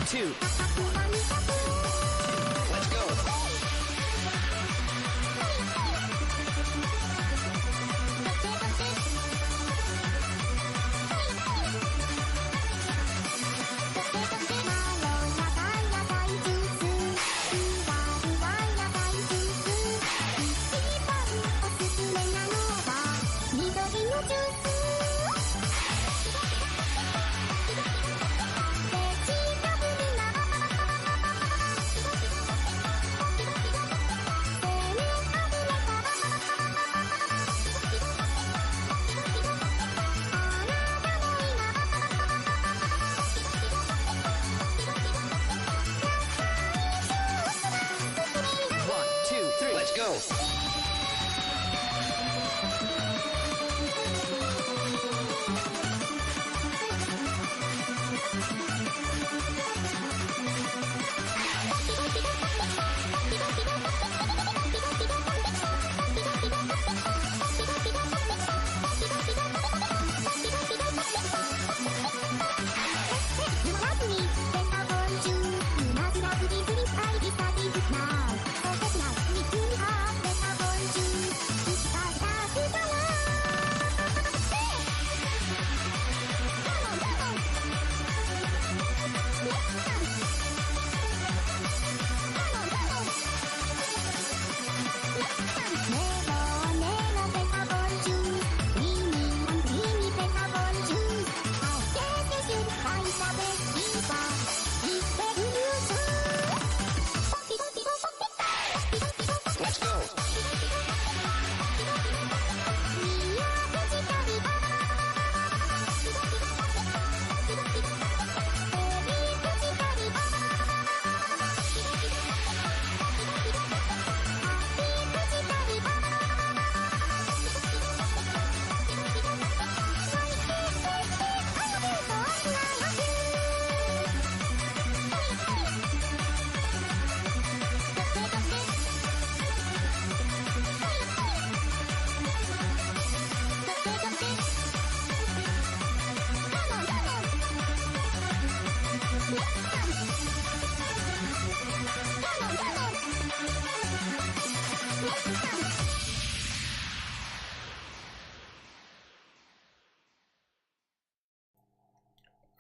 Two. Let's go. Let's go.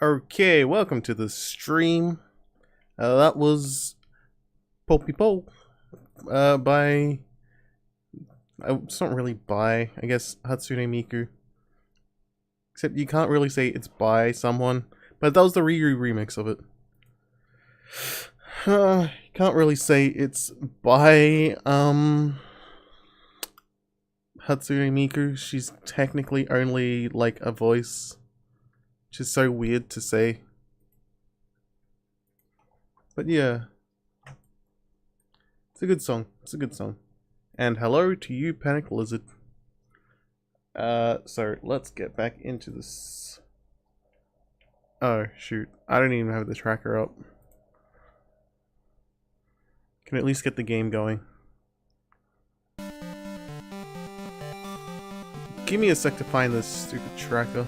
Okay, welcome to the stream. That was Poppy Po by... it's not really by, I guess, Hatsune Miku. Except you can't really say it's by someone, but that was the Ryu remix of it. You can't really say it's by, Hatsune Miku. She's technically only, like, a voice. Which is so weird to say. But yeah. It's a good song. It's a good song. And hello to you, Panic Lizard. So let's get back into this. Oh, shoot. I don't even have the tracker up. Can at least get the game going. Give me a sec to find this stupid tracker.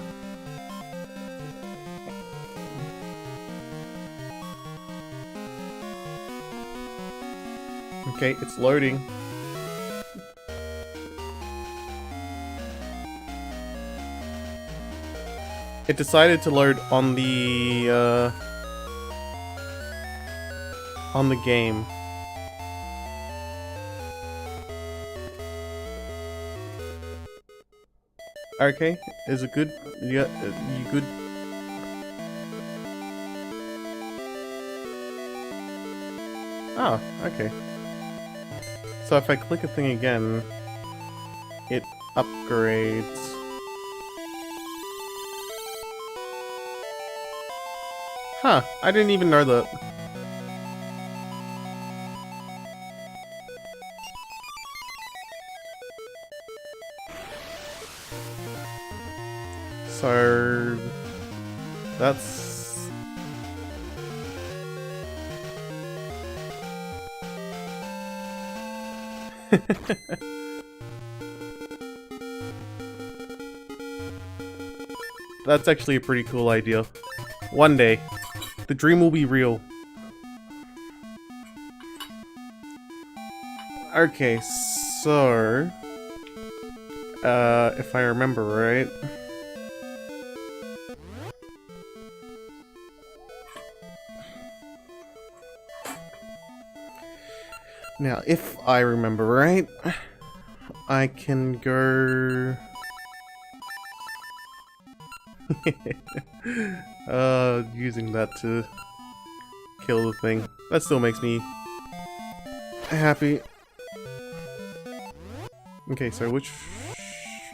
Okay, it's loading. It decided to load on the game. Okay, is it good? Yeah, you good? Oh, okay. So if I click a thing again, it upgrades. Huh, I didn't even know that. So that's that's actually a pretty cool idea. One day, the dream will be real. Okay, so if I remember right, now if I remember right, I can go. Using that to kill the thing. That still makes me happy. Okay, so which...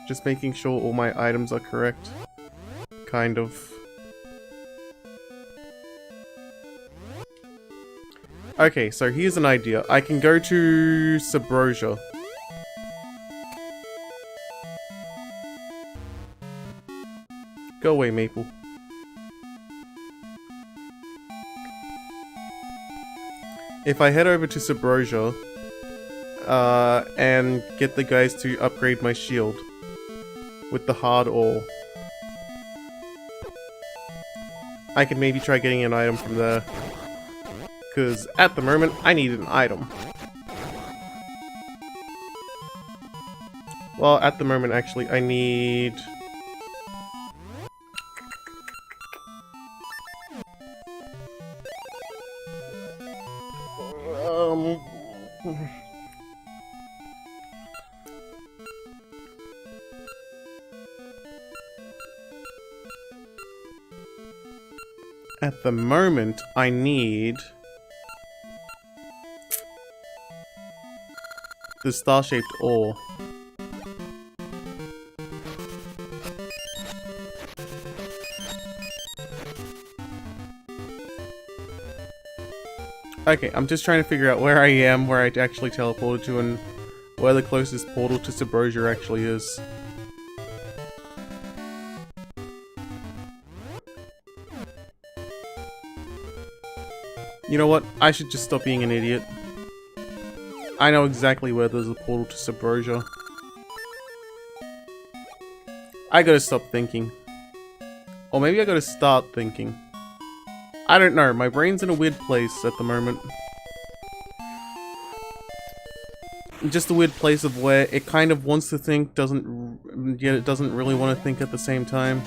just making sure all my items are correct. Kind of. Okay, so here's an idea. I can go to Subrosia. Go away, Maple. If I head over to Subrosia, and get the guys to upgrade my shield with the hard ore, I could maybe try getting an item from there. Because at the moment, I need an item. Well, at the moment, actually, I need... At the moment, I need... the star-shaped ore. Okay, I'm just trying to figure out where I am, where I actually teleported to, and where the closest portal to Subrosia actually is. You know what? I should just stop being an idiot. I know exactly where there's a portal to Subrosia. I gotta stop thinking. Or maybe I gotta start thinking. I don't know, my brain's in a weird place at the moment. Just a weird place of where it kind of wants to think, yet it doesn't really want to think at the same time.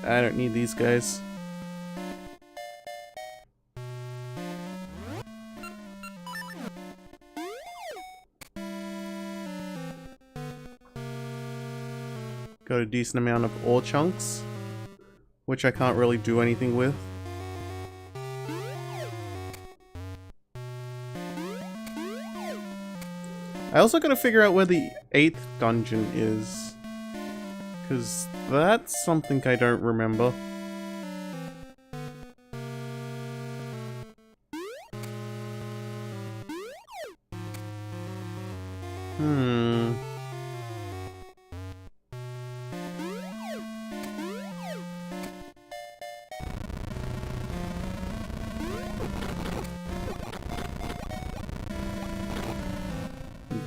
I don't need these guys. Got a decent amount of ore chunks, which I can't really do anything with. I also gotta figure out where the 8th dungeon is, because that's something I don't remember.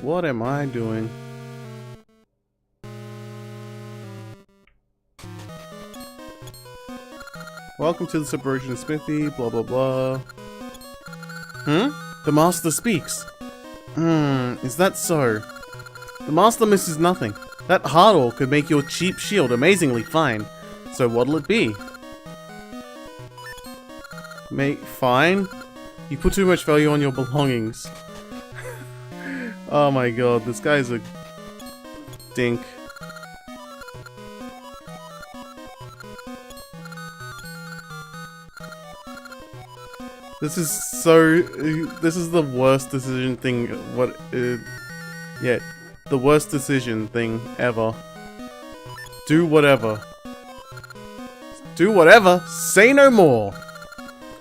What am I doing? Welcome to the Subversion Smithy, blah blah blah. The Master speaks. Is that so? The Master misses nothing. That hard ore could make your cheap shield amazingly fine. So what'll it be? Fine? You put too much value on your belongings. Oh my god, this guy's a dink. This is so... This is the worst decision thing, yeah, the worst decision thing ever. Do whatever. Do whatever? Say no more!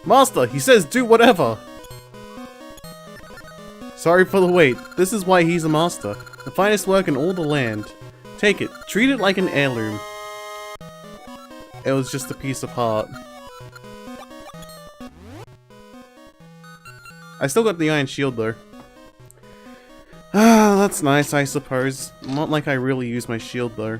Master, he says do whatever! Sorry for the wait. This is why he's a master. The finest work in all the land. Take it. Treat it like an heirloom. It was just a piece of heart. I still got the iron shield though. Ah, that's nice, I suppose. Not like I really use my shield though.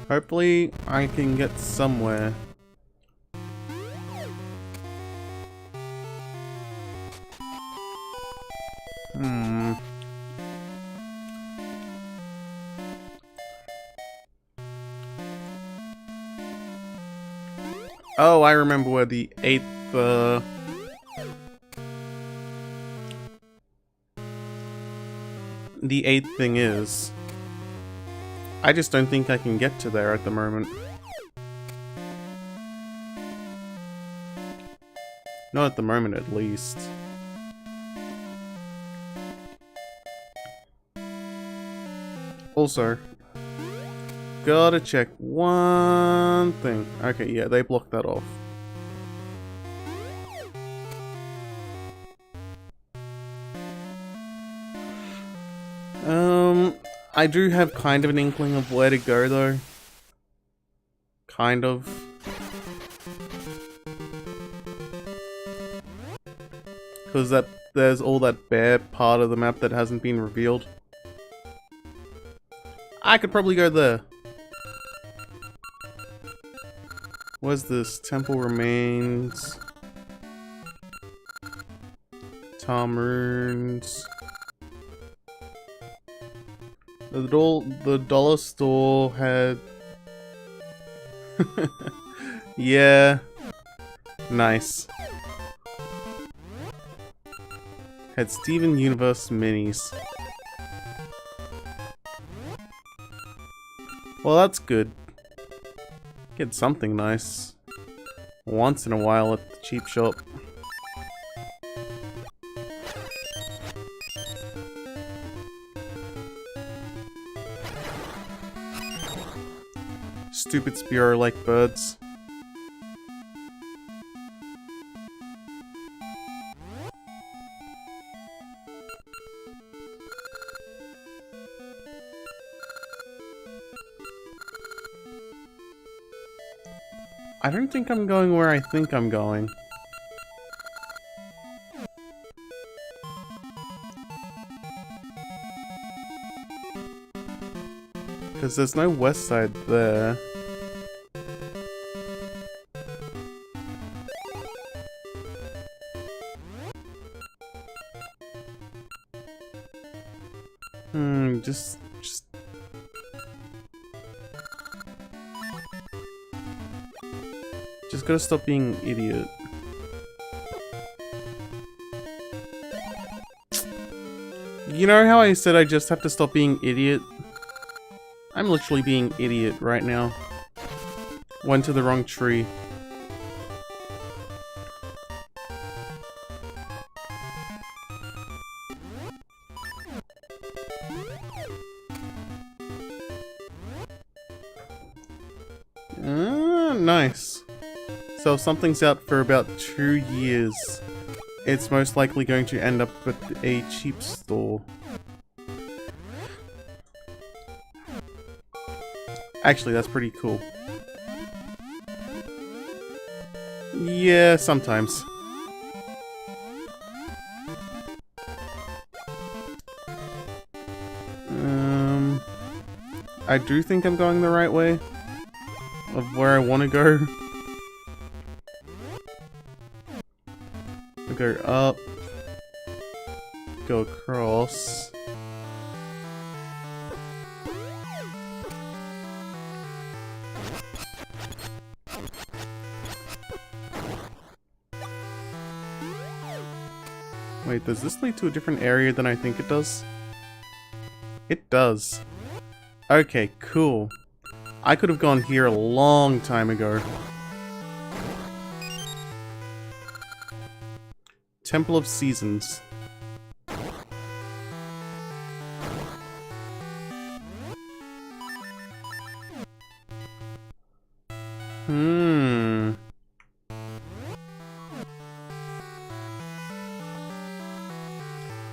Hopefully, I can get somewhere. Oh, I remember where the 8th, the 8th thing is. I just don't think I can get to there at the moment. Not at the moment, at least. Also, gotta check one thing. Okay, yeah, they blocked that off. I do have kind of an inkling of where to go though. Kind of. Because there's all that bare part of the map that hasn't been revealed. I could probably go there. Where's this? Temple remains. Tom runes. The dollar store had... yeah. Nice. Had Steven Universe minis. Well, that's good. Get something nice. Once in a while at the cheap shop. Stupid Spearow like birds. I don't think I'm going where I think I'm going. Because there's no west side there. Just gotta stop being an idiot. You know how I said I just have to stop being idiot? I'm literally being idiot right now. Went to the wrong tree. Nice. So if something's out for about 2 years, it's most likely going to end up at a cheap store. Actually, that's pretty cool. Yeah, sometimes. I do think I'm going the right way of where I want to go. I'll go up, go across. Wait, does this lead to a different area than I think it does? It does. Okay, cool. I could have gone here a long time ago. Temple of Seasons.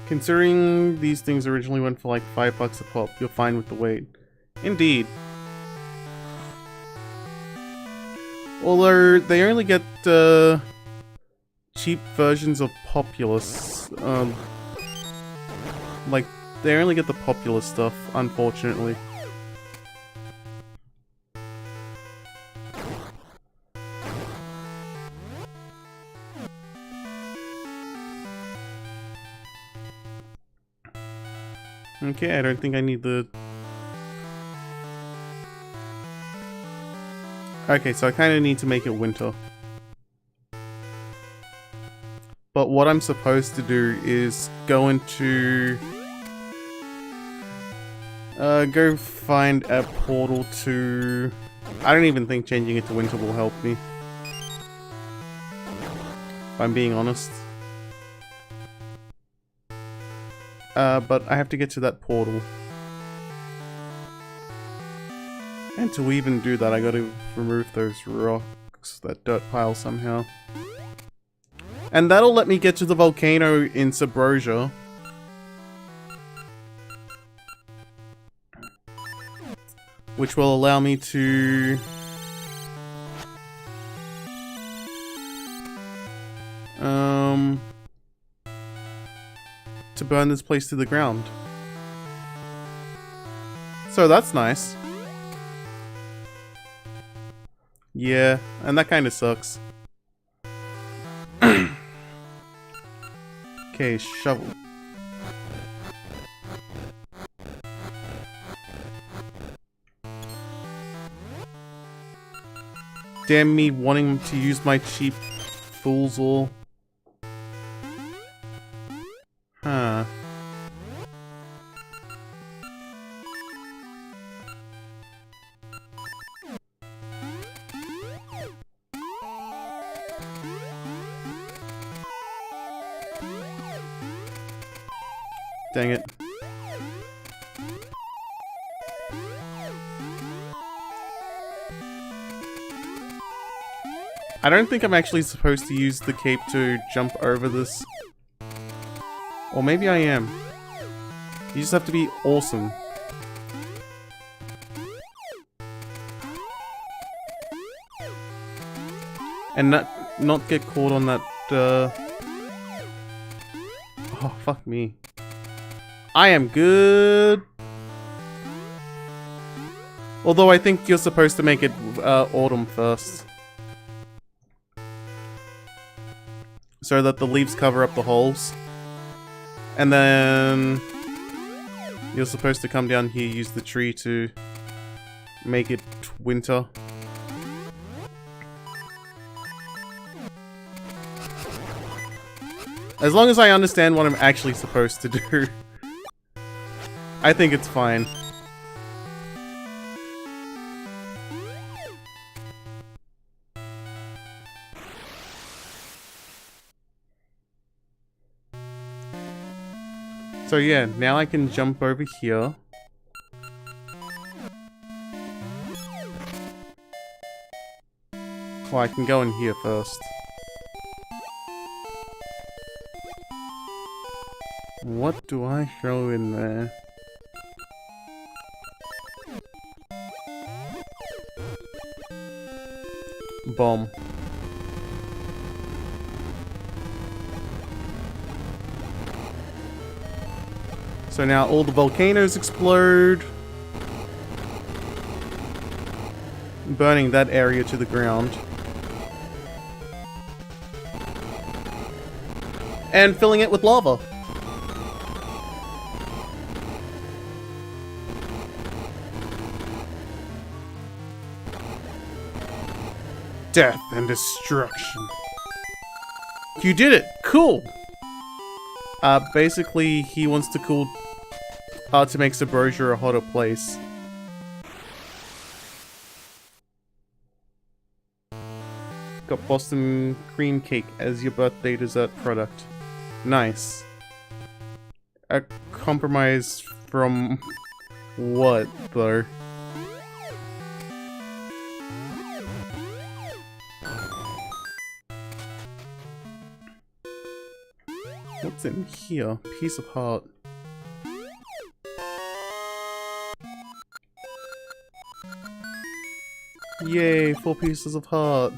Considering these things originally went for like $5 a pop, you're fine with the wait. Indeed. Although, they only get cheap versions of Populous. Like, they only get the popular stuff, unfortunately. Okay, I don't think I need the... Okay, so I kind of need to make it winter. But what I'm supposed to do is go into... go find a portal to... I don't even think changing it to winter will help me. If I'm being honest. But I have to get to that portal. And to even do that, I gotta remove those rocks, that dirt pile somehow. And that'll let me get to the volcano in Subrosia. Which will allow me to... to burn this place to the ground. So that's nice. Yeah, and that kind of sucks. Okay, shovel. Damn me wanting to use my cheap fool's ore. Huh. Dang it. I don't think I'm actually supposed to use the cape to jump over this. Or maybe I am. You just have to be awesome. And not get caught on that, Oh, fuck me. I am good. Although I think you're supposed to make it, autumn first. So that the leaves cover up the holes. And then... you're supposed to come down here, use the tree to make it winter. As long as I understand what I'm actually supposed to do. I think it's fine. So yeah, now I can jump over here. Well, I can go in here first. What do I throw in there? Bomb. So now all the volcanoes explode, burning that area to the ground. And filling it with lava. Death and destruction. You did it! Cool! Basically, he wants to to make Subrosia a hotter place. Got Boston cream cake as your birthday dessert product. Nice. A compromise from what, though? What's in here? Piece of heart. Yay, 4 pieces of heart.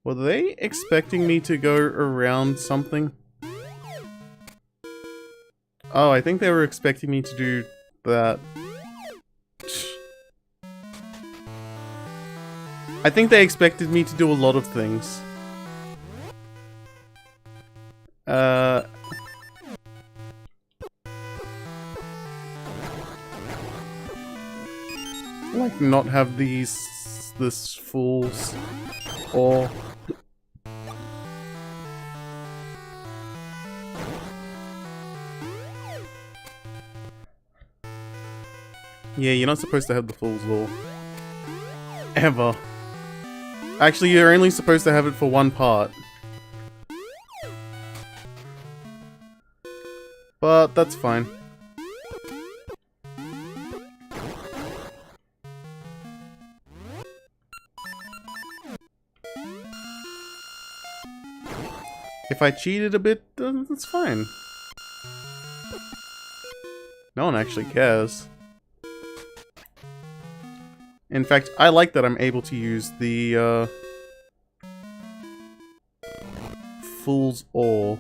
Were they expecting me to go around something? Oh, I think they were expecting me to do that. I think they expected me to do a lot of things. Like not have this fool's or yeah, you're not supposed to have the fool's law. Ever. Actually, you're only supposed to have it for one part. But that's fine. If I cheated a bit, that's fine. No one actually cares. In fact, I like that I'm able to use the, Fool's Ore.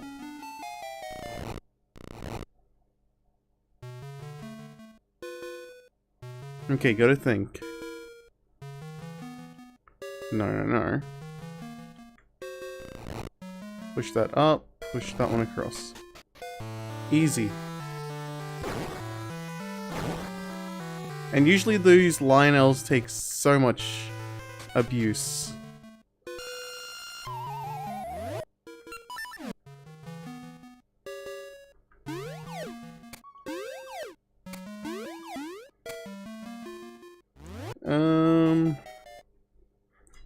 Okay, gotta think. No. Push that up, push that one across. Easy. And usually those Lionels take so much abuse.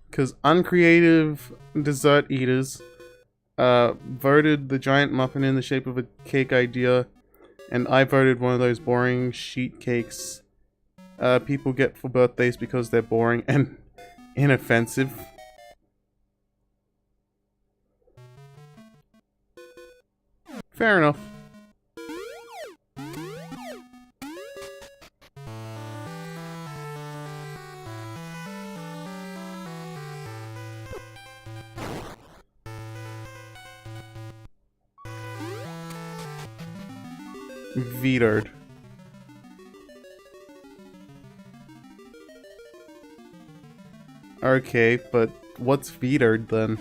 Because uncreative dessert eaters voted the giant muffin in the shape of a cake idea, and I voted one of those boring sheet cakes people get for birthdays because they're boring and inoffensive. Fair enough. Vetoed. Okay, but what's vetoed then?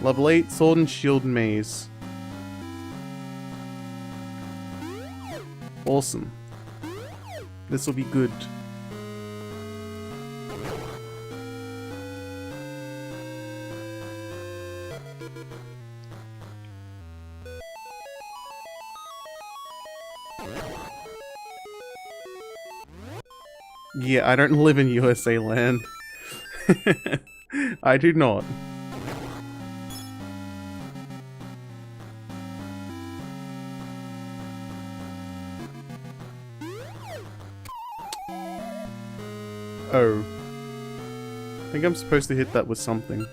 Level 8 Sword and Shield Maze. Awesome. This will be good. Yeah, I don't live in USA land. I do not. Oh. I think I'm supposed to hit that with something.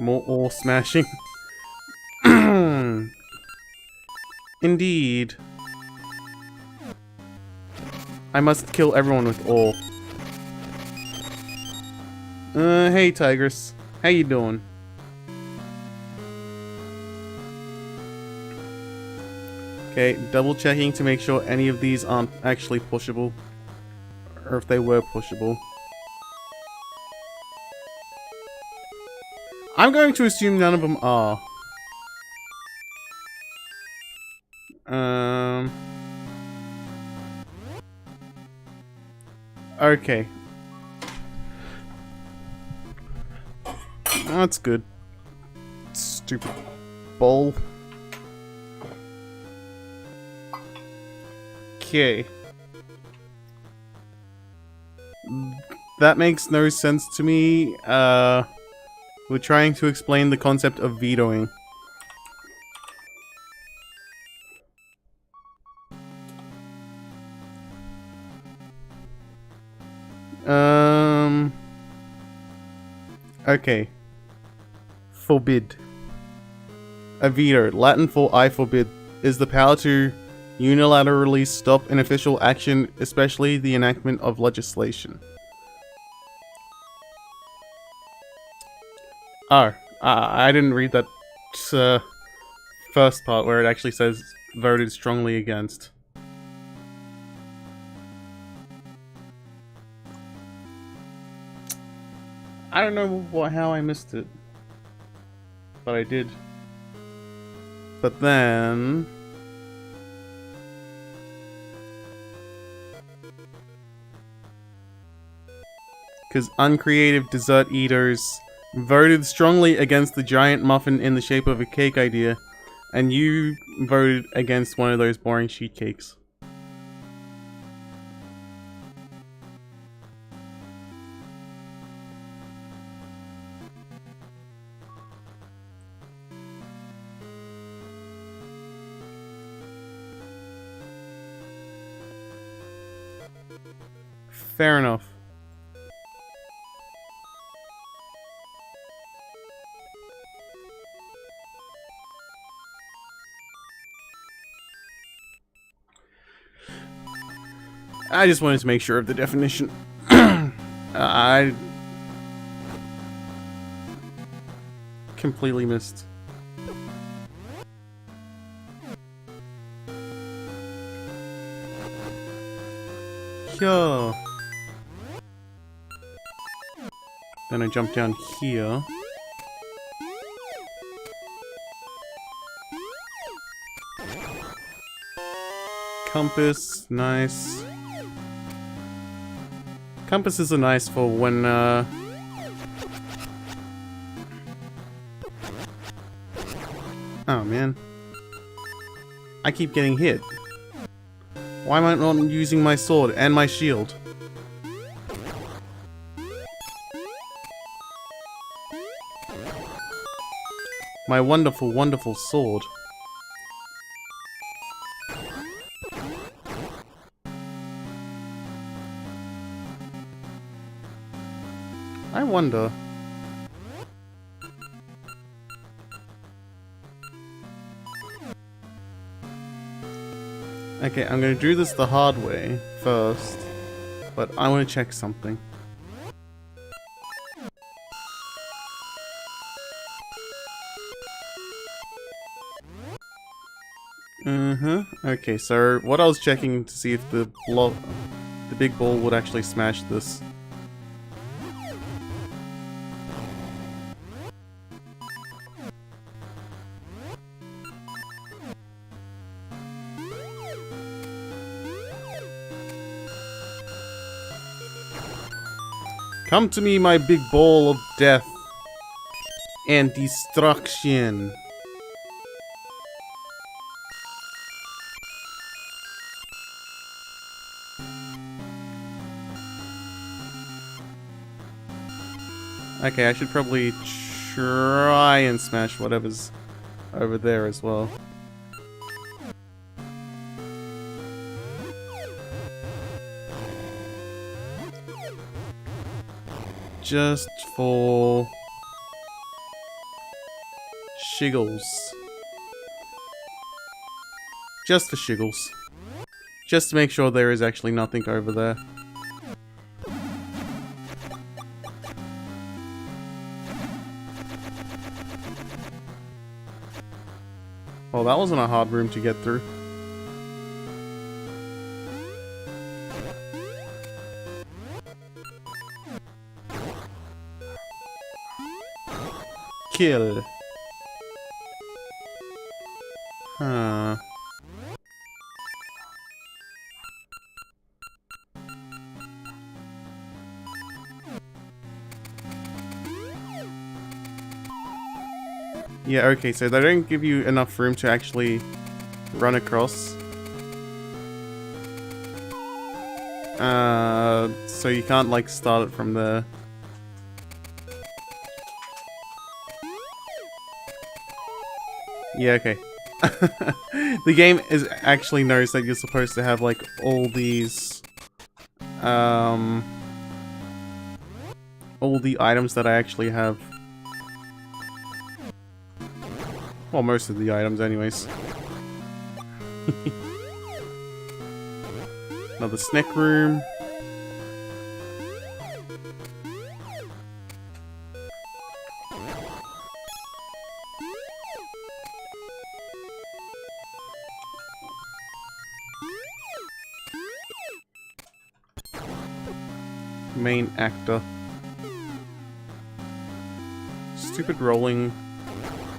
More ore smashing. Indeed. I must kill everyone with ore. Hey Tigress. How you doing? Okay, double checking to make sure any of these aren't actually pushable. Or if they were pushable. I'm going to assume none of them are. Okay. That's good. Stupid bowl. Okay. That makes no sense to me. We're trying to explain the concept of vetoing. Okay. Forbid. A veto, Latin for I forbid, is the power to unilaterally stop an official action, especially the enactment of legislation. Oh, I didn't read that first part where it actually says voted strongly against. I don't know how I missed it, but I did. But then... because uncreative dessert eaters voted strongly against the giant muffin in the shape of a cake idea, and you voted against one of those boring sheet cakes. Fair enough. I just wanted to make sure of the definition. I completely missed. Yeah. Then I jump down here. Compass, nice. Compasses are nice for when, oh man. I keep getting hit. Why am I not using my sword and my shield? My wonderful, wonderful sword. I wonder. Okay, I'm gonna do this the hard way first, but I want to check something. Okay, so what I was checking to see if the big ball would actually smash this. Come to me, my big ball of death and destruction. Okay, I should probably try and smash whatever's over there as well. Just for shiggles. Just for shiggles. Just to make sure there is actually nothing over there. Well, that wasn't a hard room to get through. kill. Huh. Yeah, okay, so they don't give you enough room to actually run across. So you can't, like, start it from there. Yeah, okay. The game actually knows that you're supposed to have, like, all these, all the items that I actually have. Well, most of the items, anyways. Another snack room. Main actor. Stupid rolling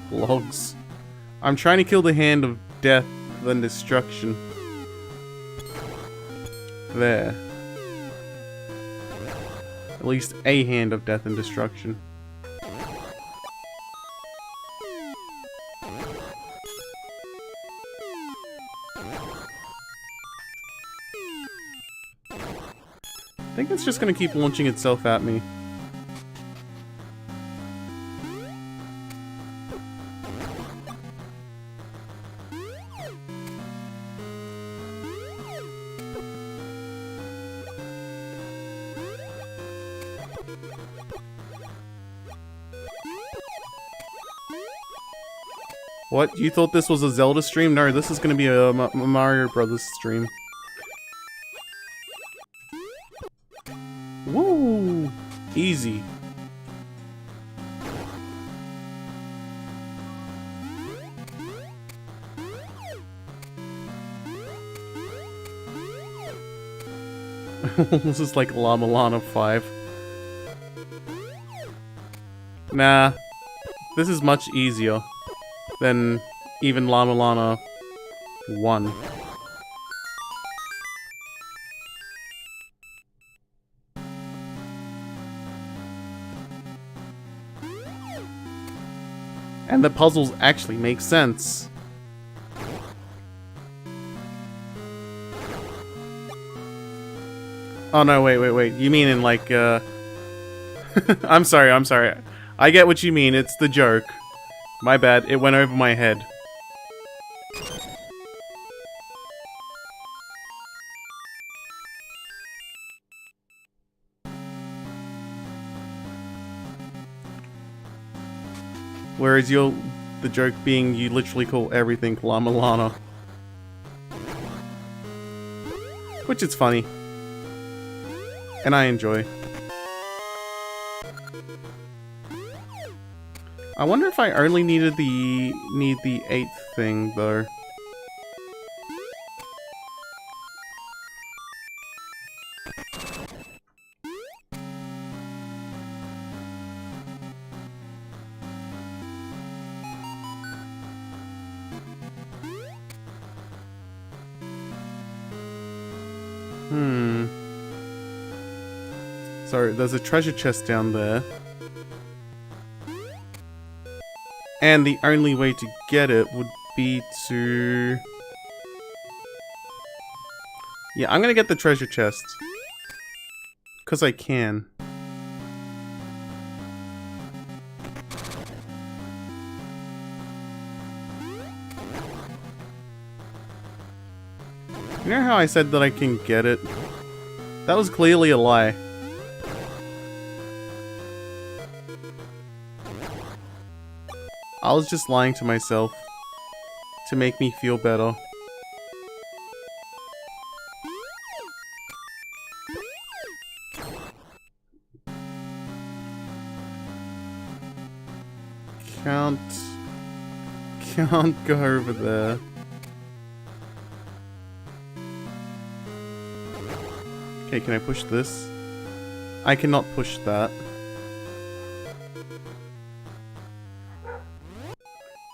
logs. I'm trying to kill the hand of death and destruction. There. At least a hand of death and destruction. I think it's just gonna keep launching itself at me. What? You thought this was a Zelda stream? No, this is gonna be a Mario Brothers stream. Woo! Easy. This is like Llama Lana 5. Nah. This is much easier than even Llama Lana 1. And the puzzles actually make sense. Oh no, wait. You mean in like, I'm sorry. I get what you mean, it's the joke. My bad, it went over my head. Whereas the joke being you literally call everything Llama Lana. Which is funny. And I enjoy. I wonder if I only need the 8th thing though. So there's a treasure chest down there. And the only way to get it would be to... Yeah, I'm gonna get the treasure chest. 'Cause I can. You know how I said that I can get it? That was clearly a lie. I was just lying to myself to make me feel better. Can't go over there. Okay, can I push this? I cannot push that.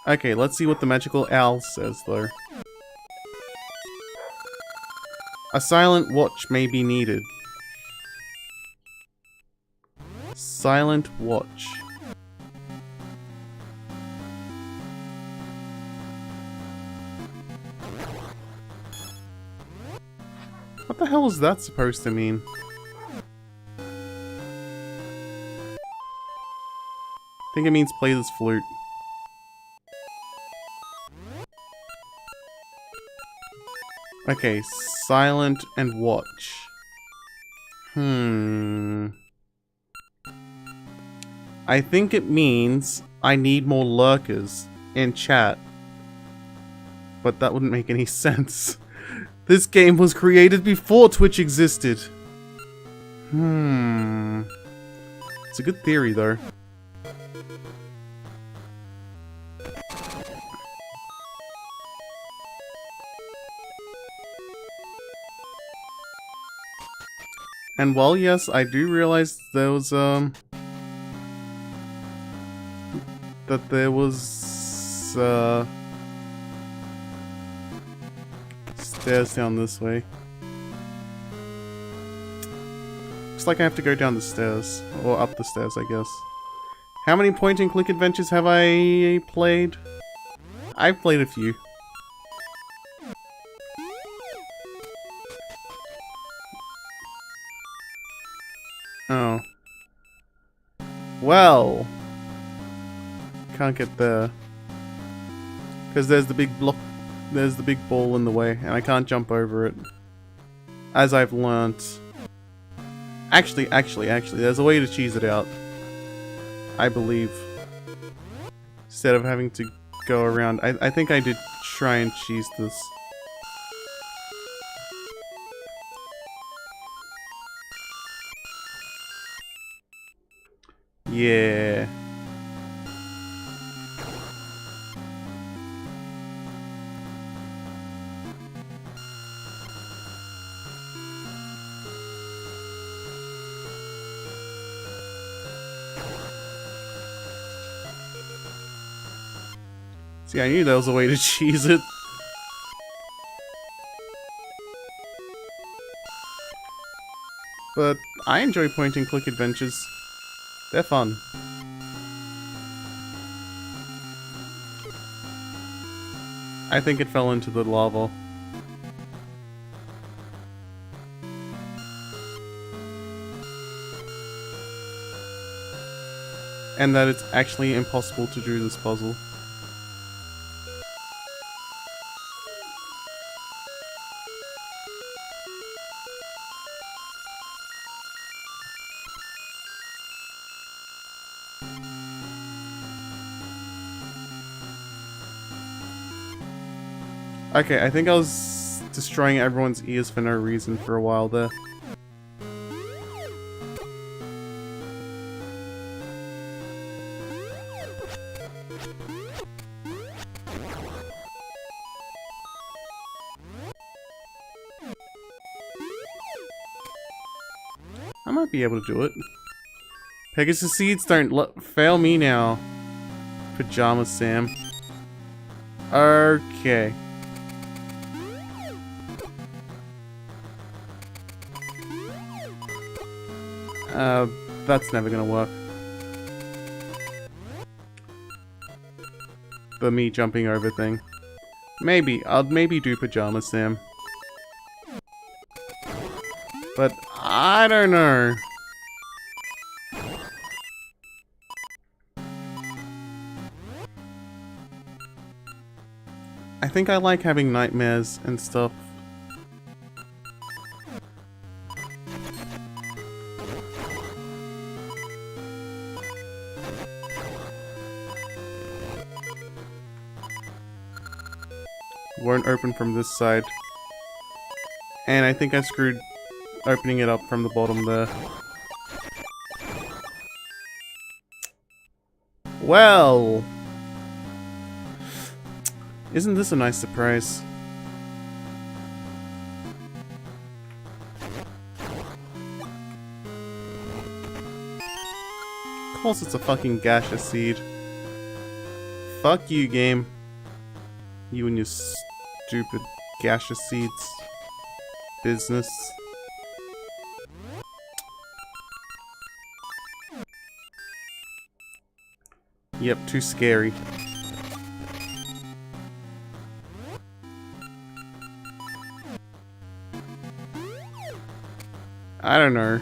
Okay, let's see what the magical owl says, though. A silent watch may be needed. Silent watch. What the hell is that supposed to mean? I think it means play this flute. Okay, silent and watch. I think it means I need more lurkers in chat. But that wouldn't make any sense. This game was created before Twitch existed. It's a good theory, though. And while, yes, I do realize there was, that there was, stairs down this way. Looks like I have to go down the stairs. Or up the stairs, I guess. How many point-and-click adventures have I played? I've played a few. Oh. Well. Can't get there. Because there's the big block. There's the big ball in the way, and I can't jump over it. As I've learnt. Actually, there's a way to cheese it out. I believe. Instead of having to go around. I think I did try and cheese this. Yeah. See, I knew there was a way to cheese it. But I enjoy point-and-click adventures. They're fun. I think it fell into the lava. And that it's actually impossible to do this puzzle. Okay, I think I was destroying everyone's ears for no reason for a while there. I might be able to do it. Pegasus seeds don't fail me now. Pajama Sam. Okay. That's never gonna work. The me jumping over thing. Maybe. I'll maybe do Pajama Sam. But I don't know. I think I like having nightmares and stuff. Won't open from this side. And I think I screwed opening it up from the bottom there. Well! Isn't this a nice surprise? Of course it's a fucking gaseous seed. Fuck you, game. You and your stupid gaseous seeds business. Yep, too scary. I don't know.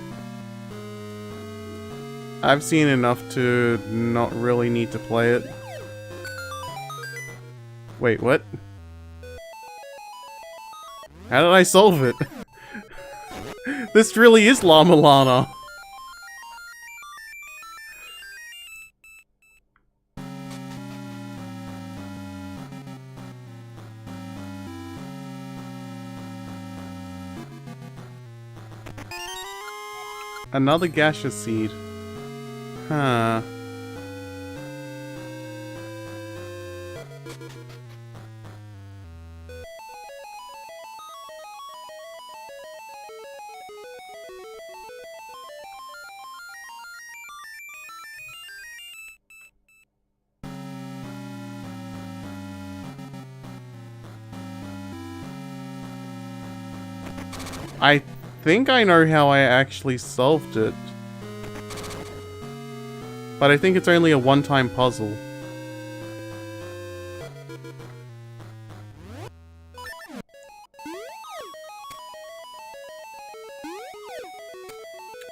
I've seen enough to not really need to play it. Wait, what? How did I solve it? This really is Llama Lana. Another gaseous seed. Huh. I think I know how I actually solved it. But I think it's only a one-time puzzle.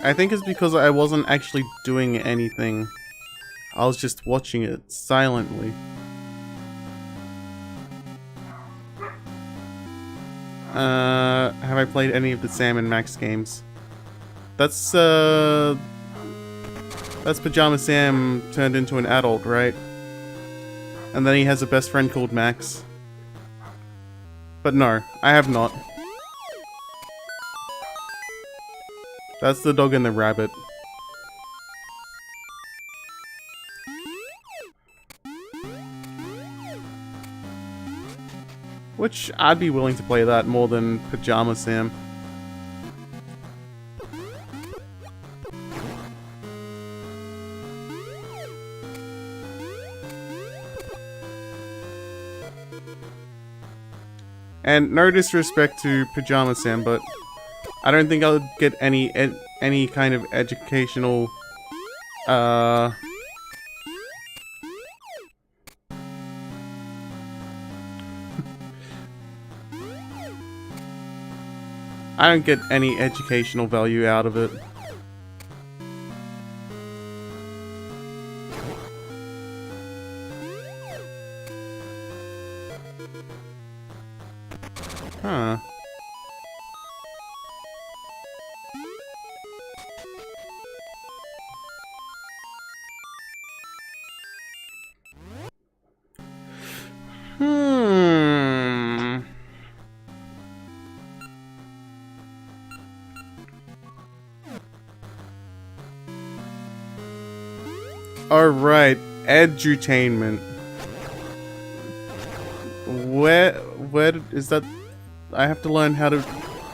I think it's because I wasn't actually doing anything. I was just watching it silently. Have I played any of the Sam and Max games? That's Pajama Sam turned into an adult, right? And then he has a best friend called Max. But no, I have not. That's the dog and the rabbit. Which, I'd be willing to play that more than Pajama Sam. And no disrespect to Pajama Sam, but I don't think I'll get any kind of educational, I don't get any educational value out of it. Huh. Alright, edutainment. Where is that? I have to learn how to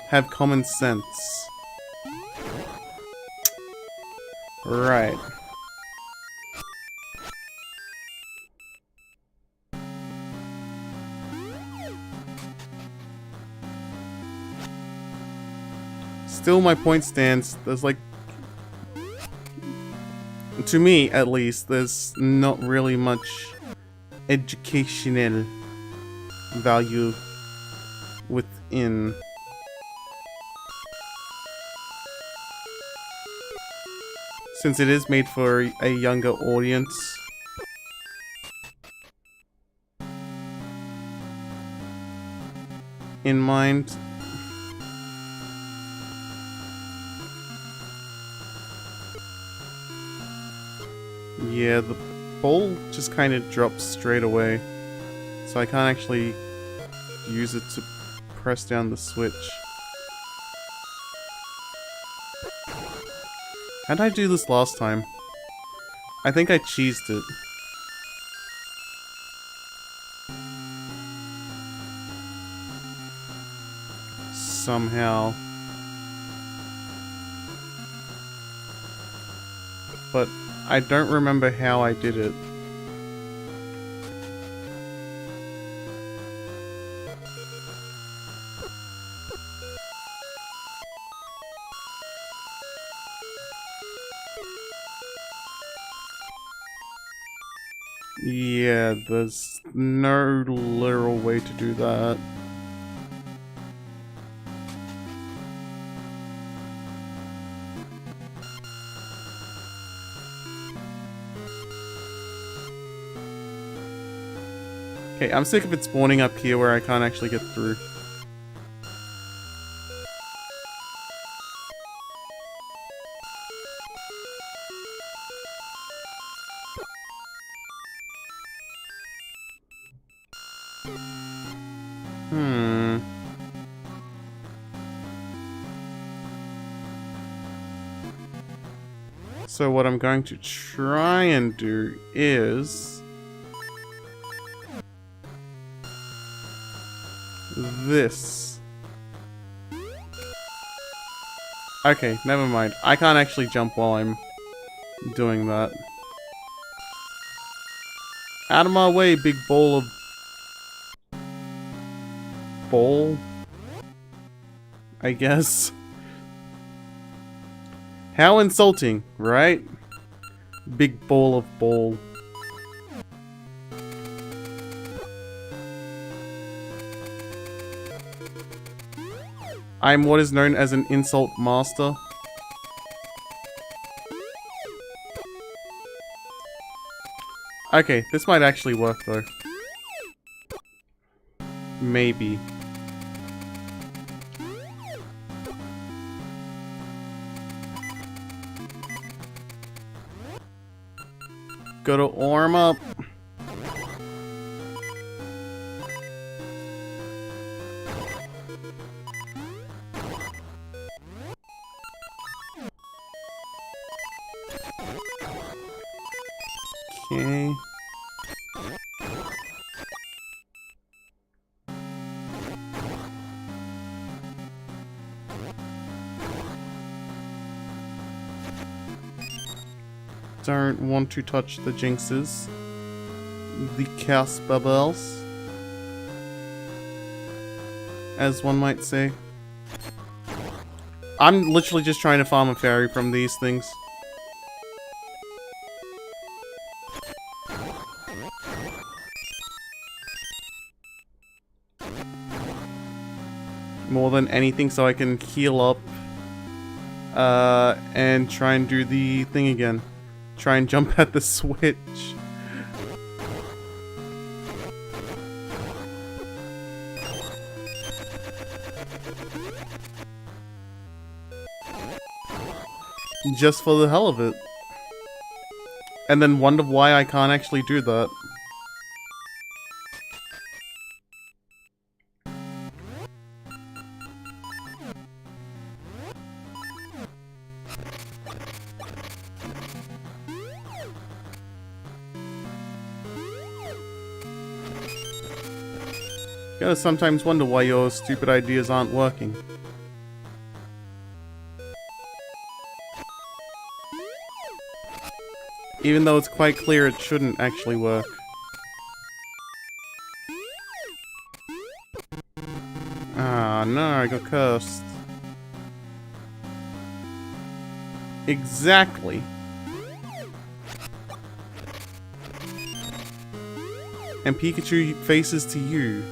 have common sense. Right. Still, my point stands. There's like, to me at least, there's not really much educational value within. Since it is made for a younger audience. In mind. Yeah, the ball just kind of drops straight away. So I can't actually use it to press down the switch. How did I do this last time? I think I cheesed it. Somehow. But I don't remember how I did it. Yeah, there's no literal way to do that. Okay, I'm sick of it spawning up here where I can't actually get through. So what I'm going to try and do is this. Okay, never mind. I can't actually jump while I'm doing that. Out of my way, big ball of... ball? I guess. How insulting, right? Big ball of ball. I'm what is known as an insult master. Okay, this might actually work though. Maybe. Gotta warm up. Okay. Don't want to touch the jinxes. The chaos bubbles. As one might say. I'm literally just trying to farm a fairy from these things. More than anything, so I can heal up. And try and do the thing again. Try and jump at the switch. Just for the hell of it. And then wonder why I can't actually do that. Gotta sometimes wonder why your stupid ideas aren't working. Even though it's quite clear it shouldn't actually work. Ah, no, I got cursed. Exactly. And Pikachu faces to you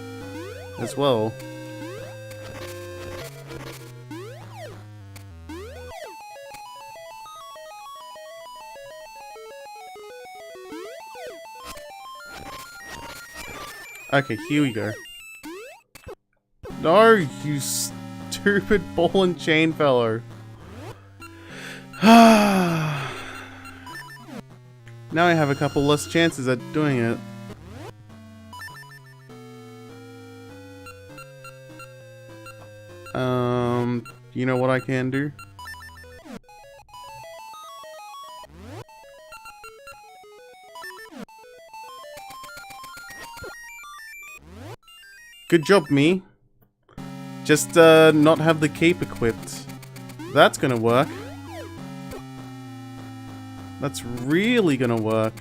as well. Okay, here we go. No, you stupid ball and chain fellow. Now I have a couple less chances at doing it. You know what I can do? Good job, me. Just, not have the cape equipped. That's gonna work. That's really gonna work.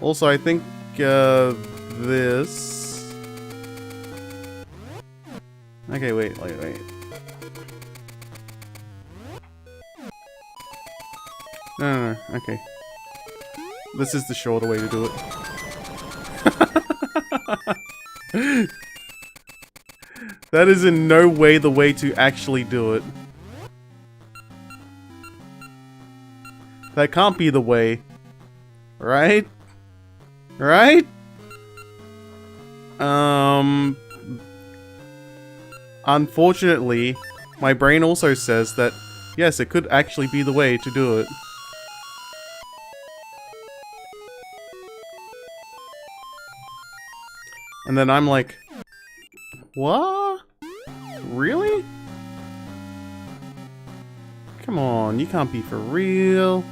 Also, I think, this... Okay, wait. No, okay. This is the shorter way to do it. That is in no way the way to actually do it. That can't be the way. Right? Right? Unfortunately, my brain also says that, yes, it could actually be the way to do it. And then I'm like, what? Really? Come on, you can't be for real.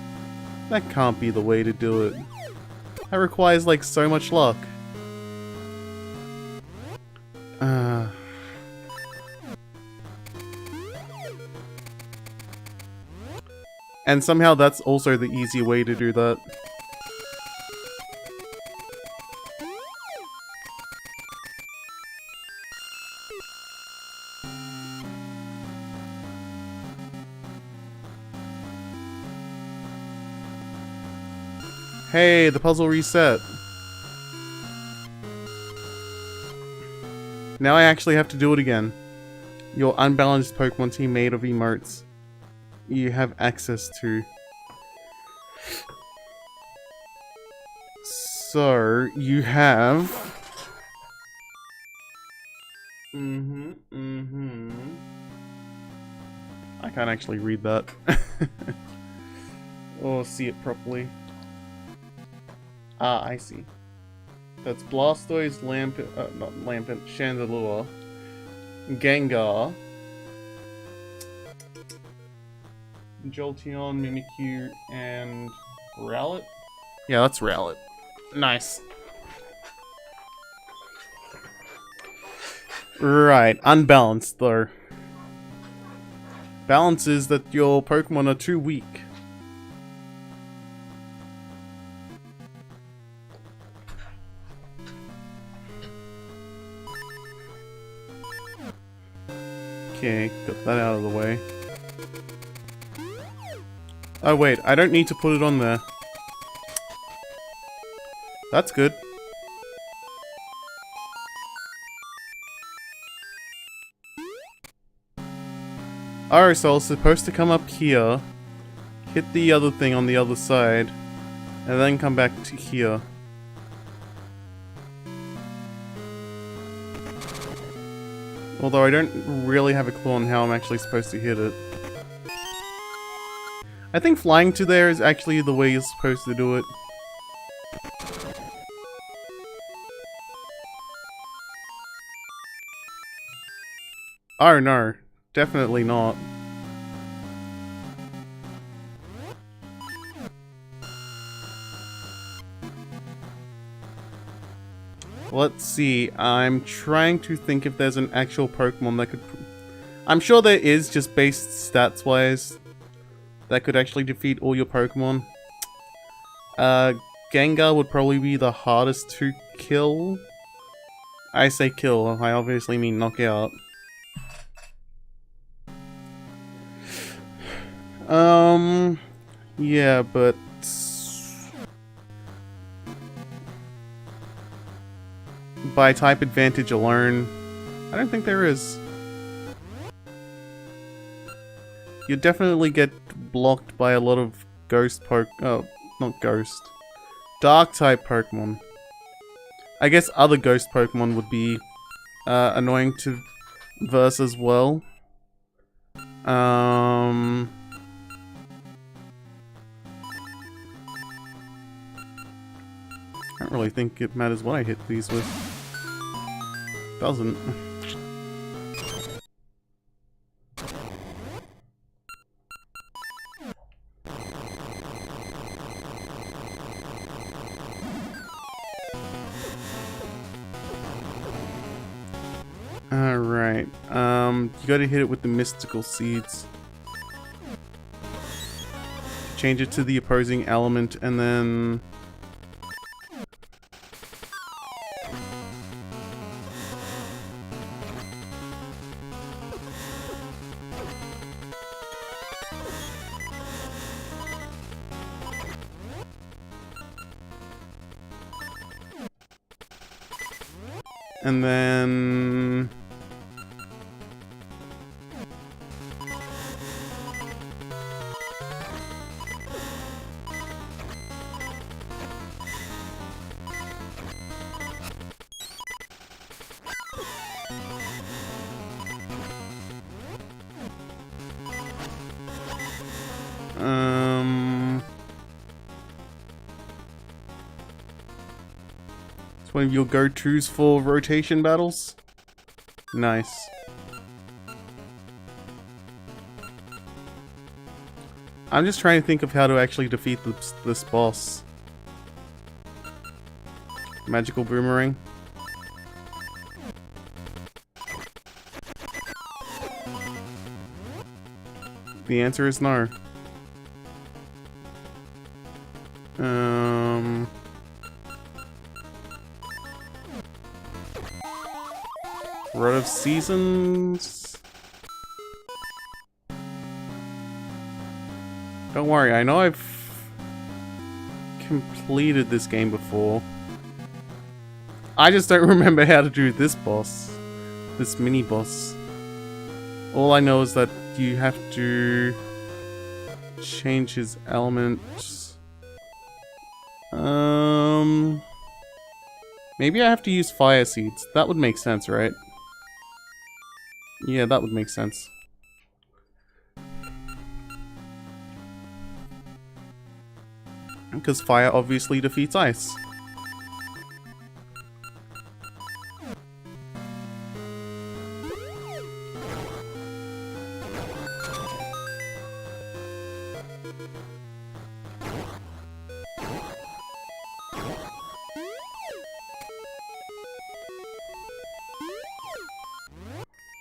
That can't be the way to do it. That requires, like, so much luck. And somehow that's also the easy way to do that. Hey, the puzzle reset. Now I actually have to do it again. Your unbalanced Pokemon team made of emotes. You have access to. So, you have... I can't actually read that. Or see it properly. Ah, I see. That's Blastoise, not Lampent, Chandelure, Gengar, Jolteon, Mimikyu, and Rowlet? Yeah, that's Rowlet. Nice. Right, unbalanced though. Balance is that your Pokemon are too weak. Okay, got that out of the way. Oh wait, I don't need to put it on there. That's good. Alright, so I was supposed to come up here, hit the other thing on the other side, and then come back to here. Although I don't really have a clue on how I'm actually supposed to hit it. I think flying to there is actually the way you're supposed to do it. Oh no, definitely not. Let's see, I'm trying to think if there's an actual Pokemon that could... I'm sure there is, just based stats-wise, that could actually defeat all your Pokemon. Gengar would probably be the hardest to kill. I say kill, I obviously mean knock out. Yeah, but... by type advantage alone, I don't think there is. You definitely get blocked by a lot of ghost oh, not ghost. Dark type Pokemon. I guess other ghost Pokemon would be annoying to verse as well. I don't really think it matters what I hit these with. Doesn't. Alright, you gotta hit it with the mystical seeds. Change it to the opposing element and then... And then... It's one of your go-tos for rotation battles? Nice. I'm just trying to think of how to actually defeat this boss. Magical boomerang. The answer is no. Run of Seasons? Don't worry, I know I've completed this game before. I just don't remember how to do this boss. This mini boss. All I know is that you have to change his elements. Maybe I have to use fire seeds. That would make sense, right? Yeah, that would make sense. Because fire obviously defeats ice.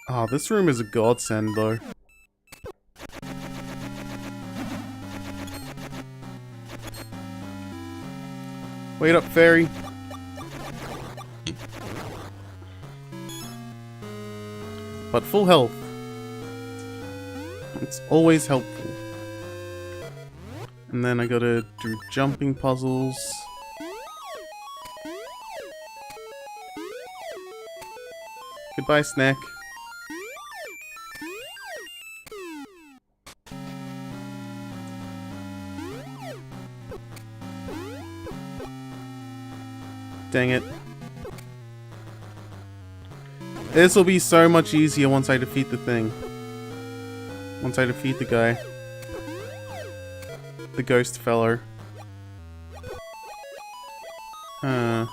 Ah, this room is a godsend, though. Wait up, fairy. But full health. It's always helpful. And then I gotta do jumping puzzles. Goodbye, snack. Dang it. This will be so much easier once I defeat the thing. Once I defeat the guy. The ghost fellow. Huh.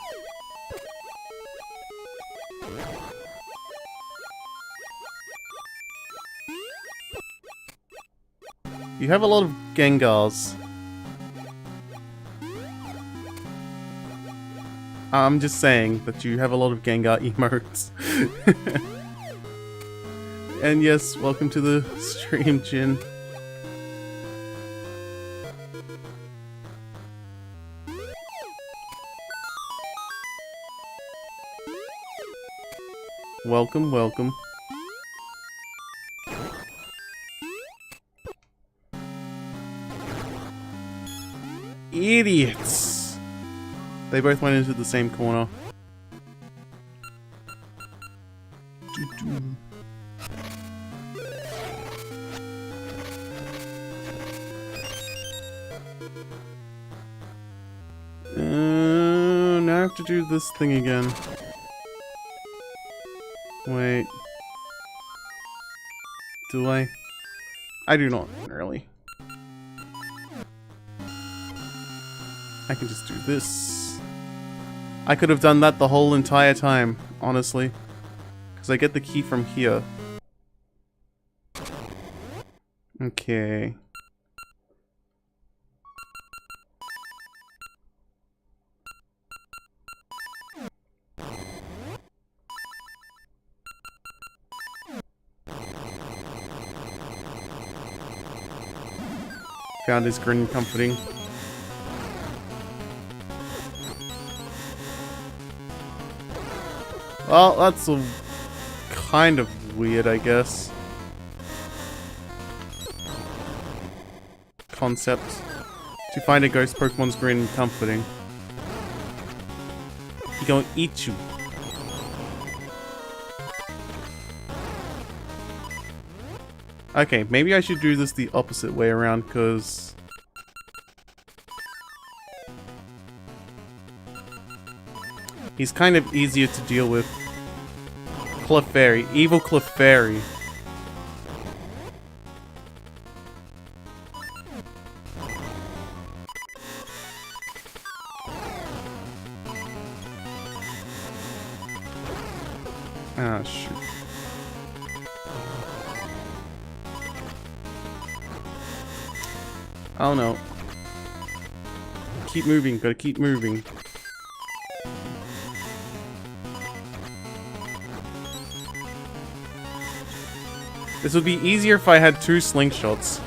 You have a lot of Gengars. I'm just saying that you have a lot of Gengar emotes. And yes, welcome to the stream, Jin. Welcome, welcome. Idiots! They both went into the same corner. Now I have to do this thing again. Wait. Do I? I do not, really. I can just do this. I could have done that the whole entire time, honestly. Because I get the key from here. Okay. Found his grin comforting. Well, that's a kind of weird, I guess. Concept. To find a ghost Pokemon's grin comforting. He gonna eat you. Okay, maybe I should do this the opposite way around, because... he's kind of easier to deal with. Clefairy. Evil Clefairy. Ah, shoot. Oh no. Keep moving, gotta keep moving. This would be easier if I had 2 slingshots.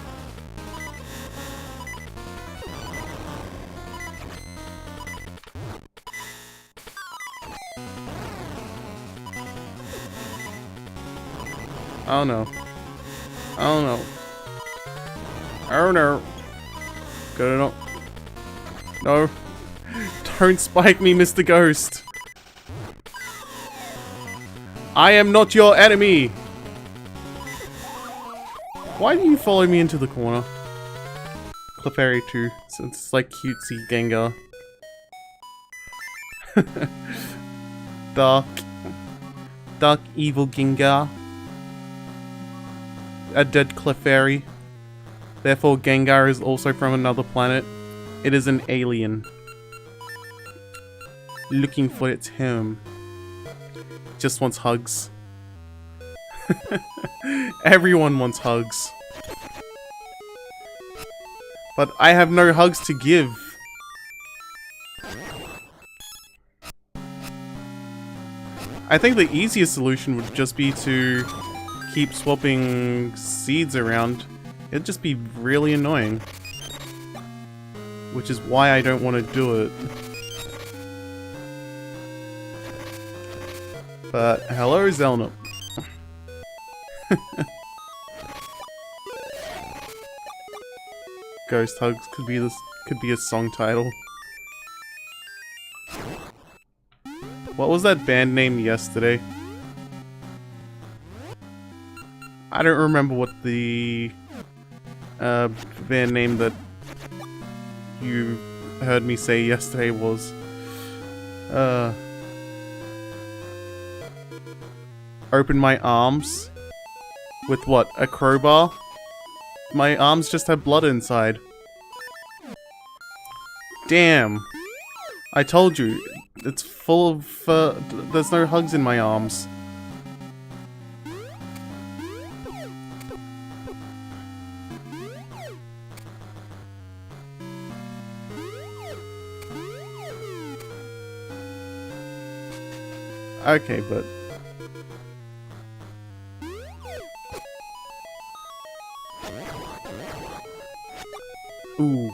Oh no. Oh no. Oh no. Gotta not. No. Don't spike me, Mr. Ghost. I am not your enemy. Why do you follow me into the corner? Clefairy 2, since it's like cutesy Gengar. Dark evil Gengar. A dead Clefairy. Therefore Gengar is also from another planet. It is an alien. Looking for its home. Just wants hugs. Everyone wants hugs. But I have no hugs to give. I think the easiest solution would just be to keep swapping seeds around. It'd just be really annoying. Which is why I don't want to do it. But hello, Zelna. Ghost Hugs could be a song title. What was that band name yesterday? I don't remember what the band name that you heard me say yesterday was. Open my arms. With what? A crowbar? My arms just have blood inside. Damn. I told you. It's full of... there's no hugs in my arms. Okay, but... ooh.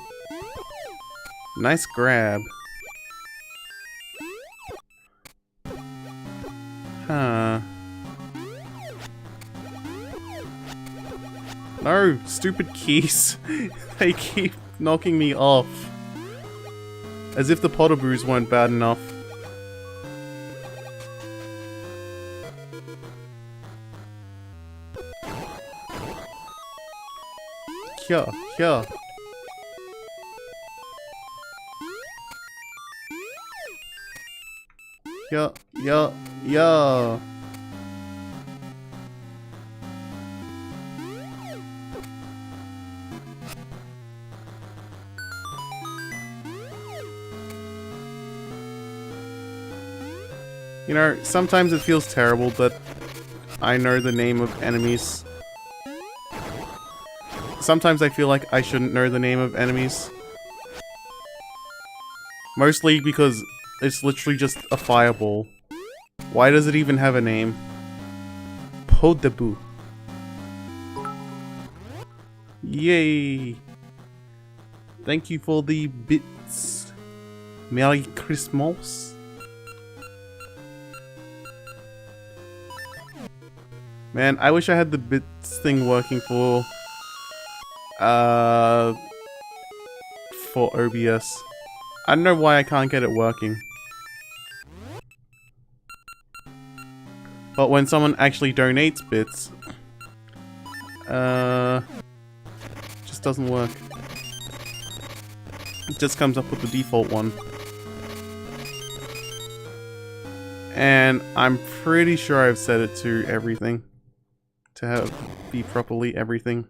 Nice grab. Huh. No, stupid keys. They keep knocking me off. As if the Potterboos weren't bad enough. Here, here. Yeah. You know, sometimes it feels terrible that I know the name of enemies. Sometimes I feel like I shouldn't know the name of enemies. Mostly because it's literally just a fireball. Why does it even have a name? Podaboo. Yay! Thank you for the bits. Merry Christmas. Man, I wish I had the bits thing working for OBS. I don't know why I can't get it working. But when someone actually donates bits, Just doesn't work. It just comes up with the default one. And I'm pretty sure I've set it to everything. To have be properly everything.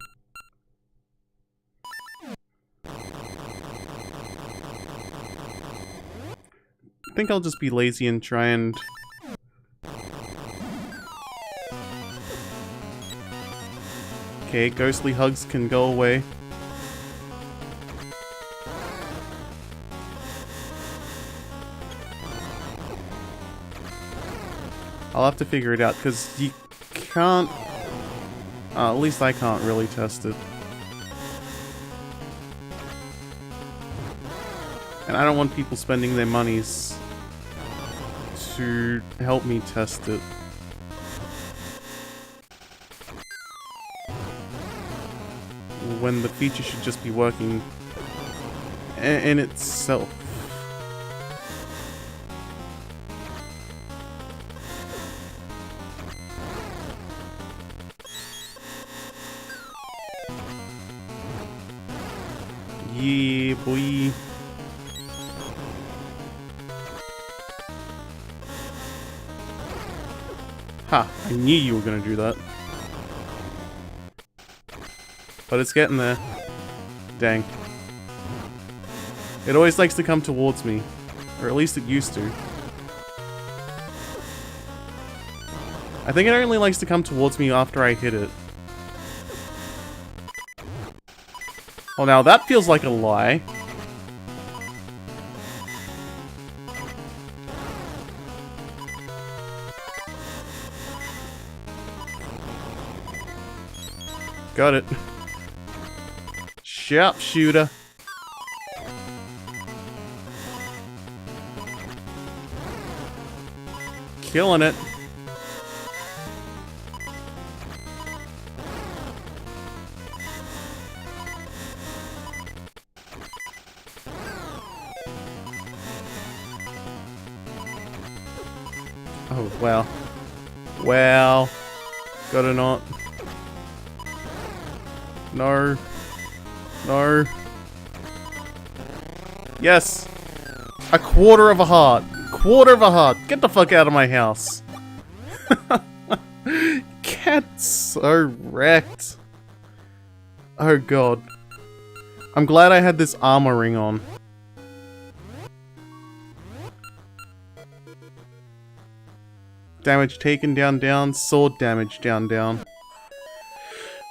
I think I'll just be lazy and try and... Okay, ghostly hugs can go away. I'll have to figure it out, because you can't... at least I can't really test it. And I don't want people spending their monies to help me test it. When the feature should just be working in itself. Yeah, boy. Ha! I knew you were gonna do that. But it's getting there. Dang. It always likes to come towards me. Or at least it used to. I think it only likes to come towards me after I hit it. Well, now that feels like a lie. Got it. Sharpshooter. Killing it. Oh, well. Well. Gotta not. No. No. Yes! A quarter of a heart. Quarter of a heart. Get the fuck out of my house. Get so wrecked. Oh god. I'm glad I had this armor ring on. Damage taken, down, down. Sword damage, down, down.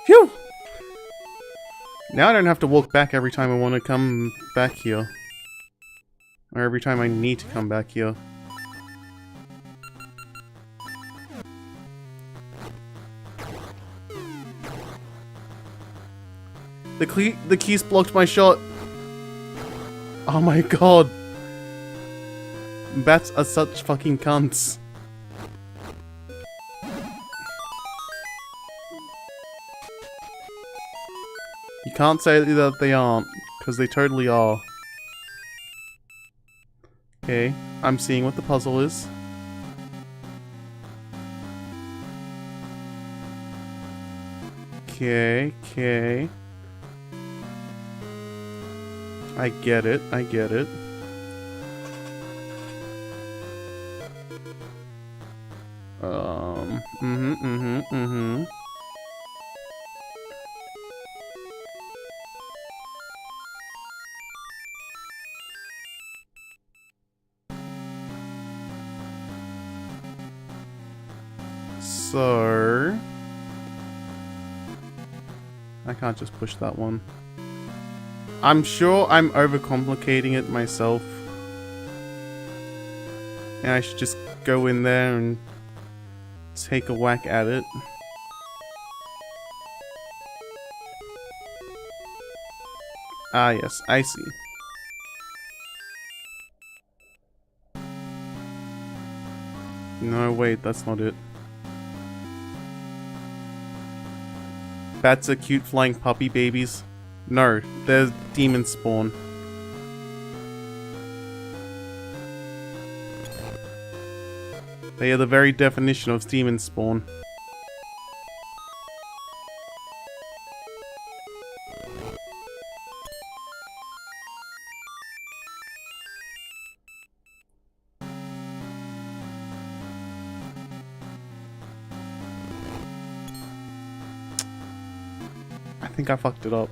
Phew! Now I don't have to walk back every time I want to come back here. Or every time I need to come back here. The keys blocked my shot. Oh my god. Bats are such fucking cunts. You can't say that they aren't, because they totally are. Okay, I'm seeing what the puzzle is. Okay, okay. I get it, I get it. So... I can't just push that one. I'm sure I'm overcomplicating it myself. And I should just go in there and take a whack at it. Ah yes, I see. No, wait, that's not it. Bats are cute flying puppy babies. No, they're demon spawn. They are the very definition of demon spawn. think I fucked it up.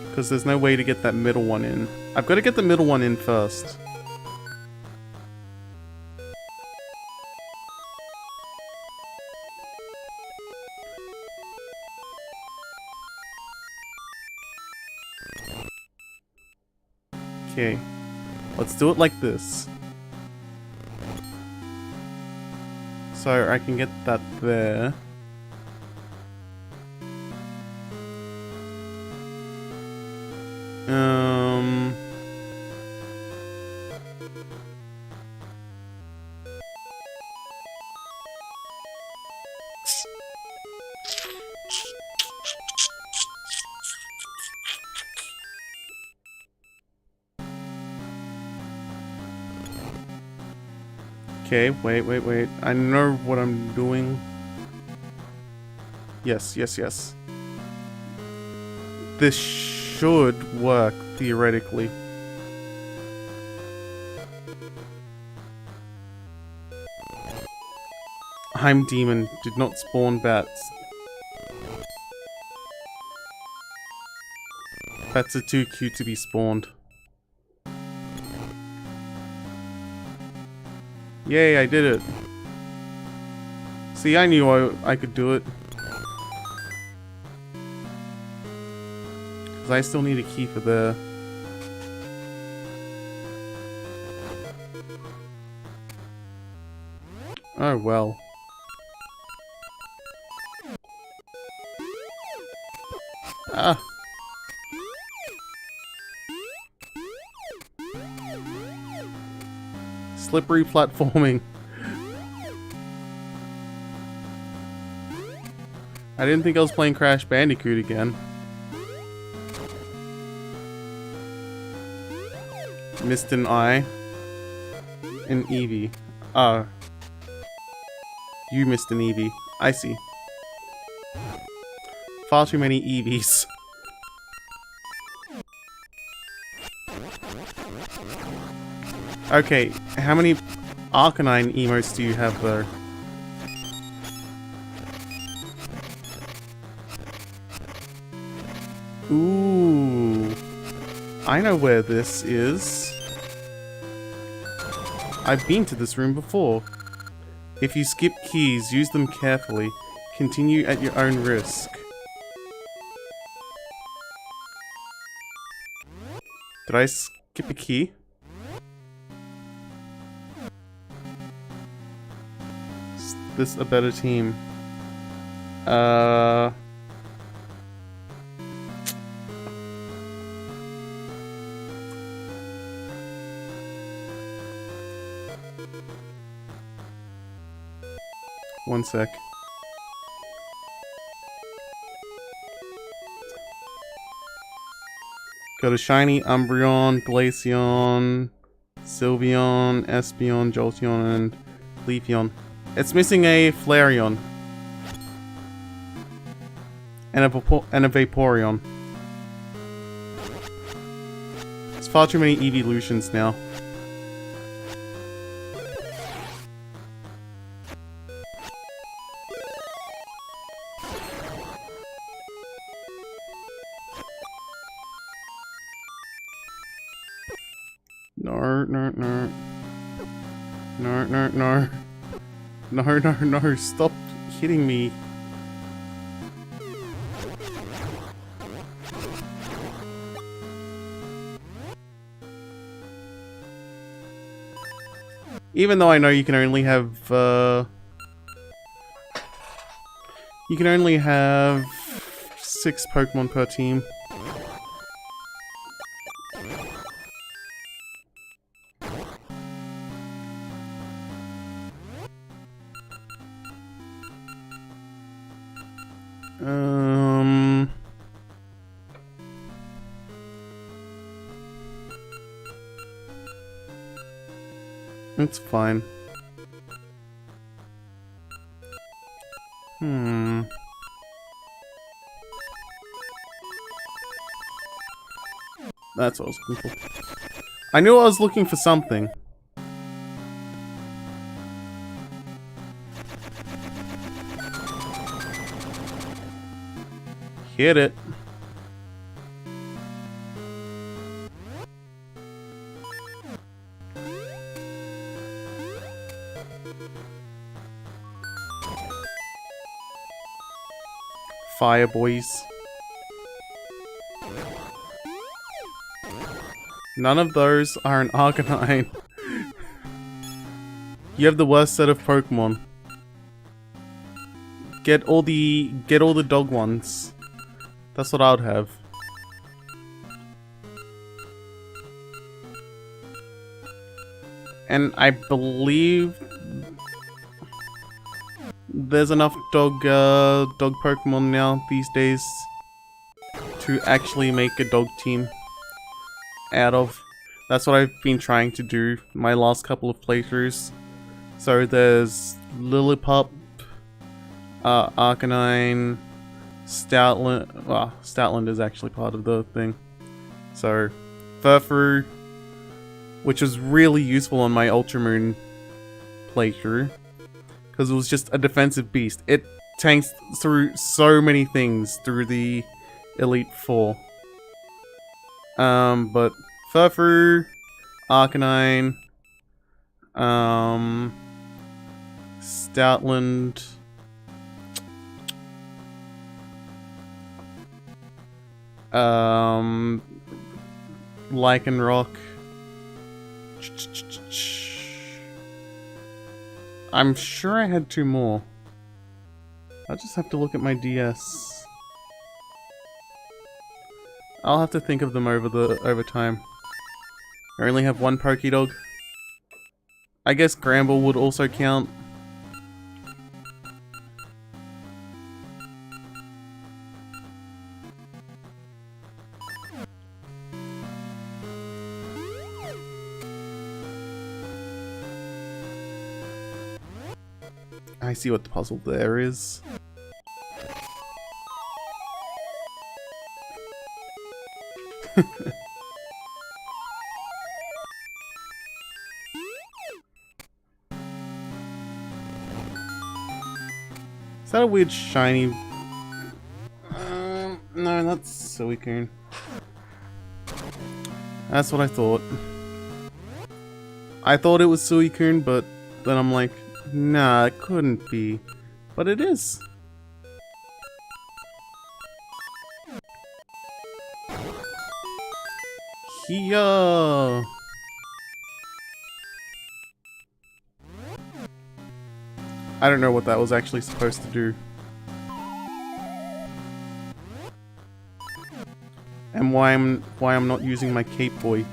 Because there's no way to get that middle one in. I've got to get the middle one in first. Okay. Let's do it like this. So I can get that there. Okay, wait. I know what I'm doing. Yes. This should work, theoretically. I'm demon, did not spawn bats. Bats are too cute to be spawned. Yay, I did it. See, I knew I could do it. Because I still need a key for there. Oh well. Ah. Slippery platforming. I didn't think I was playing Crash Bandicoot again. Missed an eye. An Eevee. Ah. You missed an Eevee. I see. Far too many Eevees. Okay, how many Arcanine emotes do you have though? Ooh. I know where this is. I've been to this room before. If you skip keys, use them carefully. Continue at your own risk. Did I skip a key? Is this a better team? One sec. Got a shiny Umbreon, Glaceon, Sylveon, Espeon, Jolteon, and Leafeon. It's missing a Flareon. And a Vaporeon. There's far too many evolutions now. No, stop hitting me. Even though I know you can only have, you can only have 6 Pokemon per team. It's fine. That's what I was looking for. I knew I was looking for something. Hit it. Fire, boys. None of those are an Arcanine. You have the worst set of Pokemon. Get all the dog ones. That's what I would have. And I believe there's enough dog Pokemon now these days to actually make a dog team out of. That's what I've been trying to do my last couple of playthroughs. So there's Lillipup, Arcanine, Stoutland. Well, Stoutland is actually part of the thing. So Furfrou, which was really useful on my Ultramoon playthrough, because it was just a defensive beast. It tanks through so many things through the Elite Four. But Furfrou, Arcanine, Stoutland, Lycanroc. I'm sure I had 2 more. I'll just have to look at my DS. I'll have to think of them over time. I only have 1 Pokédog. I guess Gramble would also count. I see what the puzzle there is. Is that a weird shiny? No, that's Suicune. That's what I thought. I thought it was Suicune, but then I'm like, nah, it couldn't be. But it is. Here. I don't know what that was actually supposed to do. And why I'm not using my Cape Boy.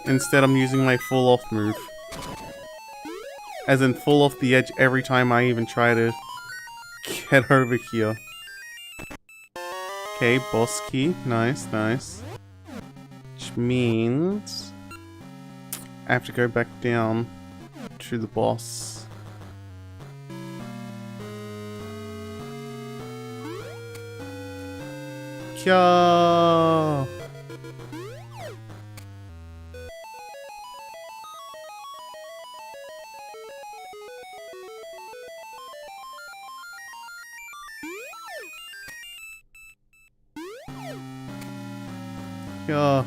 Instead I'm using my full off move. As in full off the edge every time I even try to get over here. Okay, boss key. Nice, nice. Which means I have to go back down to the boss. Kya! Yeah.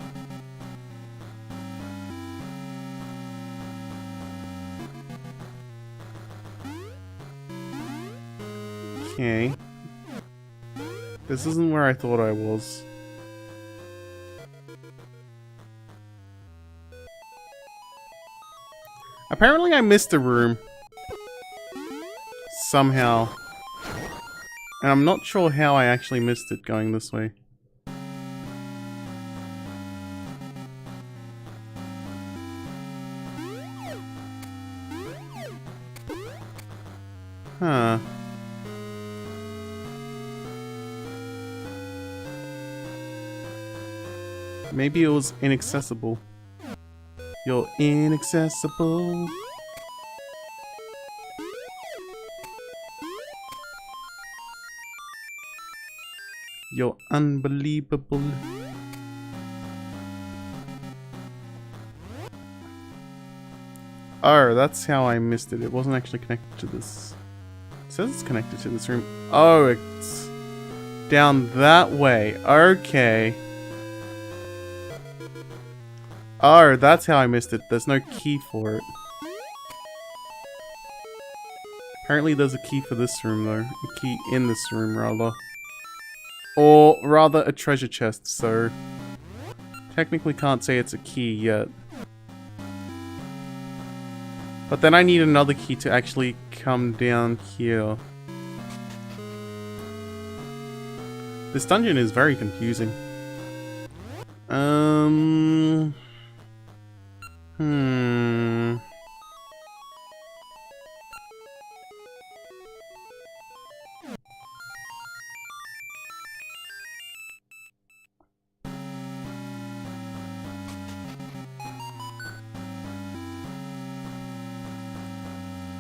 Okay. This isn't where I thought I was. Apparently I missed a room. Somehow. And I'm not sure how I actually missed it going this way. Huh. Maybe it was inaccessible. You're inaccessible. You're unbelievable. Oh, that's how I missed it. It wasn't actually connected to this. It says it's connected to this room. Oh, it's down that way. Okay. Oh, that's how I missed it. There's no key for it. Apparently there's a key for this room though. A key in this room rather. Or rather a treasure chest, so technically can't say it's a key yet. But then I need another key to actually come down here. This dungeon is very confusing.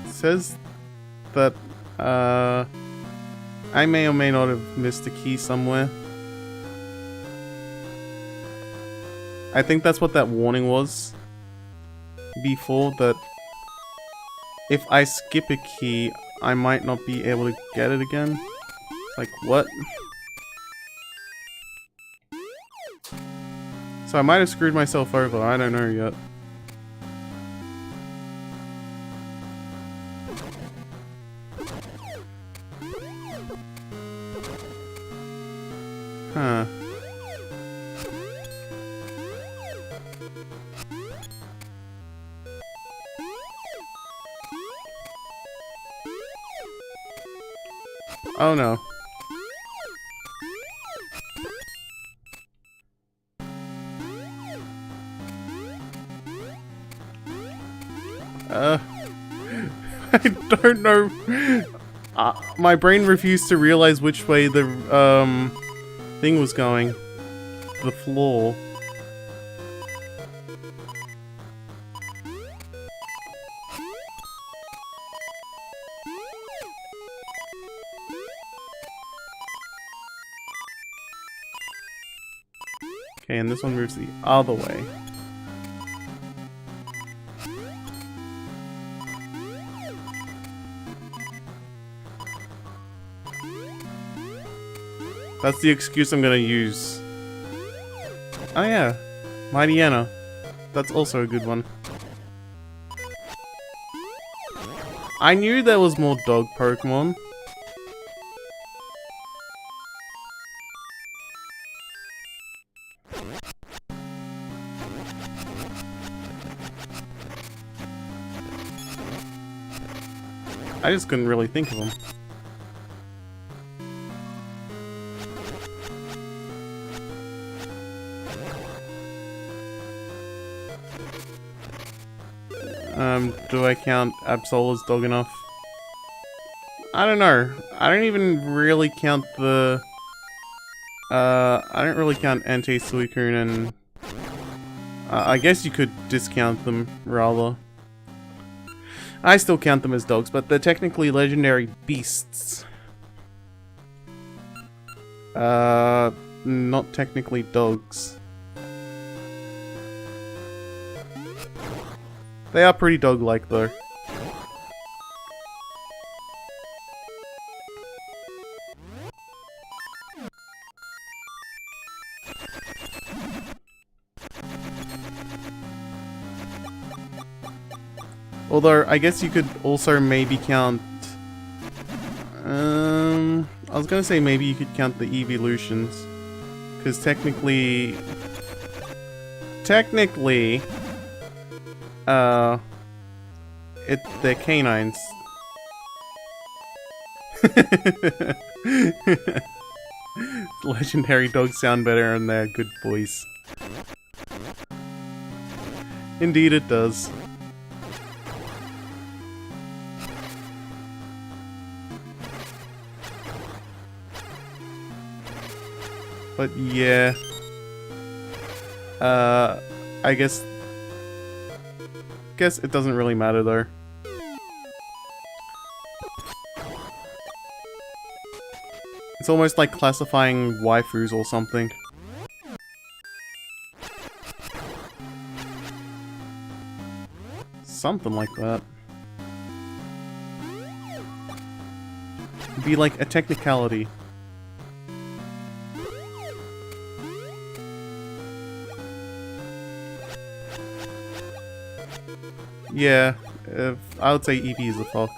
Says that I may or may not have missed a key somewhere. I think that's what that warning was before, that if I skip a key I might not be able to get it again. Like, what? So I might have screwed myself over, I don't know yet. Huh. Oh no. I don't know. My brain refused to realize which way the thing was going. The floor. Okay, and this one moves the other way. That's the excuse I'm gonna use. Oh yeah, Mighty Anna. That's also a good one. I knew there was more dog Pokemon. I just couldn't really think of them. Do I count Absol as dog enough? I don't know. I don't even really count the... I don't really count Entei, Suicune, and... I guess you could discount them, rather. I still count them as dogs, but they're technically legendary beasts. Not technically dogs. They are pretty dog-like, though. Although, I guess you could also maybe count... I was gonna say maybe you could count the evolutions. Because technically... they're canines. Legendary dogs sound better and they're good boys. Indeed it does. But yeah. I guess it doesn't really matter though. It's almost like classifying waifus or something. something like that. Be like a technicality. Yeah, I would say Eevee is a fox.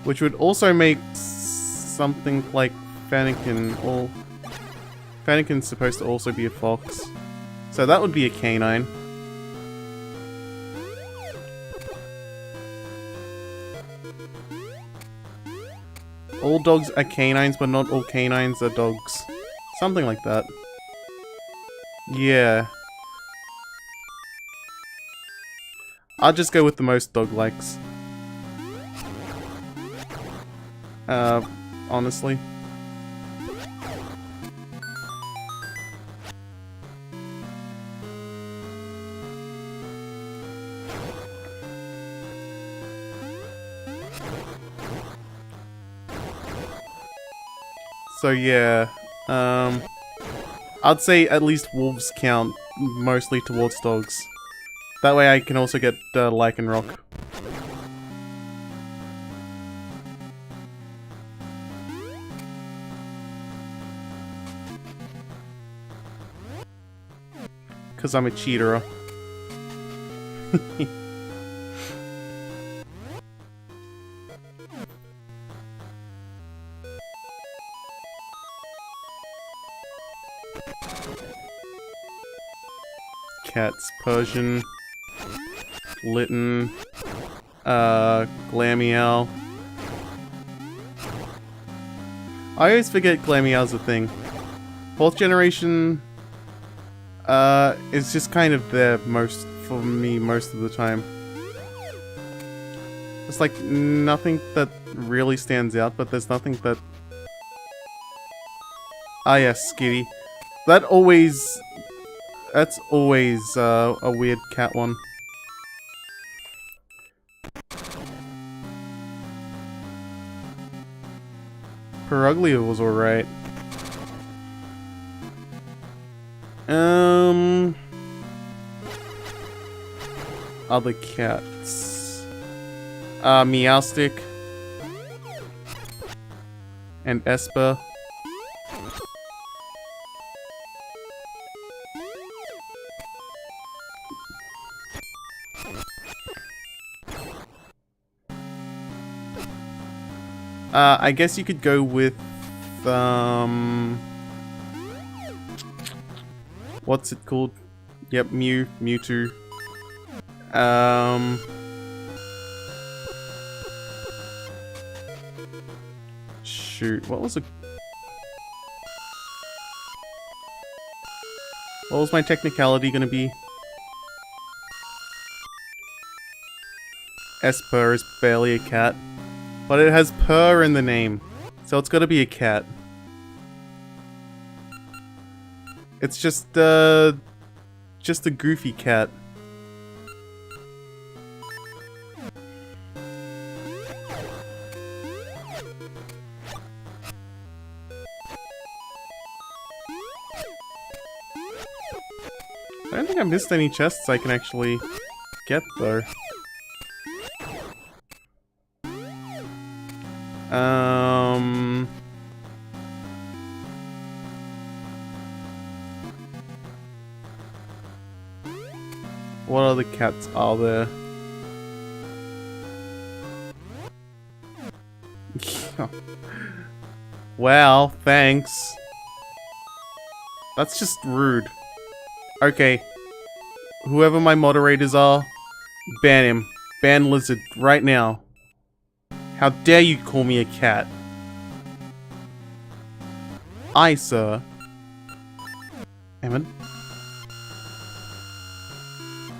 Which would also make something like Fennekin, or Fennekin's supposed to also be a fox. So that would be a canine. All dogs are canines, but not all canines are dogs. Something like that. Yeah. I'll just go with the most dog likes. Honestly. So yeah, I'd say at least wolves count mostly towards dogs. That way I can also get Lycanroc. Because I'm a cheater. Cats, Persian, Litten, Glameow. I always forget Glameow's a thing. 4th generation, is just kind of there for me most of the time. It's like nothing that really stands out, but there's nothing that... Ah yes, Skitty. That's always a weird cat one. Peruglia was alright. Other cats. Meowstick. And Esper. I guess you could go with, what's it called? Yep, Mewtwo. Shoot, what was my technicality gonna be? Esper is barely a cat. But it has purr in the name, so it's gotta be a cat. It's just a goofy cat. I don't think I missed any chests I can actually get though. What other cats are there? Well, thanks. That's just rude. Okay. Whoever my moderators are, ban him. Ban Lizard right now. How dare you call me a cat? I, sir. Emmett.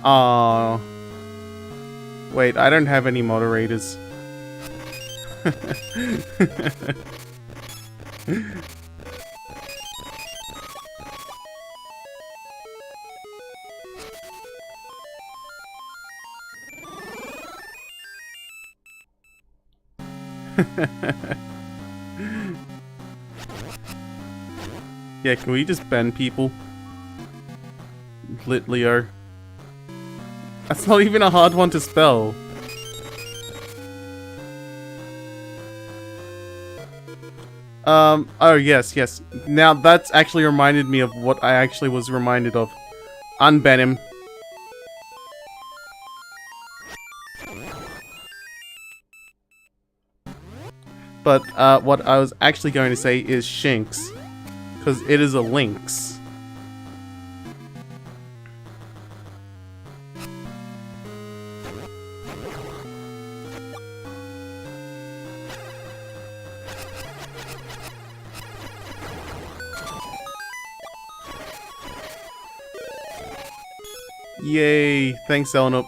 Aww. Wait, I don't have any moderators. Yeah, can we just bend people? Lit Leo. That's not even a hard one to spell. Oh yes, yes. Now that's actually reminded me of what I actually was reminded of. Unban him. But, what I was actually going to say is Shinx. Because it is a lynx. Yay! Thanks, Eleanor.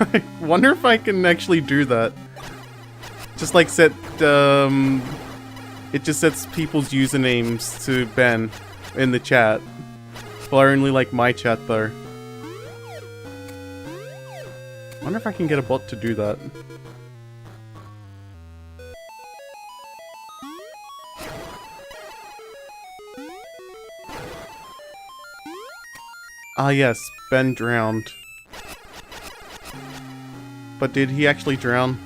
I wonder if I can actually do that. Just like set, it just sets people's usernames to Ben in the chat. Well, only like my chat though. I wonder if I can get a bot to do that. Ah yes, Ben drowned. But did he actually drown?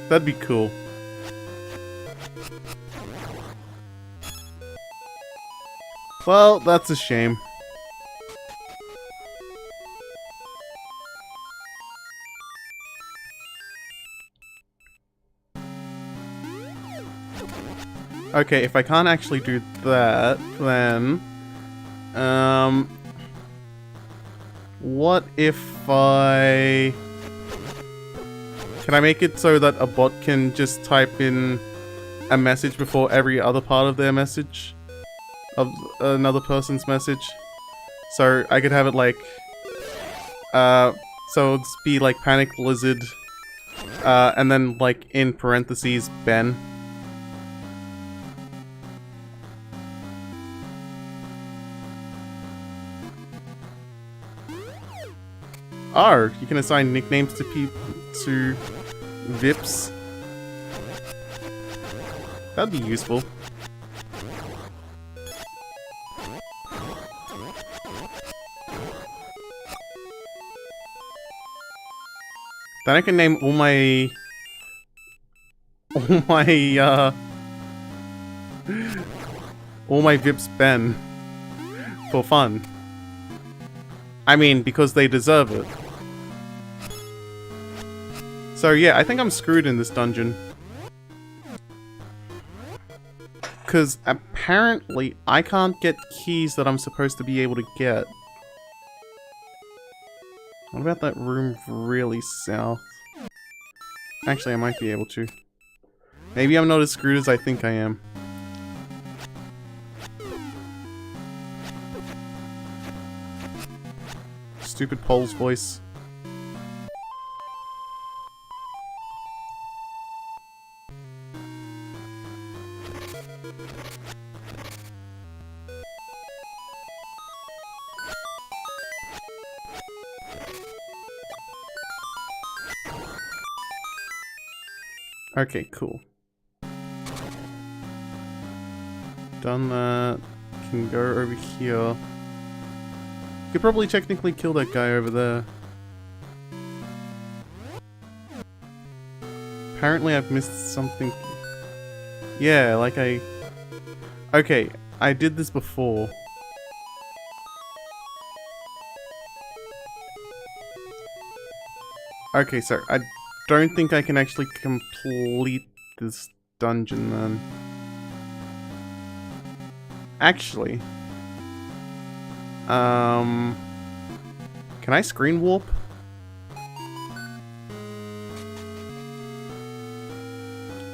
That'd be cool. Well, that's a shame. Okay, if I can't actually do that, then... what if I... Can I make it so that a bot can just type in a message before every other part of their message? Of another person's message? So I could have it like... so it's be like Panic Lizard, and then like in parentheses, Ben. Oh, you can assign nicknames to VIPs. That'd be useful. Then I can name all my VIPs Ben for fun. I mean, because they deserve it. So yeah, I think I'm screwed in this dungeon. Because apparently I can't get keys that I'm supposed to be able to get. What about that room really south? Actually, I might be able to. Maybe I'm not as screwed as I think I am. Stupid Pole's voice. Okay, cool. Done that. Can go over here. Could probably technically kill that guy over there. Apparently I've missed something. Yeah, like I... Okay, I did this before. Okay, so I don't think I can actually complete this dungeon then. Actually... Can I screen warp?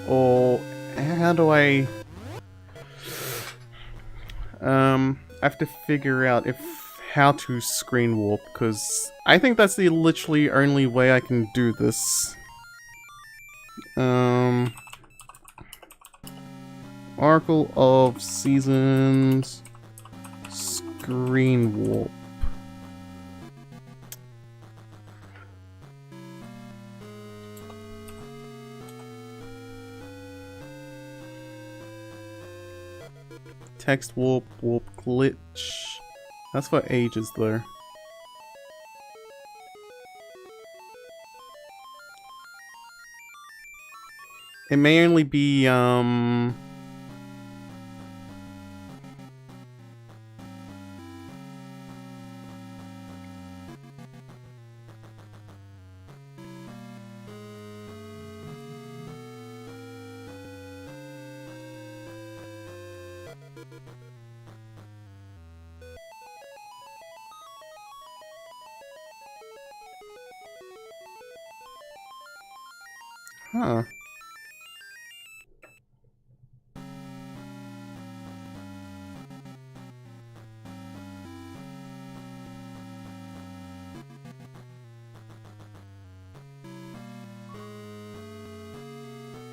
Or how do I... I have to figure out how to screen warp, because I think that's the literally only way I can do this. Oracle of Seasons Screen Warp. Text warp, warp glitch. That's for ages though. It may only be, huh.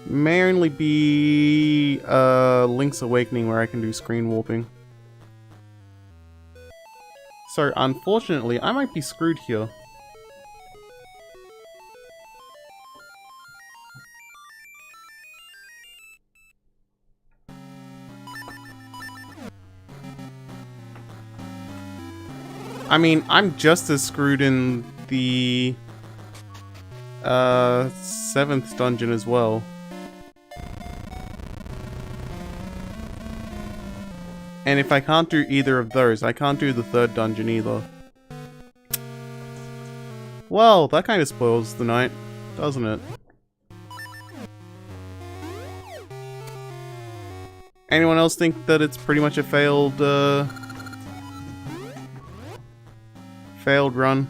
May only be Link's Awakening where I can do screen warping. So unfortunately, I might be screwed here. I mean, I'm just as screwed in the 7th dungeon as well. And if I can't do either of those, I can't do the 3rd dungeon either. Well, that kind of spoils the night, doesn't it? Anyone else think that it's pretty much a failed run?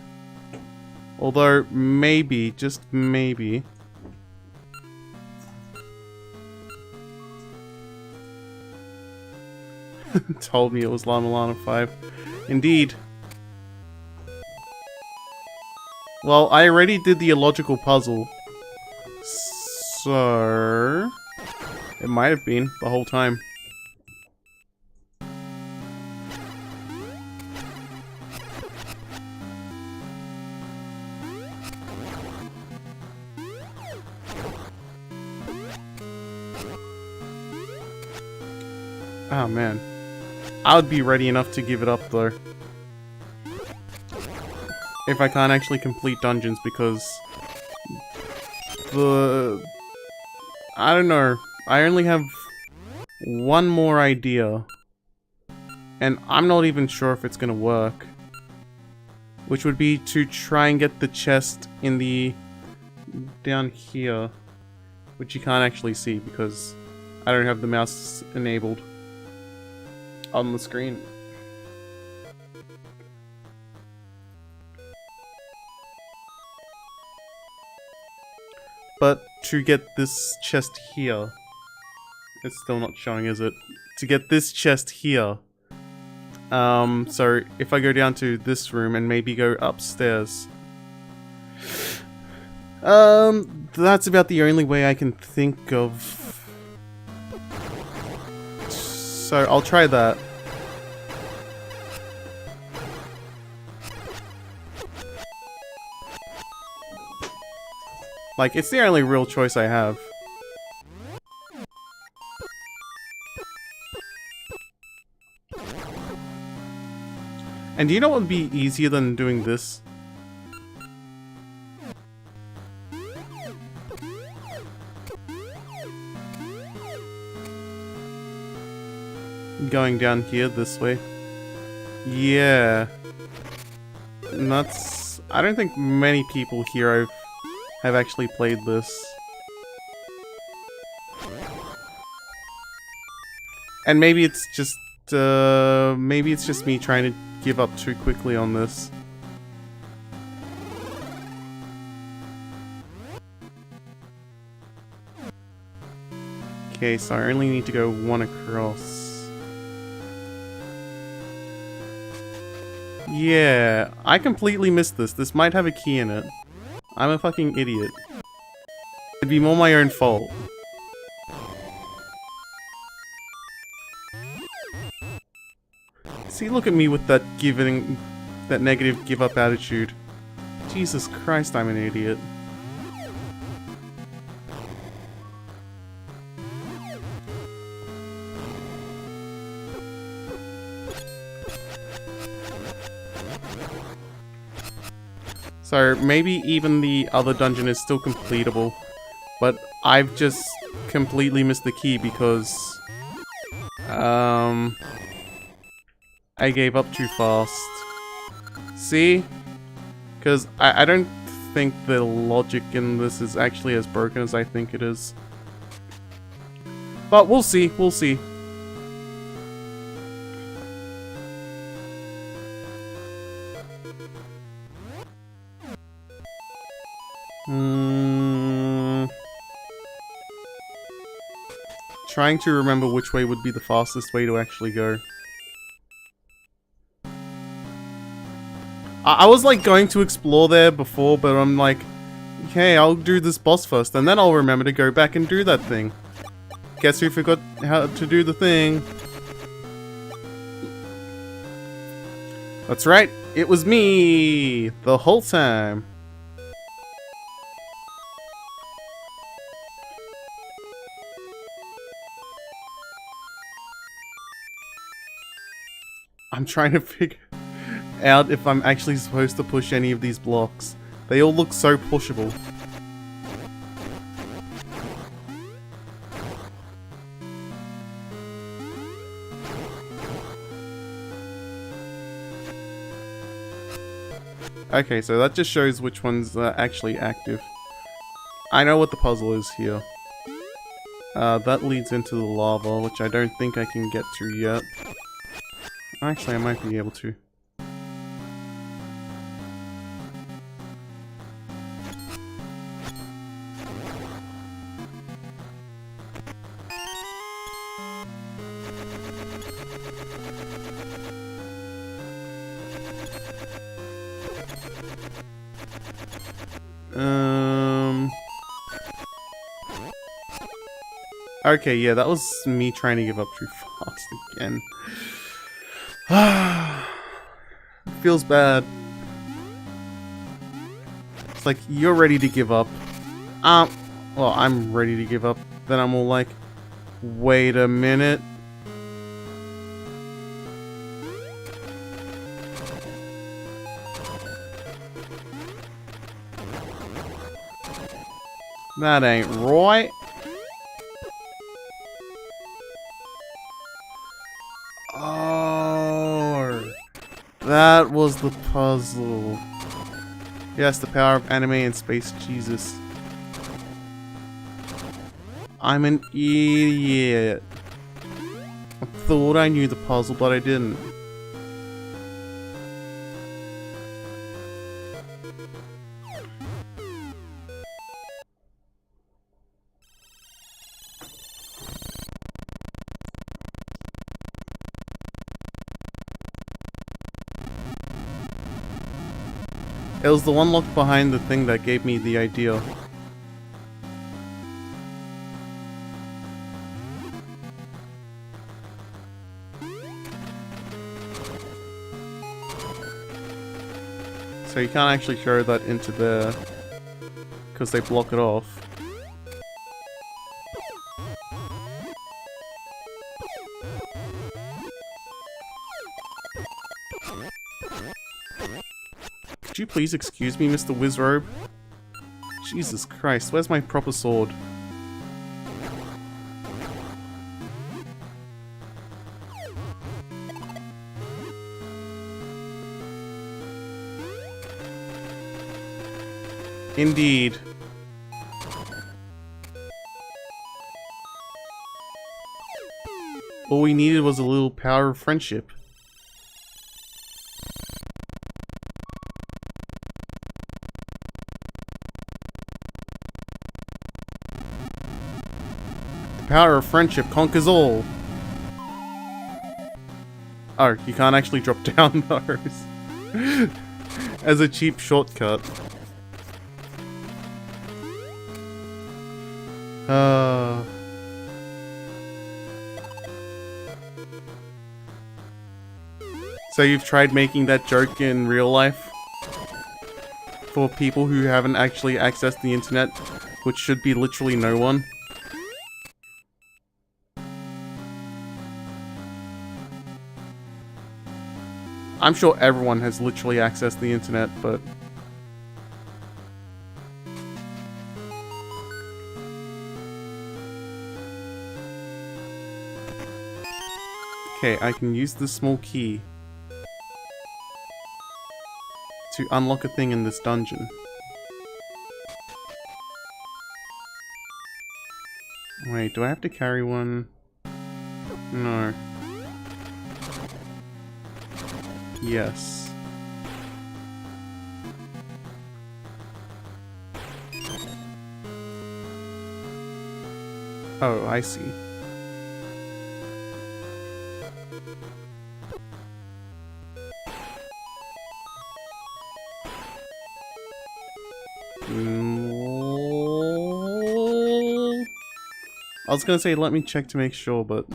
Although, maybe, just maybe... told me it was Lana Lana 5. Indeed. Well, I already did the illogical puzzle. So... it might have been the whole time. Oh man. I would be ready enough to give it up though. If I can't actually complete dungeons because... I don't know. I only have one more idea. And I'm not even sure if it's gonna work. Which would be to try and get the chest in the... down here. Which you can't actually see because I don't have the mouse enabled on the screen. But to get this chest here, it's still not showing, is it? To get this chest here, so if I go down to this room and maybe go upstairs, that's about the only way I can think of. So I'll try that. Like, it's the only real choice I have. And do you know what would be easier than doing this? Going down here this way. Yeah. And that's... I don't think many people here have actually played this. And maybe it's just me trying to give up too quickly on this. Okay, so I only need to go one across. Yeah, I completely missed this. This might have a key in it. I'm a fucking idiot. It'd be more my own fault. See, look at me with that that negative give up attitude. Jesus Christ, I'm an idiot. So maybe even the other dungeon is still completable, but I've just completely missed the key because I gave up too fast. See? Because I don't think the logic in this is actually as broken as I think it is. But we'll see, we'll see. Trying to remember which way would be the fastest way to actually go. I was like going to explore there before, but I'm like, okay, I'll do this boss first, and then I'll remember to go back and do that thing. Guess who forgot how to do the thing? That's right, it was me! The whole time. I'm trying to figure out if I'm actually supposed to push any of these blocks. They all look so pushable. Okay, so that just shows which ones are actually active. I know what the puzzle is here. That leads into the lava, which I don't think I can get to yet. Actually, I might be able to. Okay, yeah, that was me trying to give up too fast again. Feels bad. It's like, you're ready to give up. Well, I'm ready to give up. Then I'm all like, wait a minute. That ain't right. Oh, that was the puzzle. Yes, the power of anime and space Jesus. I'm an idiot. I thought I knew the puzzle, but I didn't. It was the one lock behind the thing that gave me the idea. So you can't actually throw that into there because they block it off. Could you please excuse me, Mr. Wizrobe? Jesus Christ, where's my proper sword? Indeed. All we needed was a little power of friendship. The power of friendship conquers all. Oh, you can't actually drop down those. As a cheap shortcut. So you've tried making that joke in real life? For people who haven't actually accessed the internet, which should be literally no one? I'm sure everyone has literally accessed the internet, but... Okay, I can use the small key to unlock a thing in this dungeon. Wait, do I have to carry one? No. Yes. Oh, I see. I was gonna say let me check to make sure, but...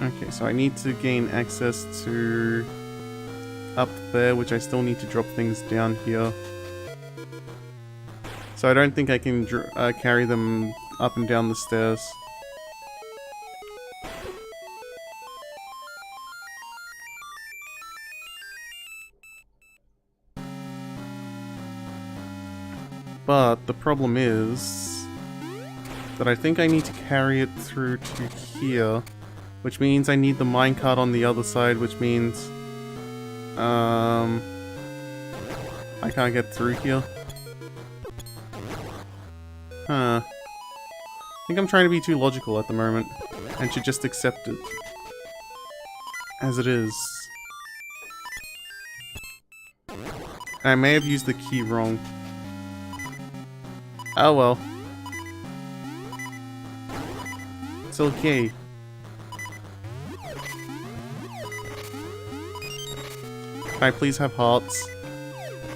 Okay, so I need to gain access to up there, which I still need to drop things down here. So I don't think I can carry them up and down the stairs. But the problem is that I think I need to carry it through to here, which means I need the minecart on the other side, which means I can't get through here. Huh. I think I'm trying to be too logical at the moment and should just accept it as it is. I may have used the key wrong. Oh well. It's okay. Can I please have hearts?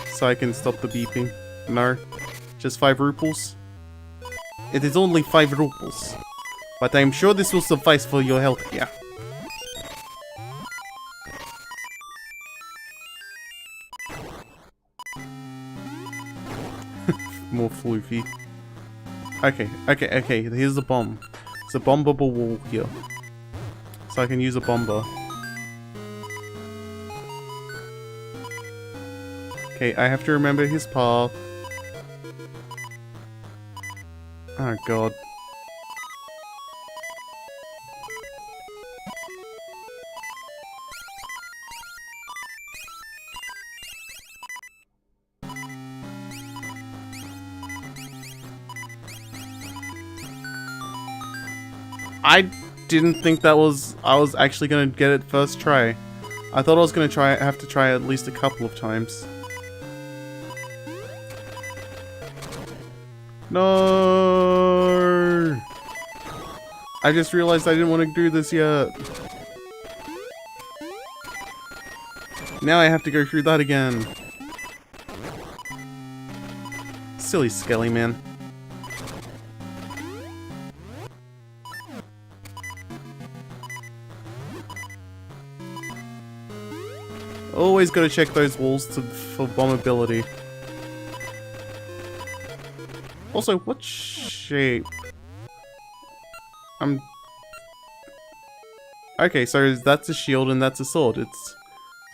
So I can stop the beeping? No? Just 5 rupees? It is only 5 rupees. But I'm sure this will suffice for your health care. More floofy. Okay, here's the bomb. It's a bombable wall here. So I can use a bomber. Okay, I have to remember his path. Oh god. I didn't think that I was actually gonna get it first try. I thought I was gonna have to try at least a couple of times. No! I just realized I didn't want to do this yet. Now I have to go through that again. Silly Skelly man. Always gotta check those walls for bombability. Also, what shape? Okay, so that's a shield and that's a sword. It's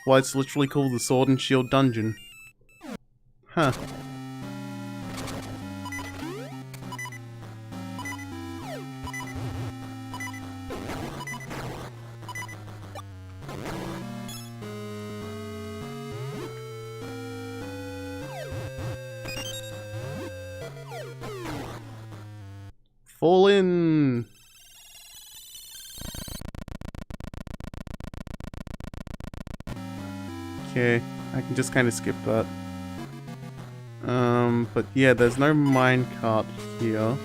why it's literally called the Sword and Shield Dungeon. Huh. Fall in! Okay, I can just kind of skip that. But yeah, there's no minecart here.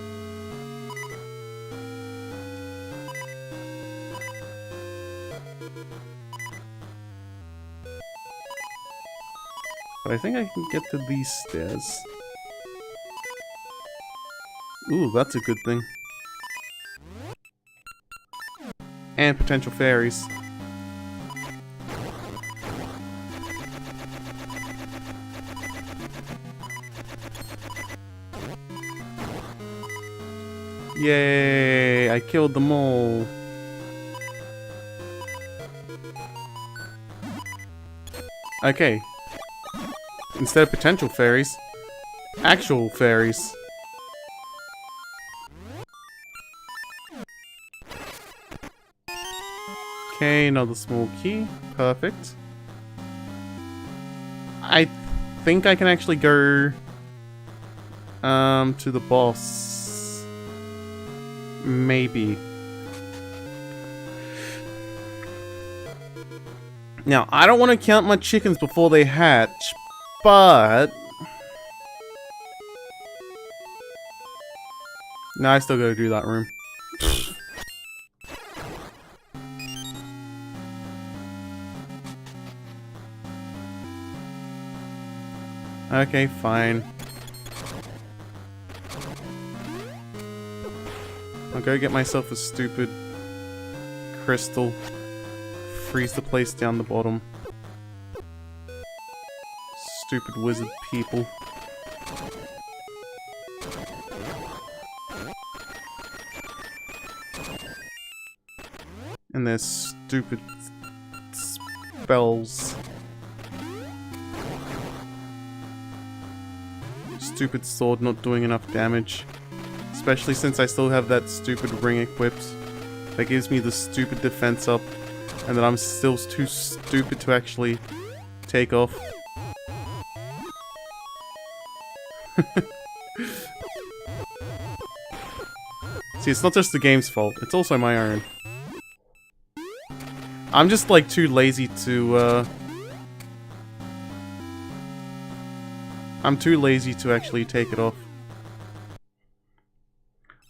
But I think I can get to these stairs. Ooh, that's a good thing. And potential fairies. Yay! I killed them all. Okay. Instead of potential fairies, actual fairies. Okay, another small key. Perfect. I think I can actually go to the boss. Maybe. Now, I don't want to count my chickens before they hatch, but no, I still gotta do that room. Okay, fine. I'll go get myself a stupid crystal. Freeze the place down the bottom. Stupid wizard people. And their stupid spells. Stupid sword not doing enough damage. Especially since I still have that stupid ring equipped. That gives me the stupid defense up. And that I'm still too stupid to actually take off. See, it's not just the game's fault, it's also my own. I'm just like too lazy to I'm too lazy to actually take it off.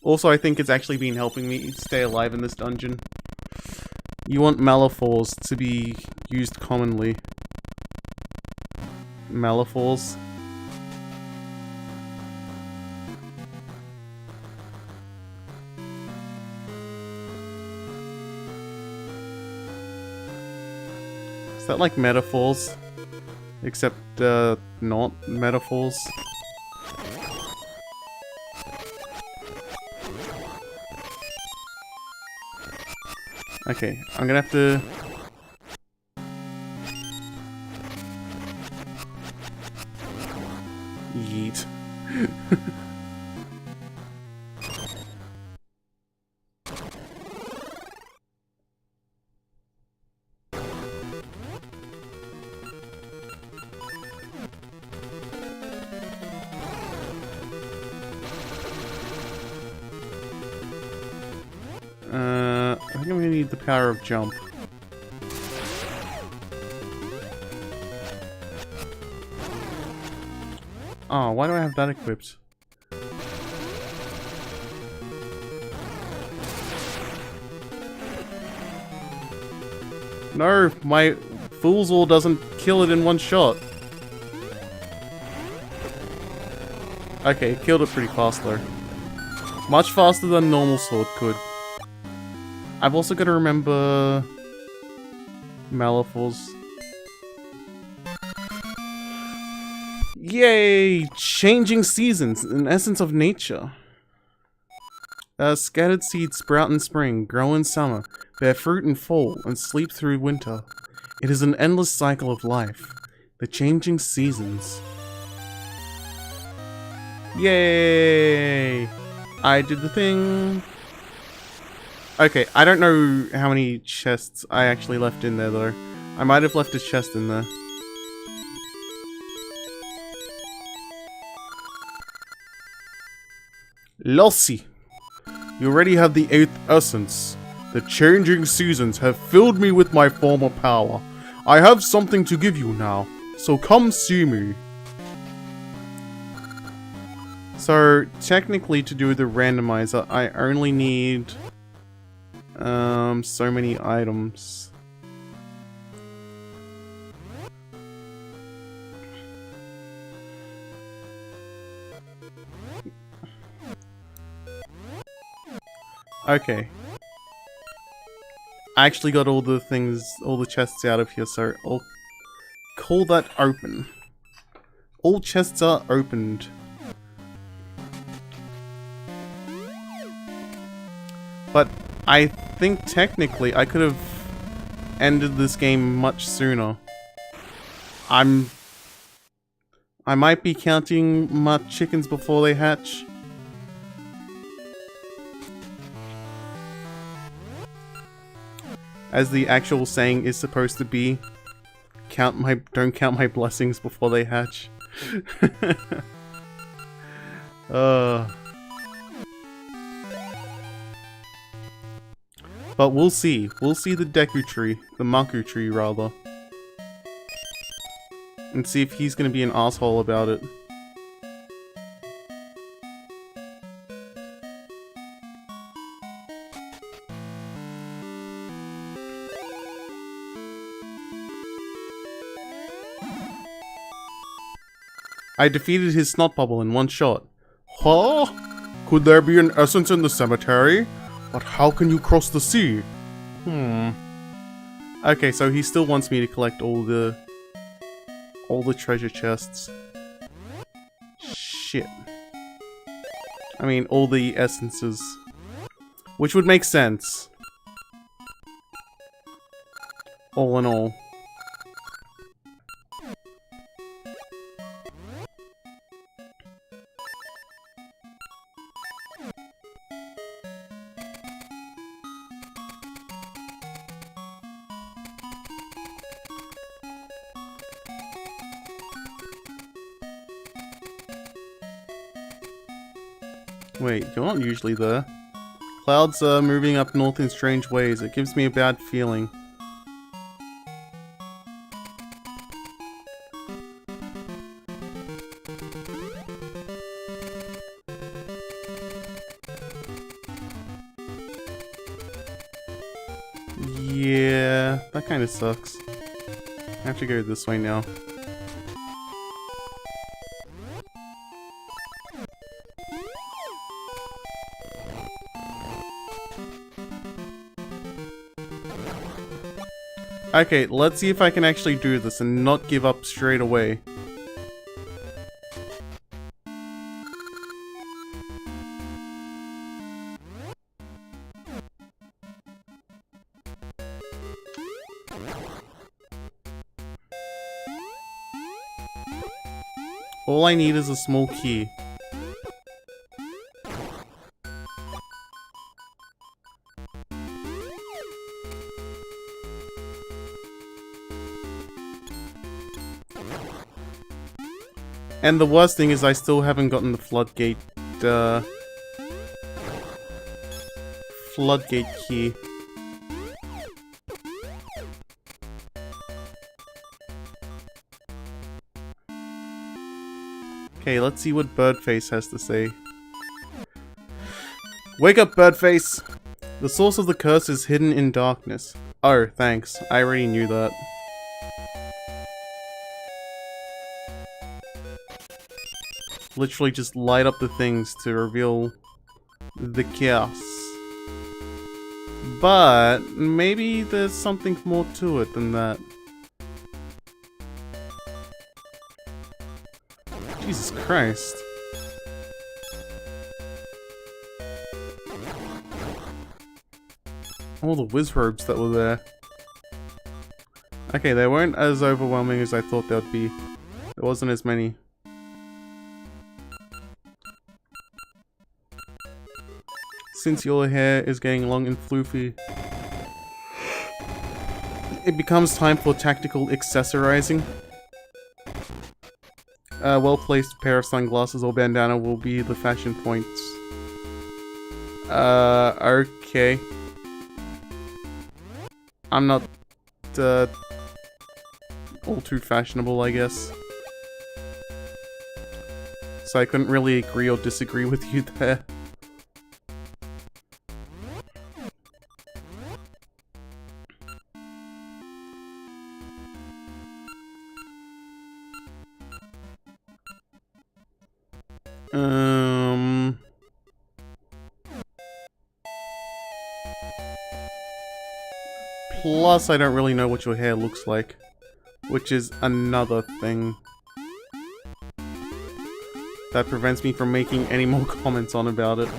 Also, I think it's actually been helping me stay alive in this dungeon. You want Malephors to be used commonly. Malephors. Is that like metaphors? Except, not metaphors. Okay, I'm gonna have to... Yeet. I think I'm gonna need the power of jump. Oh, why do I have that equipped? No, my Fool's Ore doesn't kill it in one shot. Okay, it killed it pretty fast though. Much faster than normal sword could. I've also got to remember Malephors. Yay! Changing seasons, an essence of nature. Scattered seeds sprout in spring, grow in summer, bear fruit in fall, and sleep through winter. It is an endless cycle of life. The changing seasons. Yay! I did the thing. Okay, I don't know how many chests I actually left in there though. I might have left a chest in there. LoLzies! You already have the 8th essence. The changing seasons have filled me with my former power. I have something to give you now, so come see me. So, technically to do the randomizer, I only need... so many items. Okay. I actually got all the things, all the chests out of here, so I'll call that open. All chests are opened. But I think technically I could have ended this game much sooner. I might be counting my chickens before they hatch. As the actual saying is supposed to be, don't count my blessings before they hatch. But we'll see. We'll see the Deku tree, the Maku tree rather. And see if he's gonna be an asshole about it. I defeated his snot bubble in one shot. Huh? Could there be an essence in the cemetery? But how can you cross the sea? Okay, so he still wants me to collect all the treasure chests. Shit. I mean, all the essences. Which would make sense. All in all. Wait, you're not usually there. Clouds are moving up north in strange ways. It gives me a bad feeling. Yeah, that kind of sucks. I have to go this way now. Okay, let's see if I can actually do this and not give up straight away. All I need is a small key. And the worst thing is I still haven't gotten the floodgate key. Okay, let's see what Birdface has to say. Wake up, Birdface! The source of the curse is hidden in darkness. Oh, thanks. I already knew that. Literally just light up the things to reveal the chaos. But maybe there's something more to it than that. Jesus Christ. All the wizrobes that were there. Okay, they weren't as overwhelming as I thought they would be. There wasn't as many. Since your hair is getting long and floofy, it becomes time for tactical accessorizing. A well-placed pair of sunglasses or bandana will be the fashion points. Okay. I'm not, all too fashionable, I guess. So I couldn't really agree or disagree with you there. Plus, I don't really know what your hair looks like, which is another thing that prevents me from making any more comments on about it.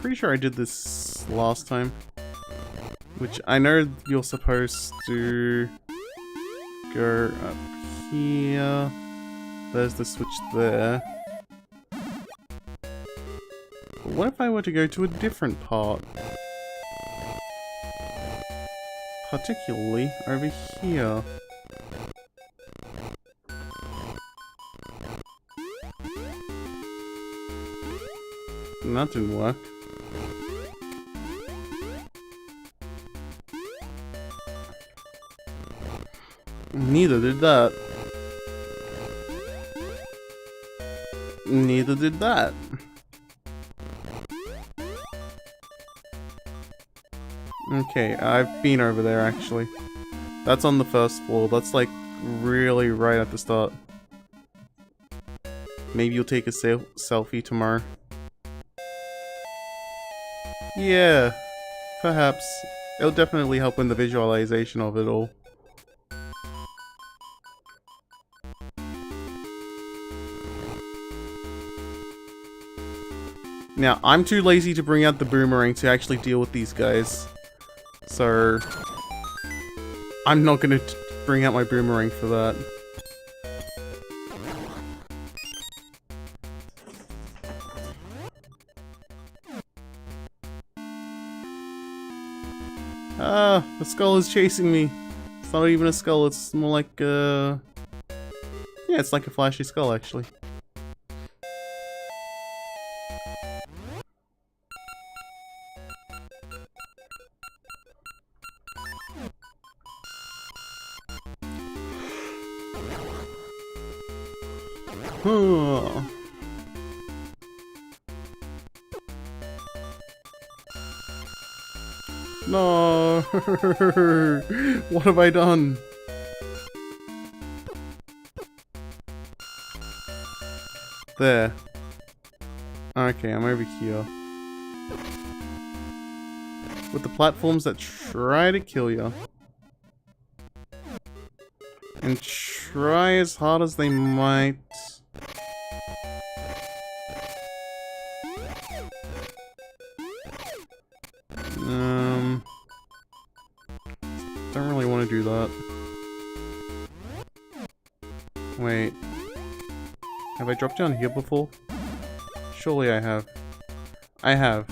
Pretty sure I did this last time, which I know you're supposed to go up here. There's the switch there. But what if I were to go to a different part? Particularly over here. And that didn't work. Neither did that. Neither did that. Okay, I've been over there actually. That's on the first floor. That's like really right at the start. Maybe you'll take a selfie tomorrow. Yeah, perhaps. It'll definitely help in the visualization of it all. Now, I'm too lazy to bring out the boomerang to actually deal with these guys. So, I'm not gonna bring out my boomerang for that. Ah, the skull is chasing me. It's not even a skull, it's more like yeah, it's like a flashy skull actually. No! What have I done? There. Okay, I'm over here. With the platforms that try to kill you. And try as hard as they might. Don't really want to do that. Wait. Have I dropped down here before? Surely I have. I have.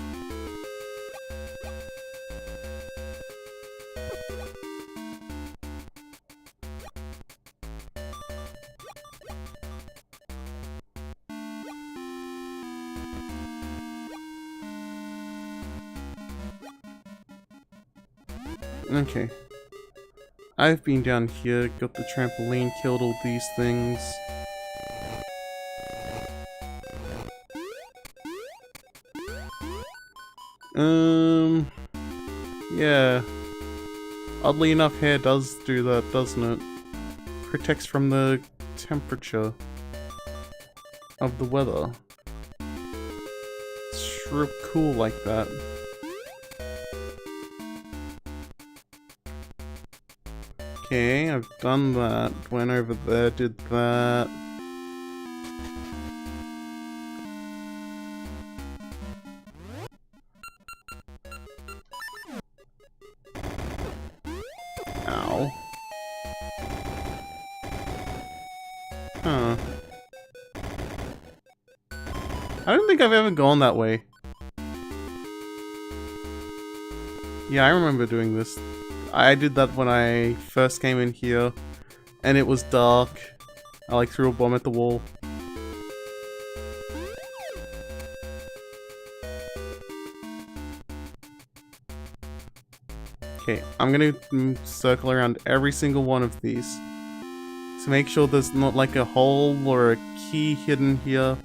Okay. I've been down here, got the trampoline, killed all these things. Yeah. Oddly enough, hair does do that, doesn't it? Protects from the temperature of the weather. It's real cool like that. Okay, I've done that. Went over there, did that. Ow. Huh. I don't think I've ever gone that way. Yeah, I remember doing this. I did that when I first came in here, and it was dark. I like threw a bomb at the wall. Okay, I'm gonna circle around every single one of these to make sure there's not like a hole or a key hidden here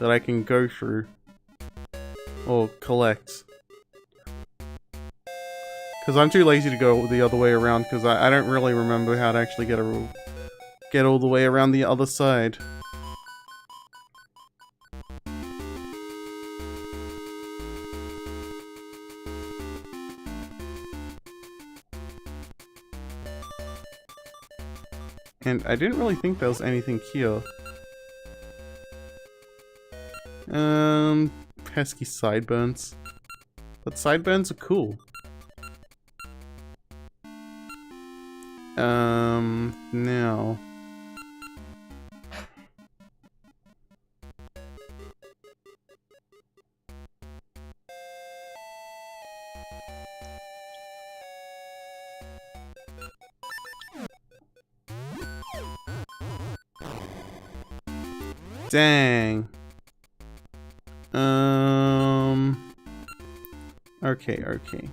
that I can go through or collect. Because I'm too lazy to go the other way around, because I don't really remember how to actually get all the way around the other side. And I didn't really think there was anything here. Pesky sideburns. But sideburns are cool. Now. Dang. Okay.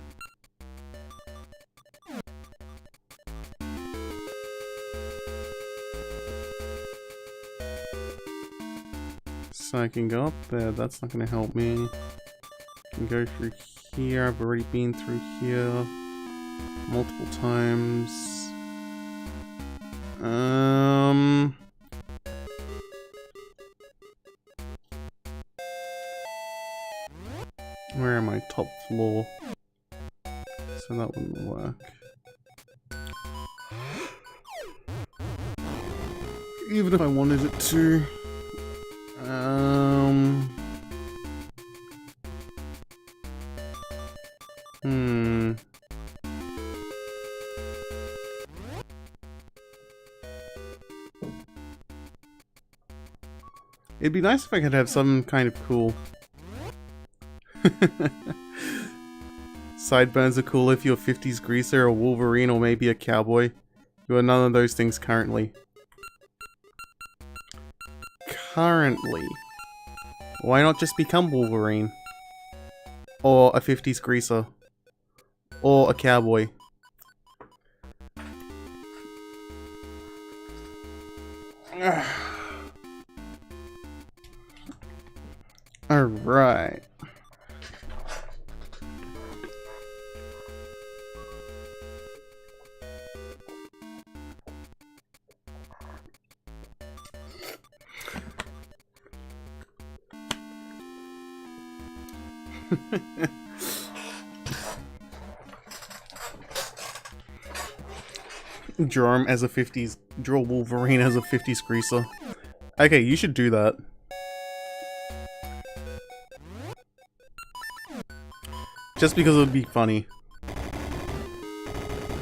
So I can go up there, that's not gonna help me. I can go through here, I've already been through here multiple times. Where am I? Top floor. So that wouldn't work. Even if I wanted it to. It'd be nice if I could have some kind of cool... Sideburns are cool if you're a 50s greaser, a Wolverine, or maybe a cowboy. You are none of those things currently. Why not just become Wolverine? Or a 50s greaser? Or a cowboy? Alright. Draw him as a 50s... Draw Wolverine as a 50s greaser. Okay, you should do that. Just because it would be funny.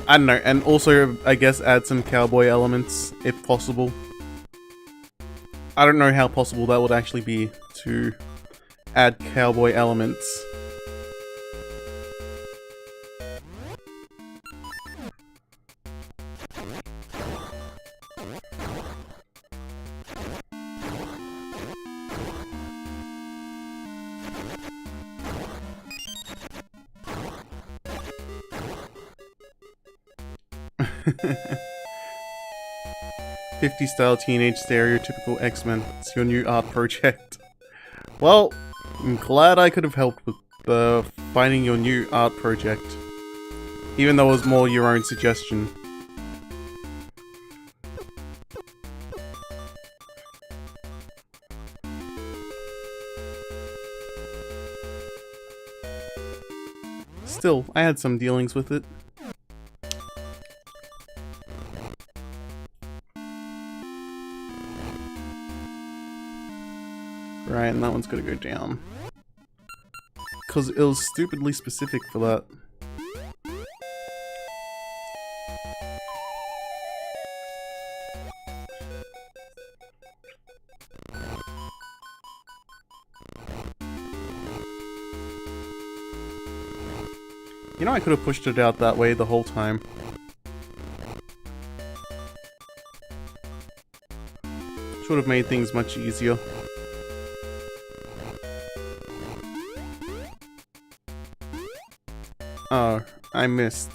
I don't know, and also, I guess, add some cowboy elements, if possible. I don't know how possible that would actually be, to add cowboy elements. '50s style teenage stereotypical X-Men. It's your new art project. Well, I'm glad I could have helped with finding your new art project. Even though it was more your own suggestion. Still, I had some dealings with it. Right, and that one's gonna go down. Because it was stupidly specific for that. You know, I could have pushed it out that way the whole time. Should have made things much easier. Oh, I missed.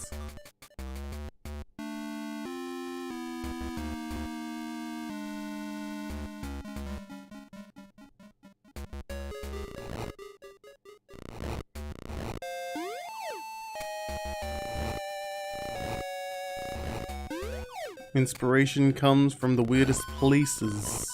Inspiration comes from the weirdest places.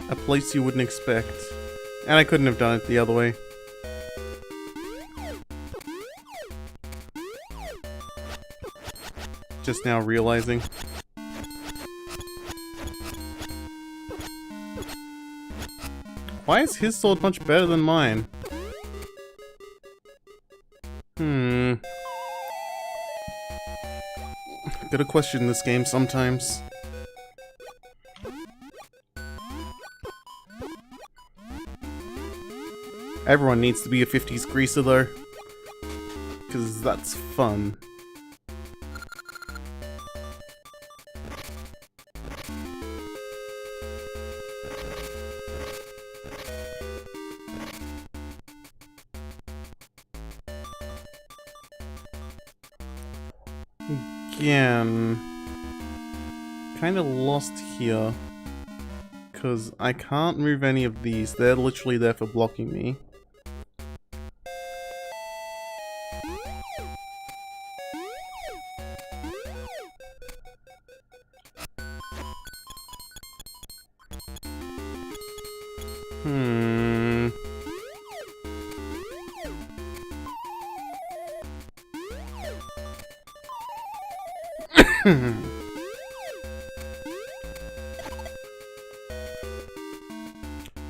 A place you wouldn't expect. And I couldn't have done it the other way. Just now realizing. Why is his sword much better than mine? Gotta question this game sometimes. Everyone needs to be a 50s greaser though. Cause that's fun. Again, kind of lost here, because I can't move any of these. They're literally there for blocking me.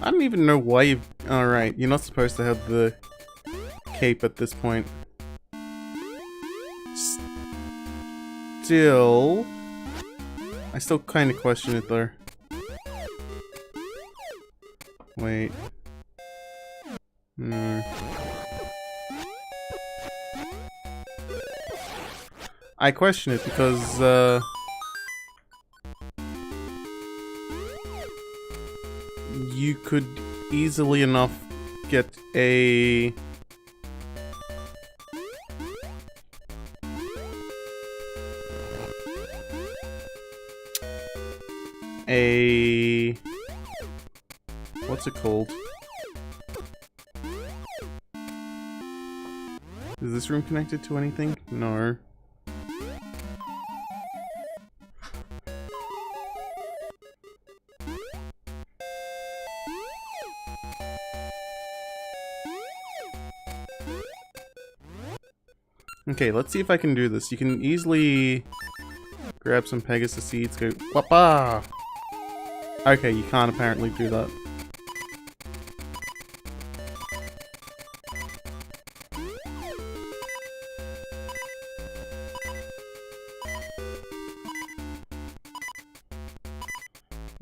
I don't even know why you've... Alright, you're not supposed to have the cape at this point. Still... I still kind of question it though. Wait. No. I question it because, you could easily enough get a... What's it called? Is this room connected to anything? No. Okay, let's see if I can do this. You can easily grab some Pegasus seeds, go wapa! Okay, you can't apparently do that.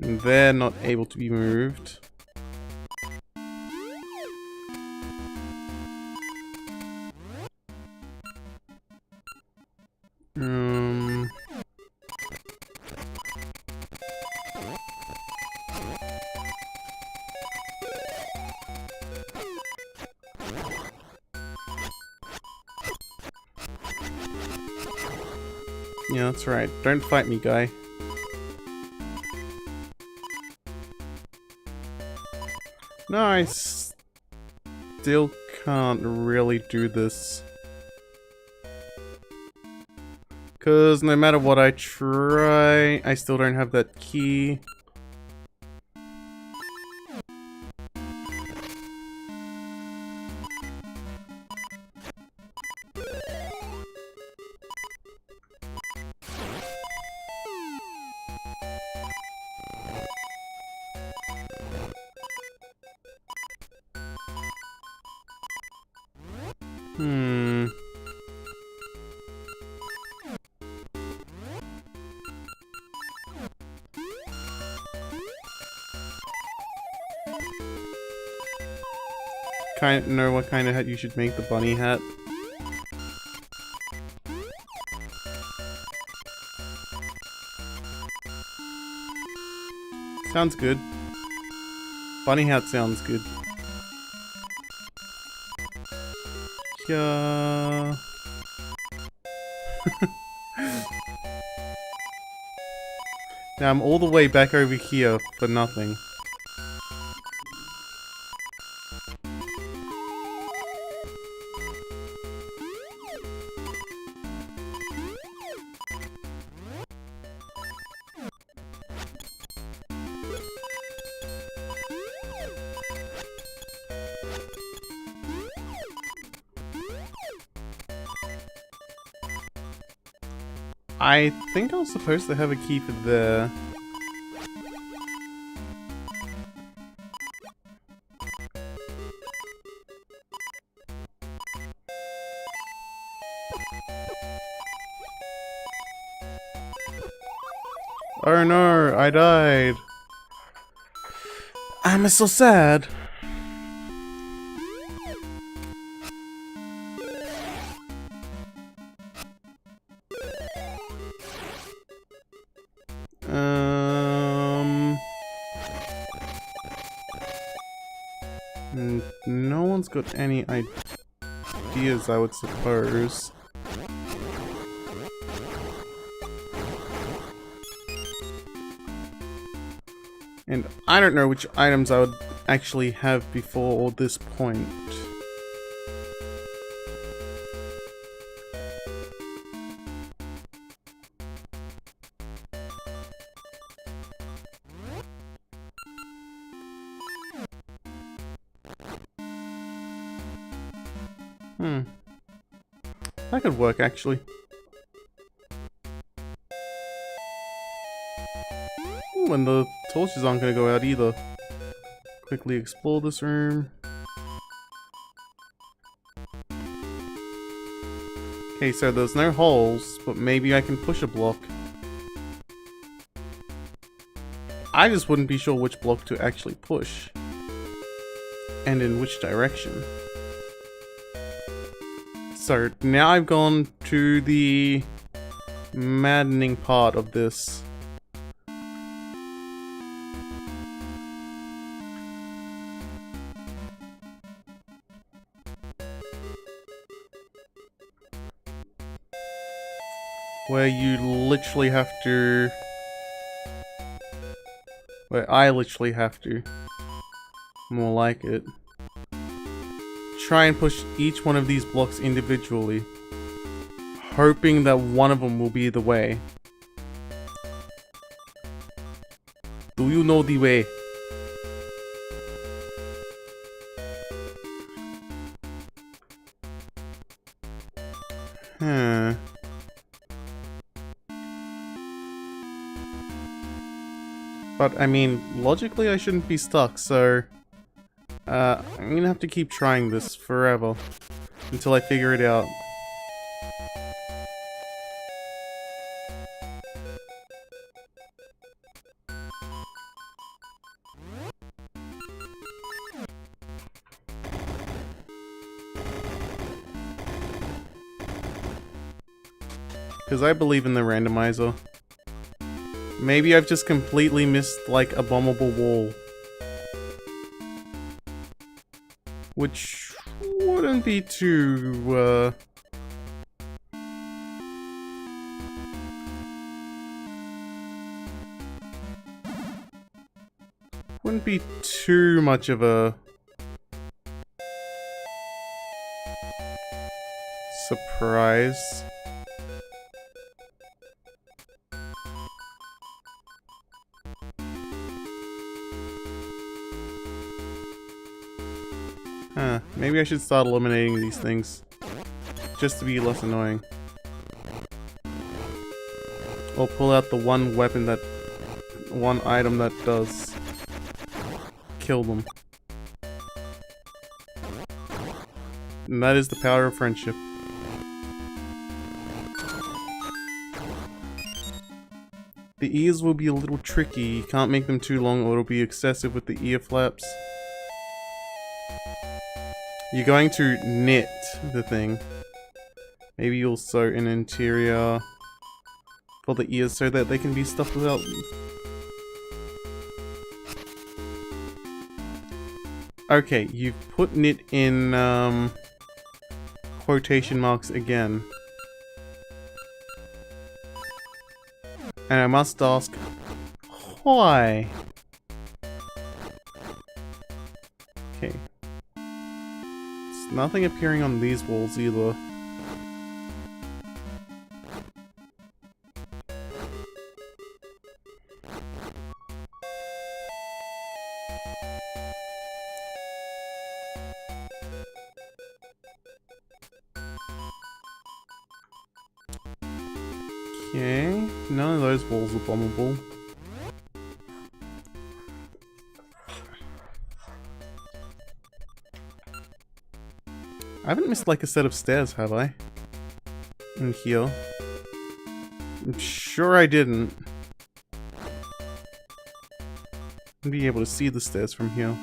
And they're not able to be moved. Yeah, that's right. Don't fight me, guy. No, I still can't really do this. 'Cause no matter what I try, I still don't have that key. Kind of know what kind of hat you should make the bunny hat. Sounds good. Bunny hat sounds good. Yeah. Now I'm all the way back over here for nothing. I think I was supposed to have a key for there. Oh no, I died. I'm so sad. No one's got any ideas, I would suppose. And I don't know which items I would actually have before this point. That could work, actually. Ooh, and the torches aren't gonna go out either. Quickly explore this room. Okay, so there's no holes, but maybe I can push a block. I just wouldn't be sure which block to actually push. And in which direction. So, now I've gone to the maddening part of this. Where you literally have to... Where I literally have to. More like it. Try and push each one of these blocks individually, hoping that one of them will be the way. Do you know the way? Huh. But, I mean, logically I shouldn't be stuck, so... I'm gonna have to keep trying this forever. Until I figure it out. Because I believe in the randomizer. Maybe I've just completely missed, like, a bombable wall. Which wouldn't be too, wouldn't be too much of a... surprise. Huh, maybe I should start eliminating these things. Just to be less annoying. Or pull out the one weapon that... one item that does... kill them. And that is the power of friendship. The ears will be a little tricky. You can't make them too long or it'll be excessive with the ear flaps. You're going to knit the thing. Maybe you'll sew an interior for the ears so that they can be stuffed without... Okay, you've put knit in quotation marks again. And I must ask, why? Okay. There's nothing appearing on these walls either. Okay, none of those walls are bombable. I haven't missed like a set of stairs, have I? In here. I'm sure I didn't. I'd be able to see the stairs from here.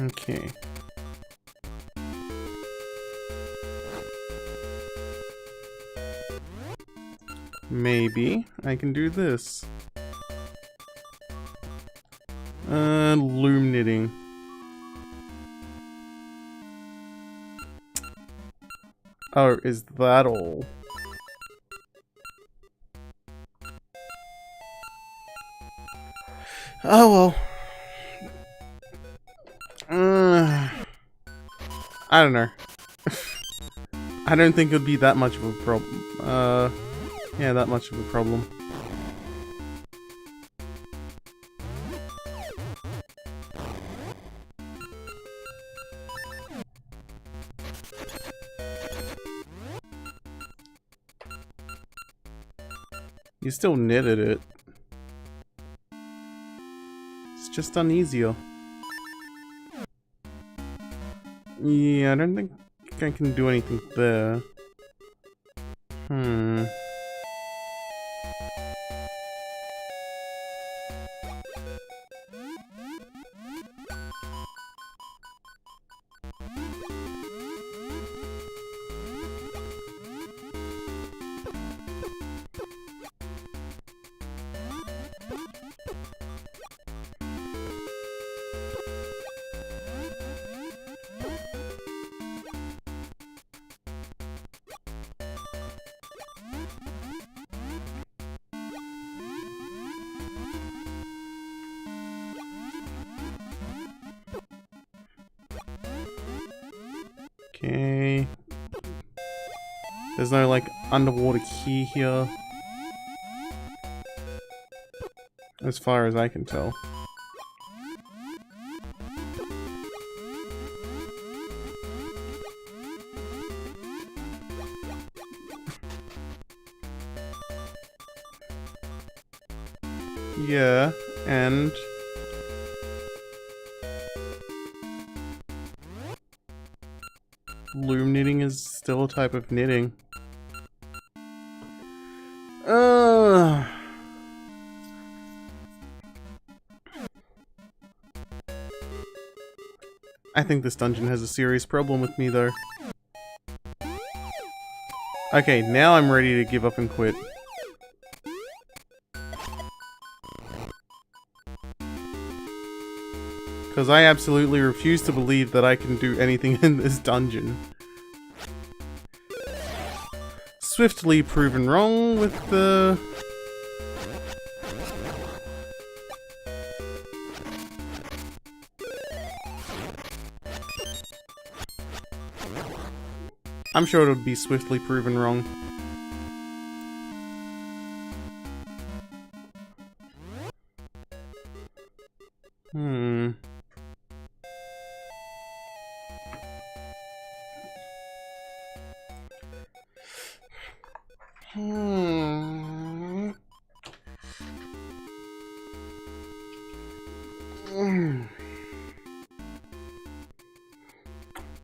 Okay. Maybe I can do this. Loom knitting. Oh, is that all? Oh well. I don't know. I don't think it would be that much of a problem. Yeah, that much of a problem. You still knitted it. It's just done easier. Yeah, I don't think I can do anything there. Okay. There's no, like, underwater key here. As far as I can tell. Yeah, and... loom knitting is still a type of knitting. I think this dungeon has a serious problem with me, though. Okay, now I'm ready to give up and quit. Because I absolutely refuse to believe that I can do anything in this dungeon. Swiftly proven wrong with the... I'm sure it would be swiftly proven wrong.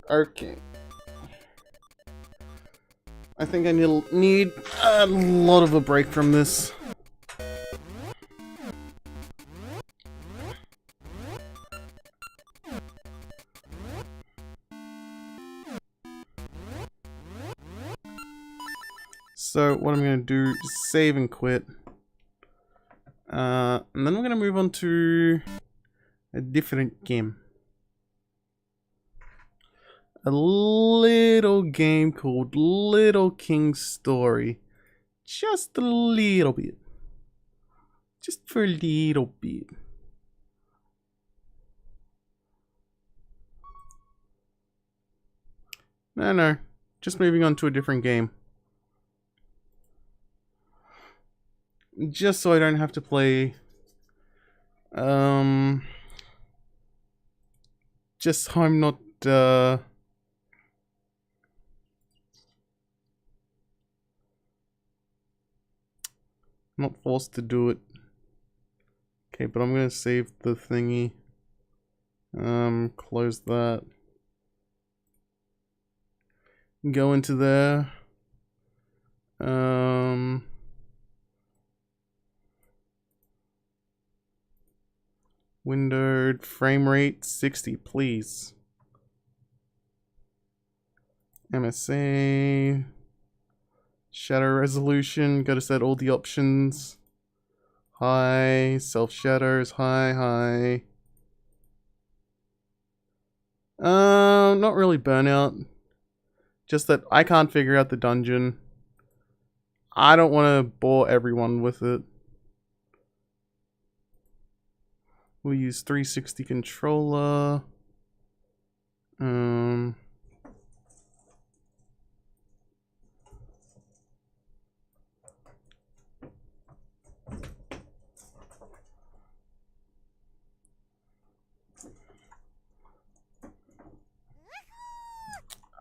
Okay. I think I need a lot of a break from this. So what I'm going to do is save and quit. And then we're going to move on to a different game. A little game called Little King's Story. Just a little bit. Just for a little bit. No. Just moving on to a different game. Just so I don't have to play... just so I'm not... not forced to do it. Okay, but I'm gonna save the thingy. Close that. Go into there. Windowed frame rate 60, please. MSA. Shadow resolution. Gotta set all the options. High. Self shadows. High. Not really burnout. Just that I can't figure out the dungeon. I don't want to bore everyone with it. We use 360 controller.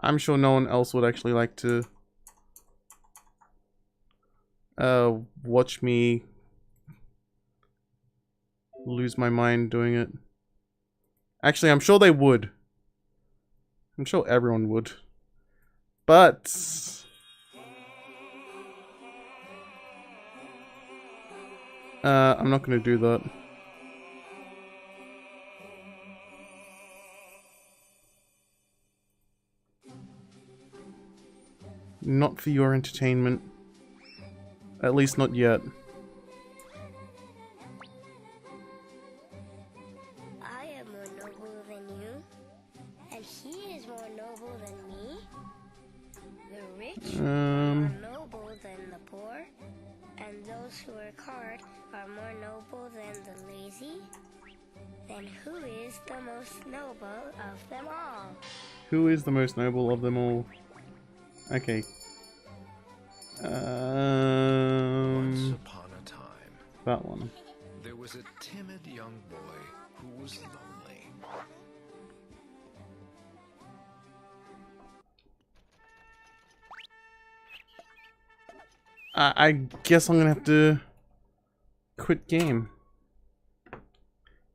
I'm sure no one else would actually like to watch me lose my mind doing it. Actually, I'm sure they would. I'm sure everyone would. But I'm not gonna do that. Not for your entertainment. At least not yet. I am more noble than you, and he is more noble than me. The rich are more noble than the poor, and those who work hard are more noble than the lazy. Then who is the most noble of them all? Who is the most noble of them all? Okay. Once upon a time, that one. there was a timid young boy who was lonely. I guess I'm gonna have to quit game.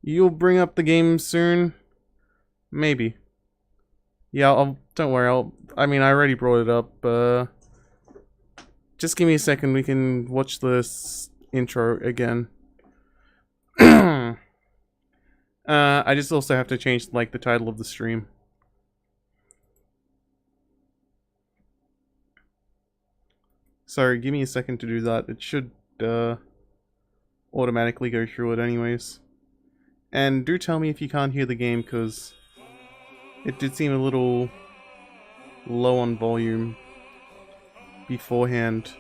You'll bring up the game soon? Maybe. Yeah, don't worry, I mean, I already brought it up, just give me a second, we can watch this intro again. I just also have to change, like, the title of the stream. Sorry, give me a second to do that. It should, automatically go through it anyways. And do tell me if you can't hear the game, because it did seem a little low on volume beforehand.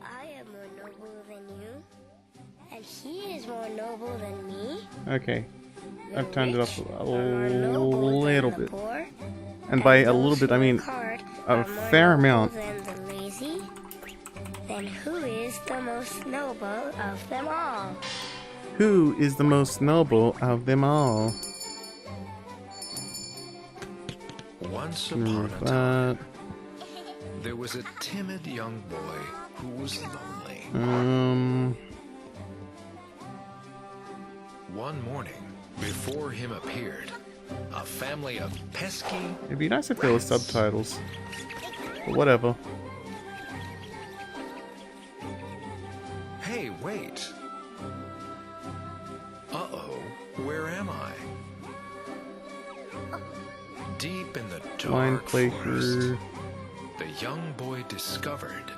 I am more noble than you, and he is more noble than me. Okay, I've turned it up a little little bit. And by a little bit, I mean a fair amount. Then who is the most noble of them all? Who is the most noble of them all? Once upon a time, there was a timid young boy who was lonely. One morning, before him appeared a family of pesky... It'd be nice if there were subtitles. But whatever. Hey, wait. Uh-oh, where am I? Deep in the Blind dark forest, playthrough. the young boy discovered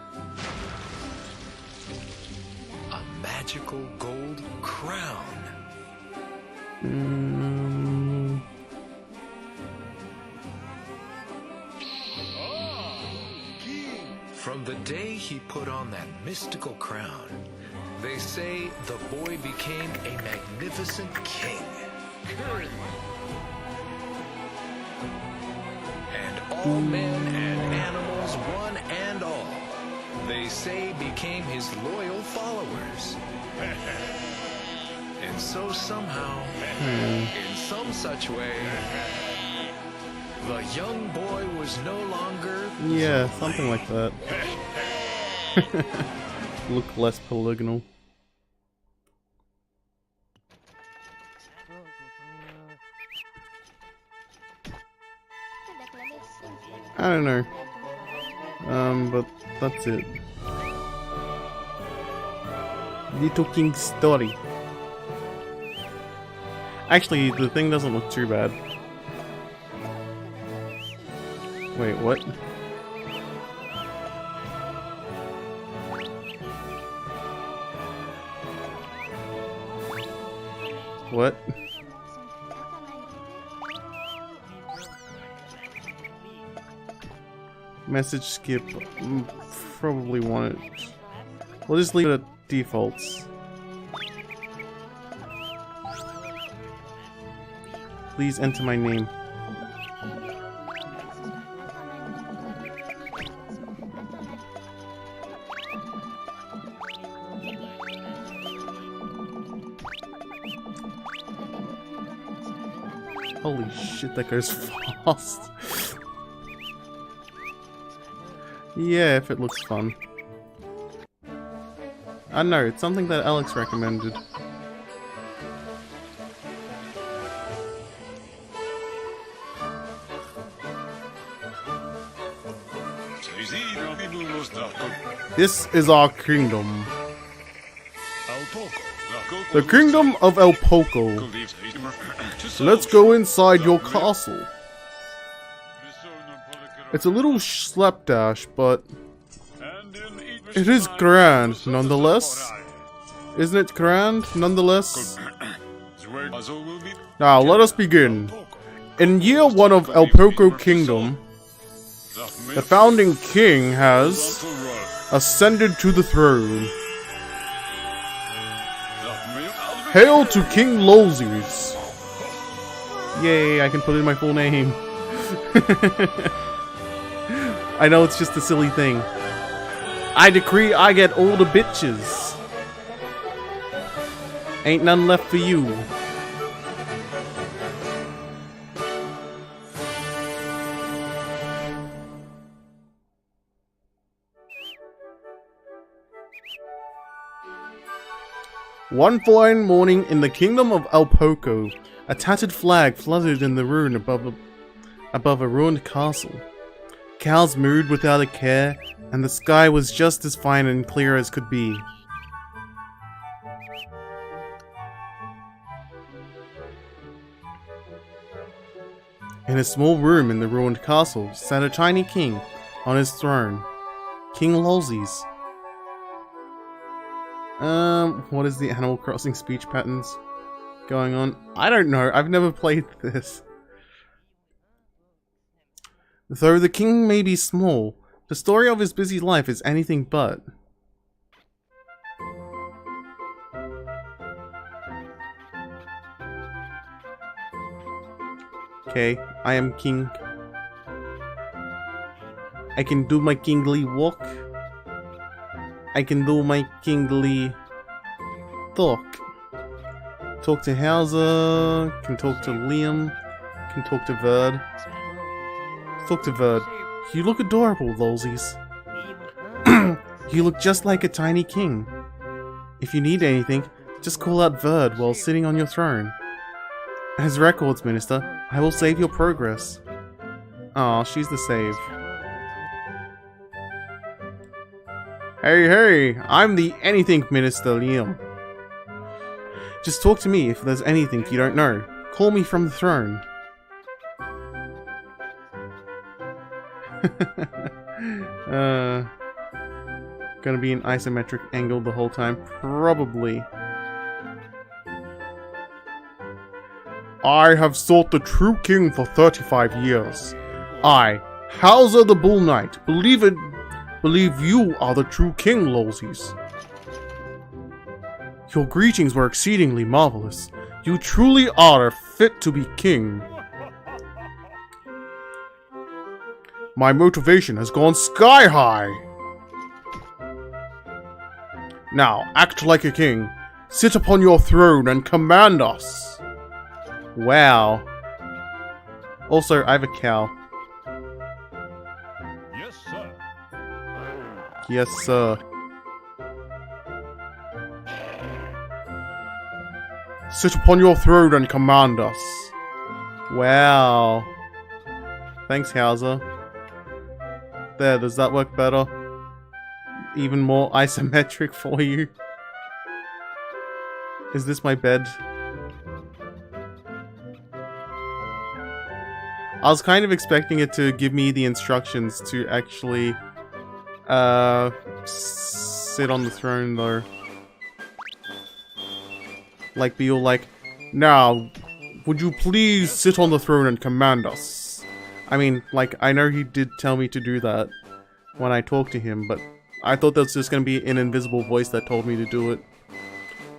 a magic magical gold crown. From the day he put on that mystical crown, they say the boy became a magnificent king. And all men and animals, one and all, they say became his loyal followers. And so somehow, in some such way, the young boy was no longer... Yeah, something like that. Look less polygonal. I don't know. But that's it. Little King's story. Actually, the thing doesn't look too bad. Wait, what? What? Message skip. Probably want it. We'll just leave it at defaults. Please enter my name. Holy shit, that goes fast. Yeah, if it looks fun. I don't know, it's something that Alex recommended. This is our kingdom. The kingdom of El Poco. Let's go inside your castle. It's a little slapdash, but it is grand nonetheless. Isn't it grand nonetheless? Now let us begin. In year 1 of El Poco Kingdom, the founding king has ascended to the throne. Hail to King LoLzies! Yay, I can put in my full name. I know it's just a silly thing. I decree I get all the bitches. Ain't none left for you. One fine morning in the kingdom of El Poco, a tattered flag fluttered in the ruin above a ruined castle. Cows mooed without a care, and the sky was just as fine and clear as could be. In a small room in the ruined castle sat a tiny king on his throne, King LoLzies. What is the Animal Crossing speech patterns going on? I don't know, I've never played this. Though the king may be small, the story of his busy life is anything but. Okay, I am king. I can do my kingly walk. I can do my kingly talk. Talk to Hauser, can talk to Liam, can talk to Verd. Talk to Verd. You look adorable, LoLzies. You look just like a tiny king. If you need anything, just call out Verd while sitting on your throne. As records minister, I will save your progress. Aw, she's the save. Hey, I'm the anything minister, Liam. Just talk to me if there's anything you don't know. Call me from the throne. gonna be an isometric angle the whole time? Probably. I have sought the true king for 35 years. I, Hauser the Bull Knight, believe you are the true king, LoLzies. Your greetings were exceedingly marvelous. You truly are fit to be king. My motivation has gone sky high. Now, act like a king. Sit upon your throne and command us. Wow. Also, I have a cow. Yes, sir. Yes, sir. Sit upon your throne and command us. Wow. Thanks, Hauser. There, does that work better? Even more isometric for you. Is this my bed? I was kind of expecting it to give me the instructions to actually sit on the throne though. Like be all like, now, would you please sit on the throne and command us? I mean, like, I know he did tell me to do that when I talked to him, but I thought that was just gonna be an invisible voice that told me to do it.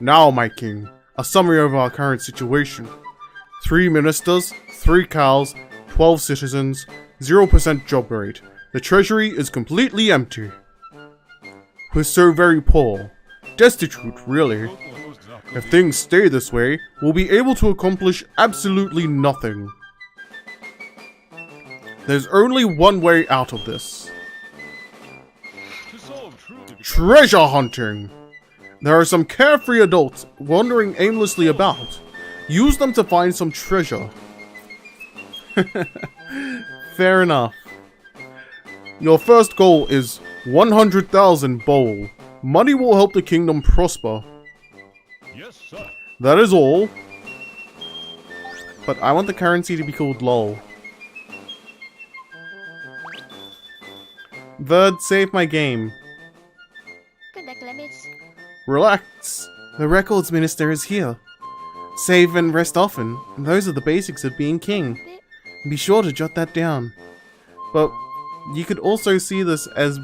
Now, my king, a summary of our current situation. 3 ministers, 3 cows, 12 citizens, 0% job rate. The treasury is completely empty. We're so very poor. Destitute, really. If things stay this way, we'll be able to accomplish absolutely nothing. There's only one way out of this. Treasure hunting! There are some carefree adults wandering aimlessly about. Use them to find some treasure. Fair enough. Your first goal is 100,000 bowl. Money will help the kingdom prosper. Yes, sir. That is all. But I want the currency to be called LOL. Verd, save my game. Relax. The records minister is here. Save and rest often. Those are the basics of being king. Be sure to jot that down. But you could also see this as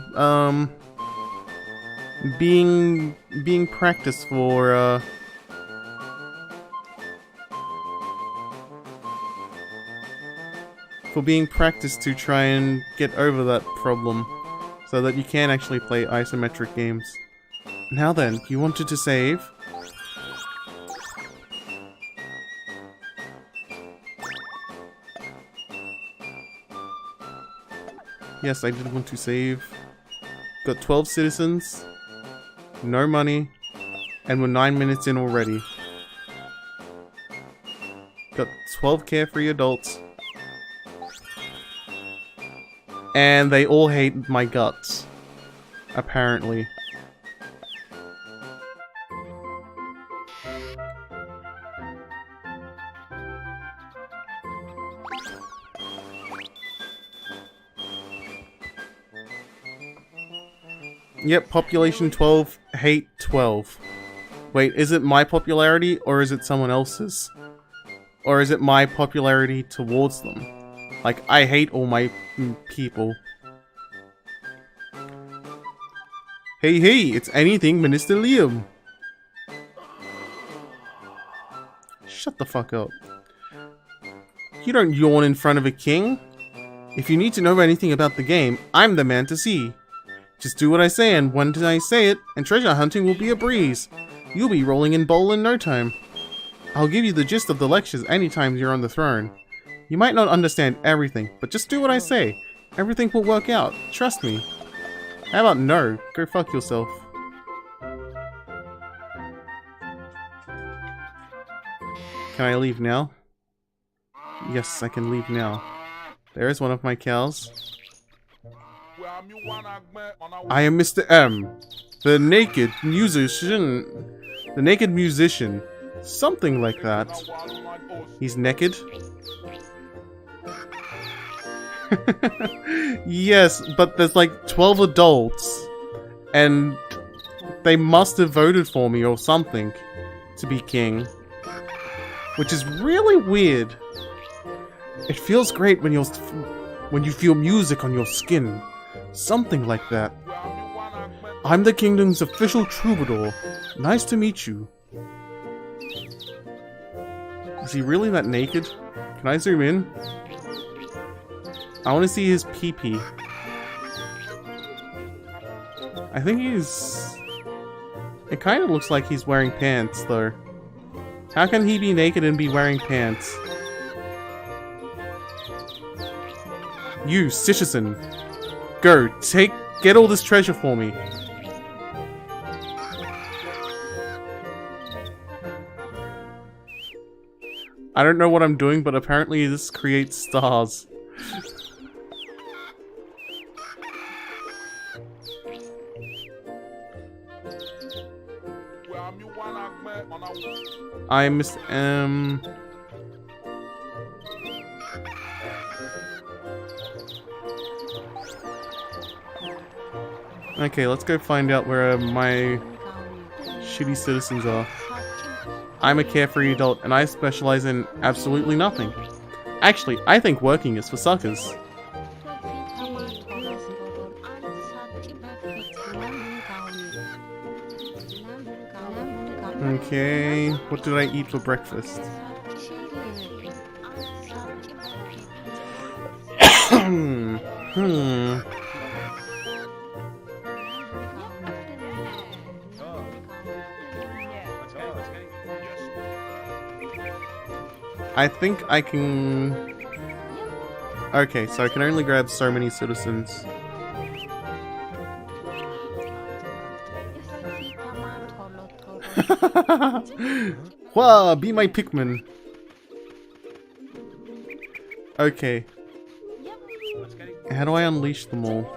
being practice for being practice to try and get over that problem, so that you can actually play isometric games. Now then, you wanted to save? Yes, I did want to save. Got 12 citizens, no money, and we're 9 minutes in already. Got 12 carefree adults. And they all hate my guts. Apparently. Yep, population 12, hate 12. Wait, is it my popularity or is it someone else's? Or is it my popularity towards them? Like, I hate all my people. Hey, it's anything Minister Liam. Shut the fuck up. You don't yawn in front of a king. If you need to know anything about the game, I'm the man to see. Just do what I say, and when I say it, and treasure hunting will be a breeze. You'll be rolling in bowl in no time. I'll give you the gist of the lectures anytime you're on the throne. You might not understand everything, but just do what I say. Everything will work out. Trust me. How about no? Go fuck yourself. Can I leave now? Yes, I can leave now. There is one of my cows. I am Mr. M, the naked musician. The naked musician. Something like that. He's naked. Yes, but there's like 12 adults. And they must have voted for me or something to be king. Which is really weird. It feels great when you feel music on your skin. Something like that. I'm the kingdom's official troubadour. Nice to meet you. Is he really that naked? Can I zoom in? I want to see his pee-pee. I think he's... It kind of looks like he's wearing pants, though. How can he be naked and be wearing pants? You, citizen. Go, get all this treasure for me. I don't know what I'm doing, but apparently this creates stars. I missed Okay, let's go find out where my shitty citizens are. I'm a carefree adult and I specialize in absolutely nothing. Actually, I think working is for suckers. Okay, what did I eat for breakfast? I think I can... Okay, so I can only grab so many citizens. Wow, be my Pikmin. Okay. How do I unleash them all?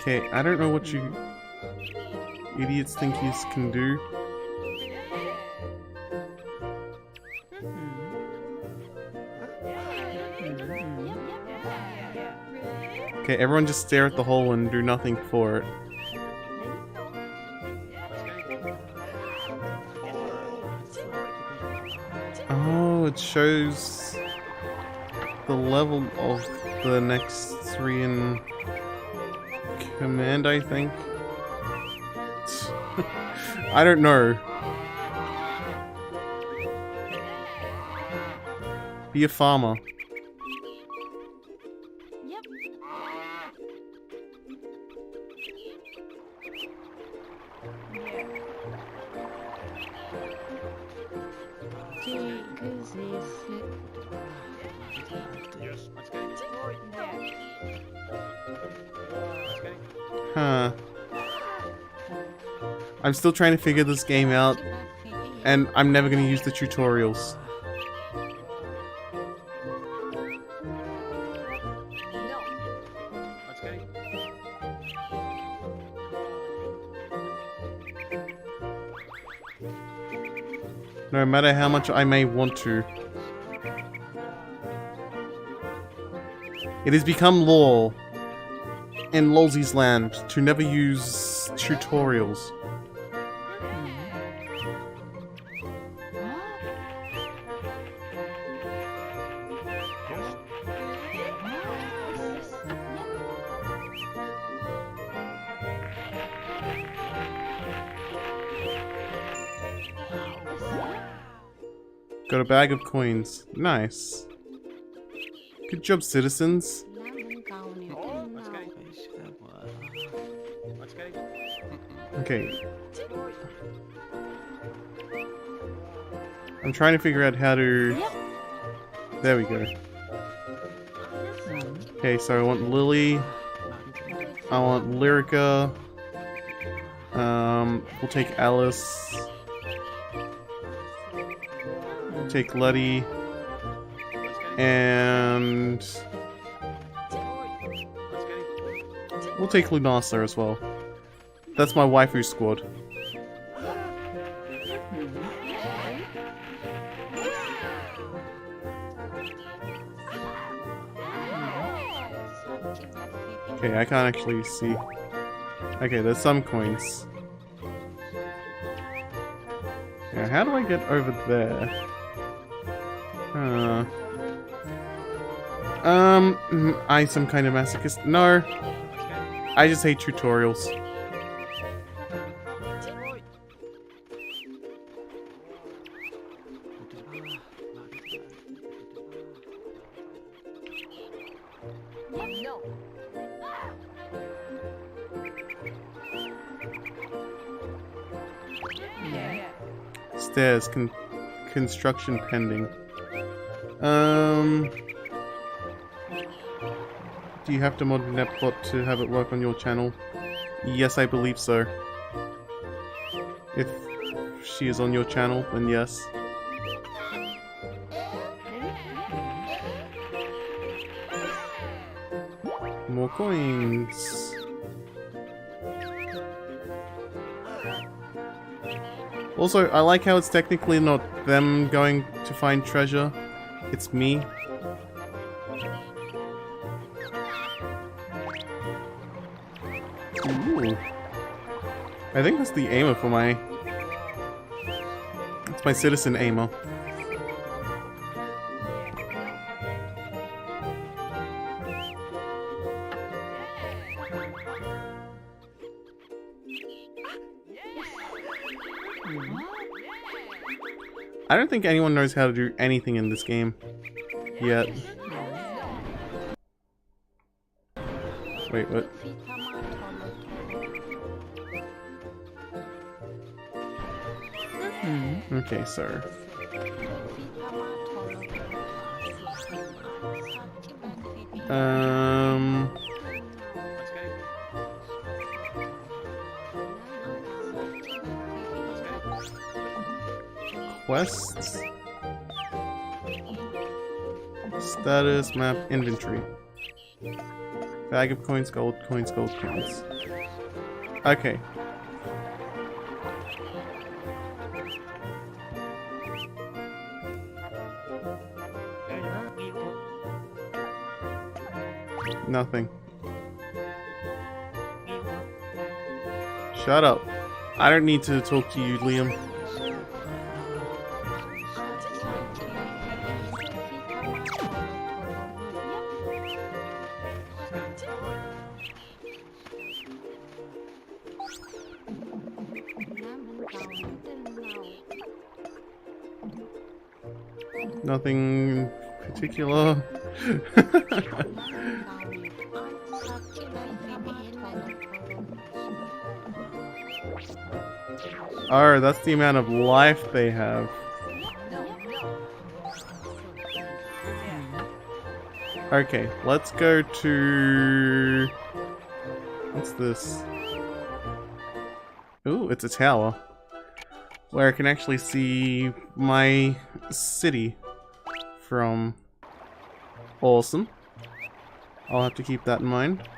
Okay, I don't know what you idiots think you can do. Okay, everyone just stare at the hole and do nothing for it. Oh, it shows the level of the next 3 in command, I think. I don't know. Be a farmer. Huh. I'm still trying to figure this game out, and I'm never going to use the tutorials. No matter how much I may want to. It has become law in LoLzies land to never use tutorials. Got a bag of coins. Nice. Good job, citizens. Okay. I'm trying to figure out how to... There we go. Okay, so I want Lily. I want Lyrica. We'll take Alice. We'll take Letty. And we'll take Lunasa as well. That's my waifu squad. Okay, I can't actually see. Okay, there's some coins. Yeah, how do I get over there? I'm some kind of masochist. No. I just hate tutorials. Stairs, construction pending. Do you have to mod Netbot to have it work on your channel? Yes, I believe so. If she is on your channel, then yes. More coins. Also, I like how it's technically not them going to find treasure. It's me. Ooh. I think that's the aimer for my... It's my citizen aimer. I don't think anyone knows how to do anything in this game yet. Wait, what? Okay, so... Quests? Status, map, inventory. Bag of coins, gold, coins, gold, coins. Okay. Nothing. Shut up. I don't need to talk to you, Liam. Nothing particular. Oh, that's the amount of life they have. Okay, let's go to... What's this? Ooh, it's a tower. Where I can actually see my city from. Awesome. I'll have to keep that in mind.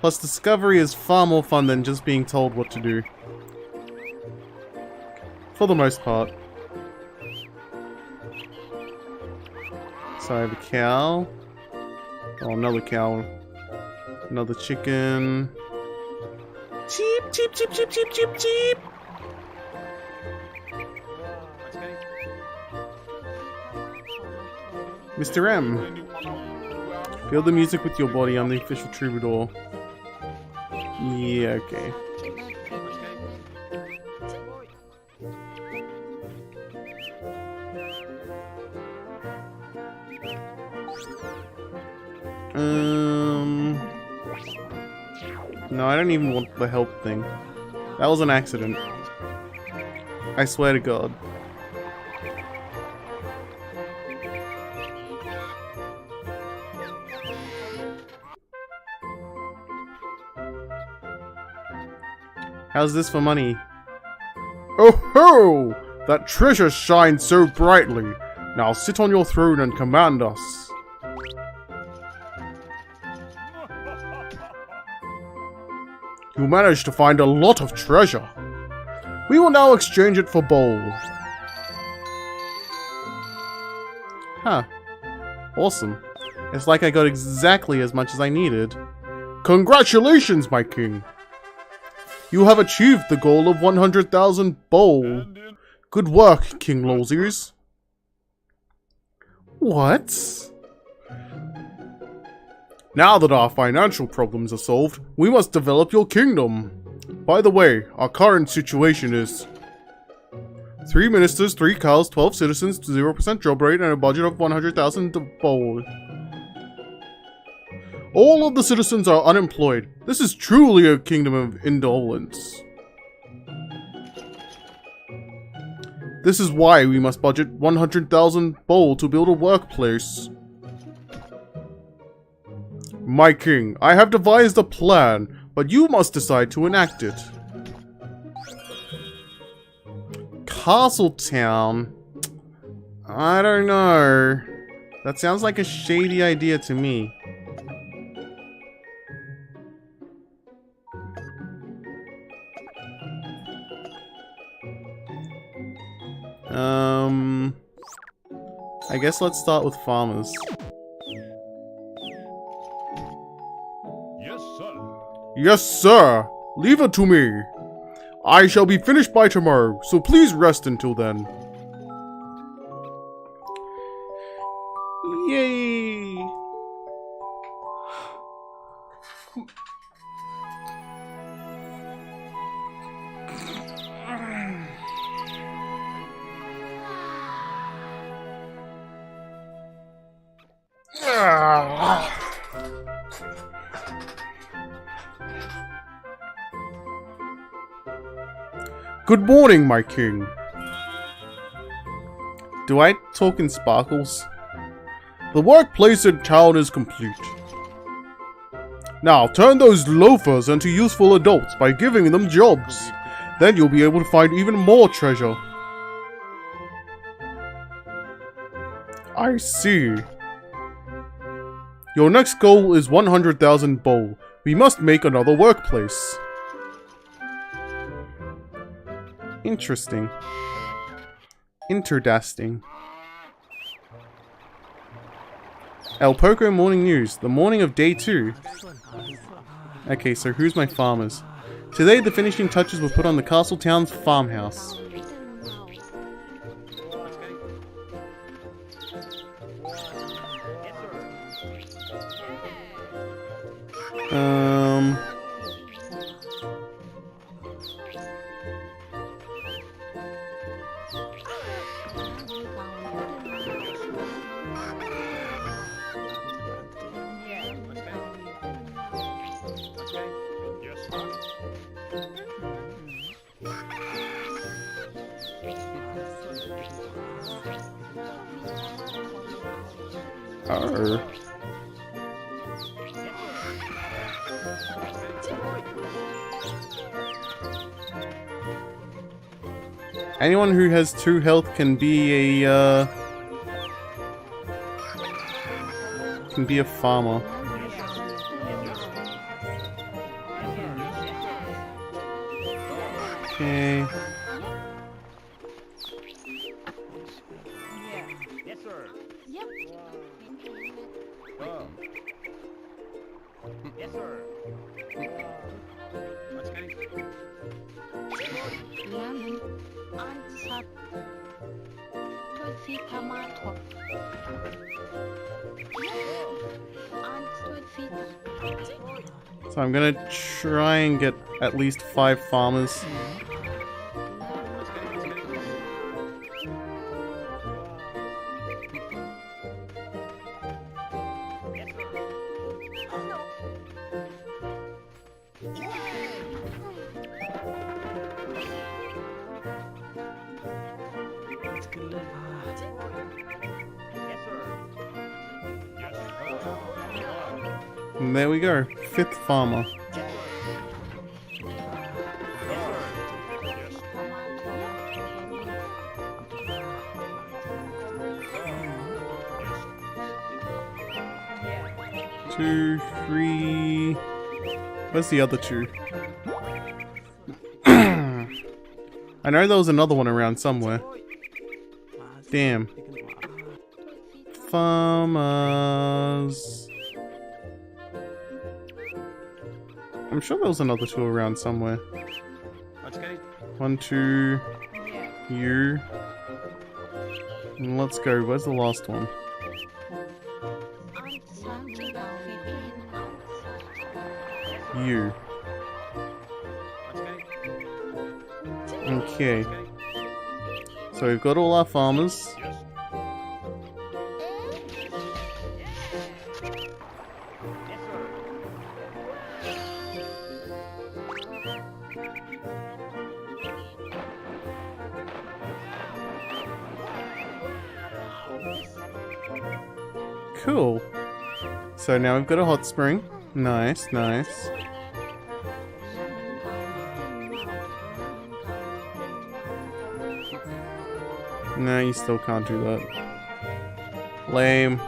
Plus, discovery is far more fun than just being told what to do. For the most part. Sorry, the cow. Oh, another cow. Another chicken. Cheep, cheep, cheep, cheep, cheep, cheep, cheep. Mr. M. Feel the music with your body. I'm the official troubadour. Yeah, okay. No, I don't even want the help thing. That was an accident. I swear to God. How's this for money? Oh ho! That treasure shines so brightly. Now sit on your throne and command us. You managed to find a lot of treasure. We will now exchange it for bowl. Huh. Awesome. It's like I got exactly as much as I needed. Congratulations, my king! You have achieved the goal of 100,000 bowl. Good work, King LoLzies. What? Now that our financial problems are solved, we must develop your kingdom. By the way, our current situation is 3 ministers, 3 cows, 12 citizens, 0% job rate, and a budget of 100,000 bowl. All of the citizens are unemployed. This is truly a kingdom of indolence. This is why we must budget 100,000 bowl to build a workplace. My king, I have devised a plan, but you must decide to enact it. Castletown? I don't know. That sounds like a shady idea to me. I guess let's start with farmers. Yes, sir. Yes, sir! Leave it to me! I shall be finished by tomorrow, so please rest until then. Yay! Good morning, my king. Do I talk in sparkles? The workplace in town is complete. Now, turn those loafers into useful adults by giving them jobs. Then you'll be able to find even more treasure. I see. Your next goal is 100,000 bowl. We must make another workplace. Interesting. Interdasting. El Poco Morning News. The morning of day 2. Okay, so who's my farmers? Today the finishing touches were put on the Castletown's farmhouse. Anyone who has 2 health can be a farmer. Okay. Yes, sir. Yes, sir. So I'm gonna try and get at least 5 farmers. And there we go, 5th farmer. 2, 3. Where's the other 2? I know there was another one around somewhere. Damn. Farmers. I'm sure there was another 2 around somewhere. 1, 2. You. And let's go. Where's the last one? You. Okay. So we've got all our farmers. Cool. So now we've got a hot spring. Nice, nice. No, you still can't do that. Lame.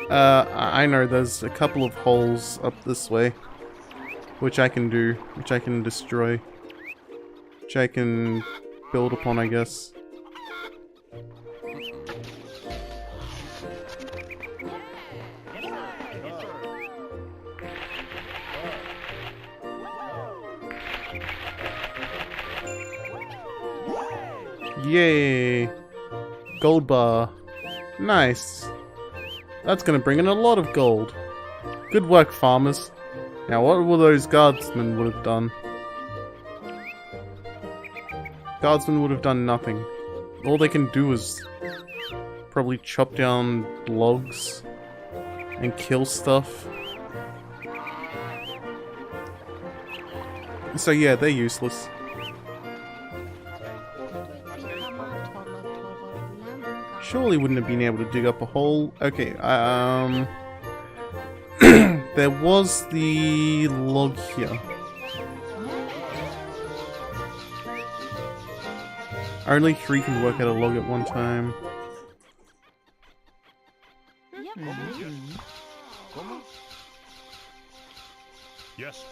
I know there's a couple of holes up this way. Which I can do. Which I can destroy. Which I can build upon, I guess. Yay! Gold bar. Nice. That's gonna bring in a lot of gold. Good work, farmers. Now what will those guardsmen would have done? Guardsmen would have done nothing. All they can do is probably chop down logs and kill stuff. So yeah, they're useless. Surely wouldn't have been able to dig up a hole. Okay, there was the log here. Only 3 can work out a log at one time. Yes.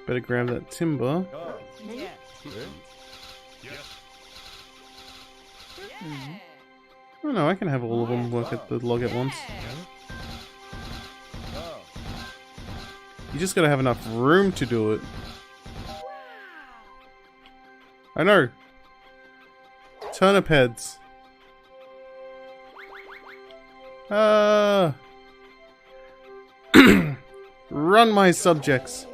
Better grab that timber. Oh no, I can have all of them work at the log at once. You just gotta have enough room to do it. I know. Turnip heads. Run, my subjects.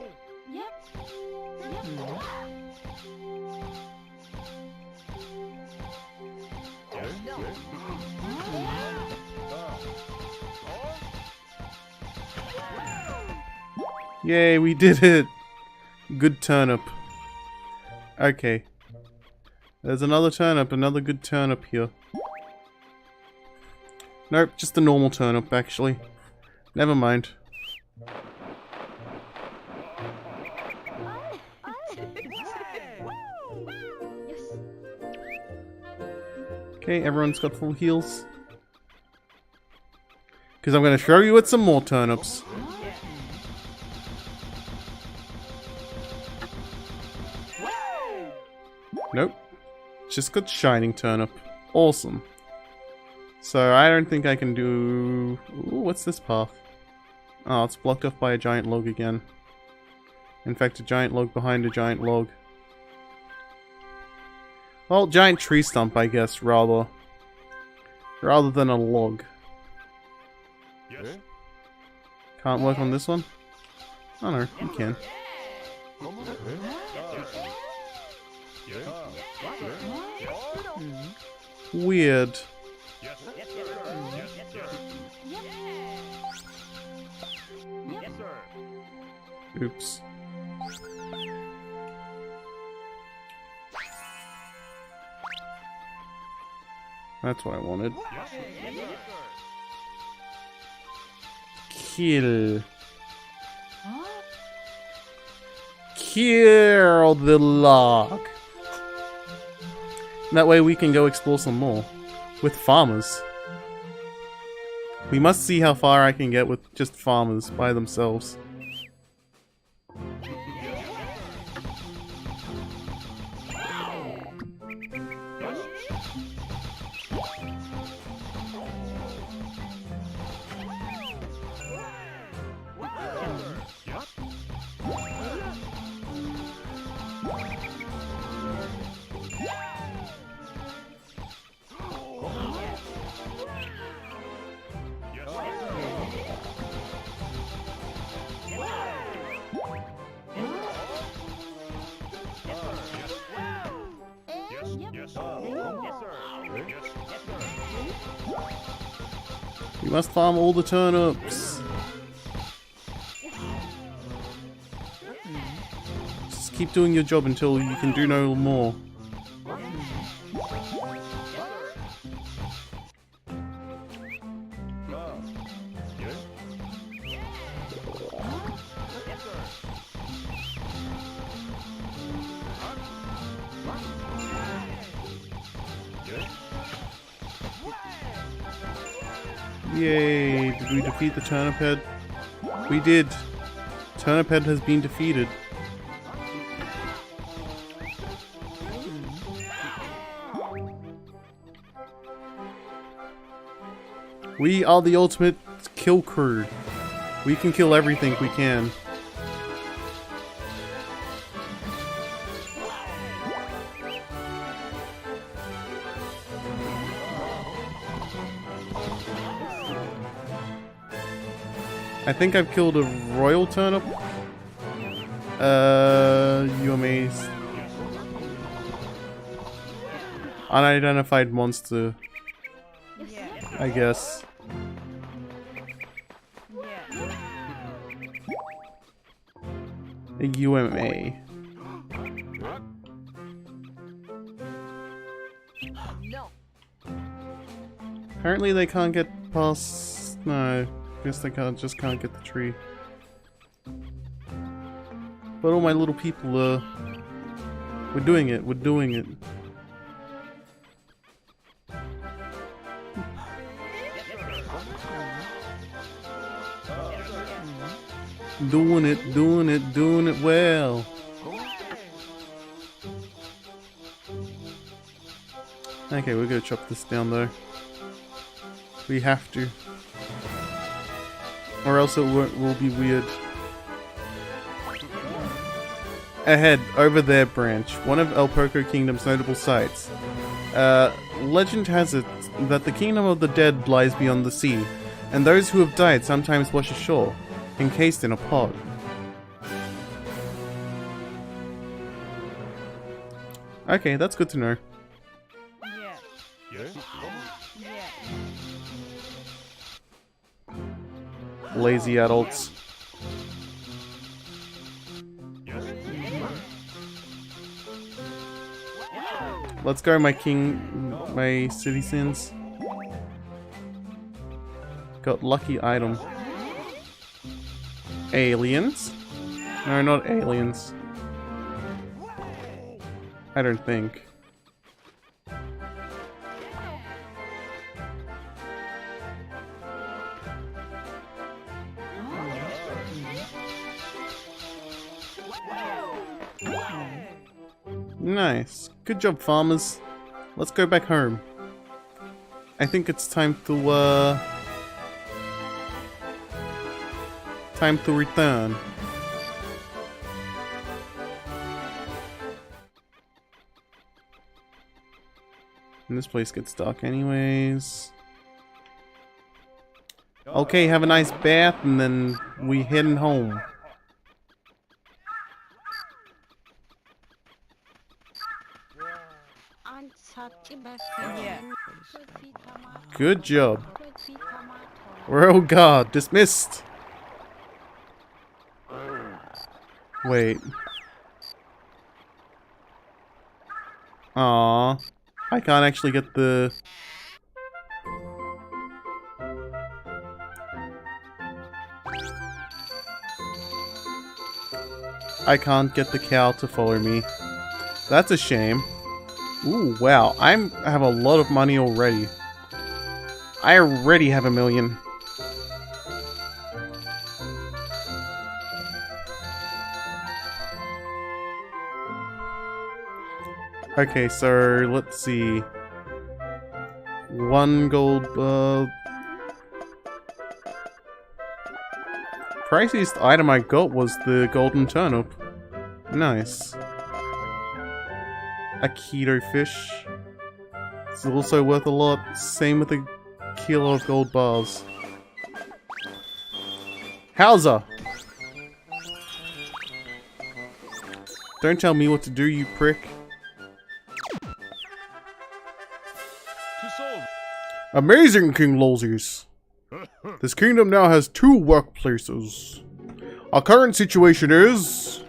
Yay, we did it! Good turnip. Okay. There's another turnip, another good turnip here. Nope, just a normal turnip, actually. Never mind. Okay, everyone's got full heals. Because I'm going to throw you at some more turnips. Nope. Just got shining turnip. Awesome. So I don't think I can do... Ooh, what's this path? Oh, it's blocked off by a giant log again. In fact, a giant log behind a giant log. Well, giant tree stump, I guess, rather than a log. Yes. Can't work on this one? Oh no, you can. Weird. Oops. That's what I wanted. Kill. Kill the log. That way we can go explore some more. With farmers. We must see how far I can get with just farmers by themselves. We must farm all the turnips. Just keep doing your job until you can do no more. Yay! Did we defeat the turnip head? We did! Turnip head has been defeated. We are the ultimate kill crew. We can kill everything we can. I think I've killed a royal turnip. You amazed. Unidentified monster. I guess. A UMA. Apparently they can't get past... No. I guess they just can't get the tree. But all my little people, we're doing it, we're doing it. Doing it, doing it, doing it well. Okay, we're gonna chop this down though. We have to. Or else it will be weird. Ahead, over there, branch. One of El Poco Kingdom's notable sites. Legend has it that the Kingdom of the Dead lies beyond the sea, and those who have died sometimes wash ashore, encased in a pod. Okay, that's good to know. Lazy adults. Let's go, my citizens. Got lucky item. Aliens? No, not aliens. I don't think. Nice. Good job, farmers. Let's go back home. I think it's time to return. And this place gets dark anyways. Okay, have a nice bath and then we heading home. Good job. Royal Guard dismissed. Wait. Aww. I can't actually get the... I can't get the cow to follow me. That's a shame. Ooh, wow. I have a lot of money already. I already have 1 million. Okay, so let's see. 1 gold. Priciest item I got was the golden turnip. Nice. A keto fish. It's also worth a lot. Same with a kilo of gold bars. Hauser! Don't tell me what to do, you prick. Amazing, King LoLzies. This kingdom now has 2 workplaces. Our current situation is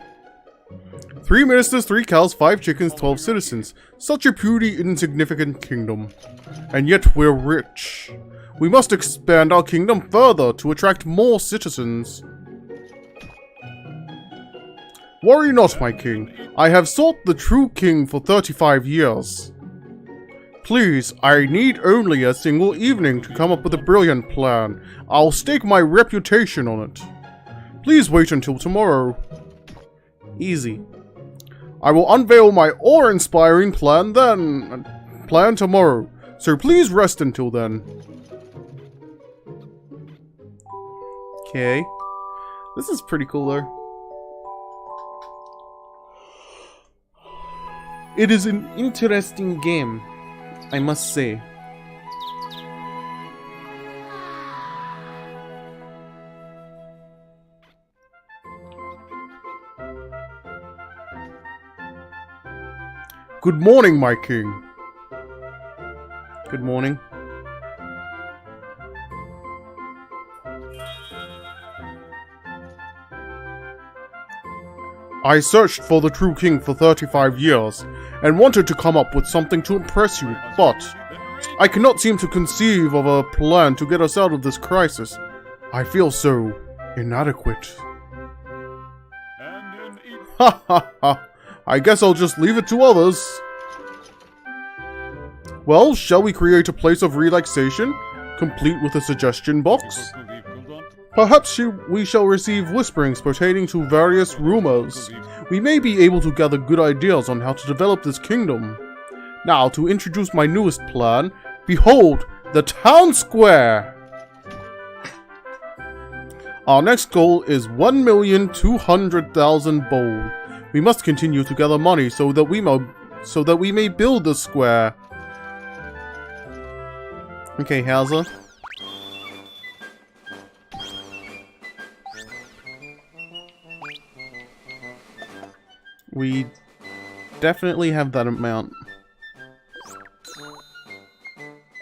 3 ministers, 3 cows, 5 chickens, 12 citizens. Such a puny, insignificant kingdom. And yet we're rich. We must expand our kingdom further to attract more citizens. Worry not, my king. I have sought the true king for 35 years. Please, I need only a single evening to come up with a brilliant plan. I'll stake my reputation on it. Please wait until tomorrow. Easy. I will unveil my awe-inspiring plan tomorrow. So please rest until then. Okay. This is pretty cool though. It is an interesting game, I must say. Good morning, my king. Good morning. I searched for the true king for 35 years, and wanted to come up with something to impress you, but I cannot seem to conceive of a plan to get us out of this crisis. I feel so inadequate. Ha ha ha! I guess I'll just leave it to others. Well, shall we create a place of relaxation, complete with a suggestion box? Perhaps we shall receive whisperings pertaining to various rumors. We may be able to gather good ideas on how to develop this kingdom. Now, to introduce my newest plan, behold, the town square! Our next goal is 1,200,000 bold. We must continue to gather money so that we may build the square. Okay, Hauser. We definitely have that amount.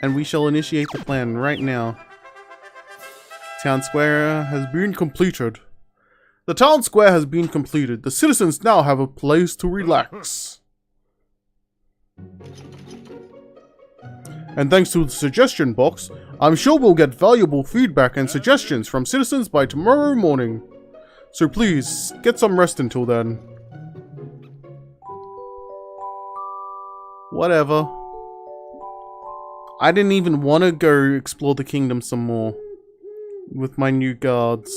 And we shall initiate the plan right now. Town square has been completed. The town square has been completed. The citizens now have a place to relax. And thanks to the suggestion box, I'm sure we'll get valuable feedback and suggestions from citizens by tomorrow morning. So please, get some rest until then. Whatever. I didn't even want to go explore the kingdom some more with my new guards.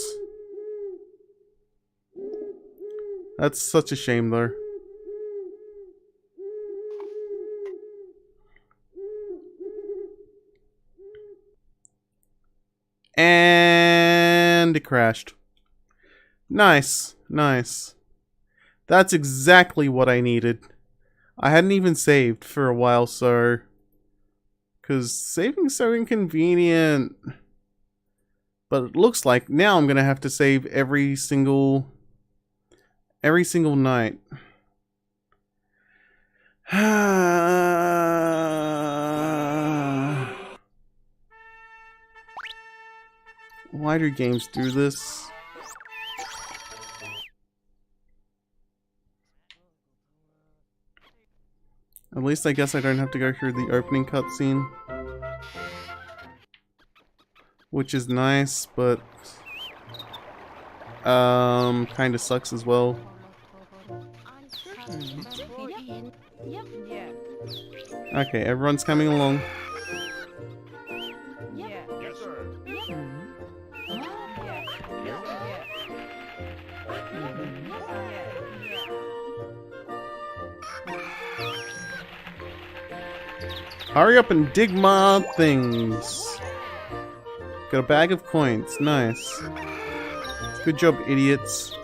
That's such a shame though. And it crashed. Nice, nice. That's exactly what I needed. I hadn't even saved for a while, so... Because saving's so inconvenient. But it looks like now I'm gonna have to save every single night. Why do games do this? At least I guess I don't have to go through the opening cutscene. Which is nice, but kinda sucks as well. Okay, everyone's coming along. Yes, sir. Hurry up and dig my things. Got a bag of coins. Nice. Good job, idiots.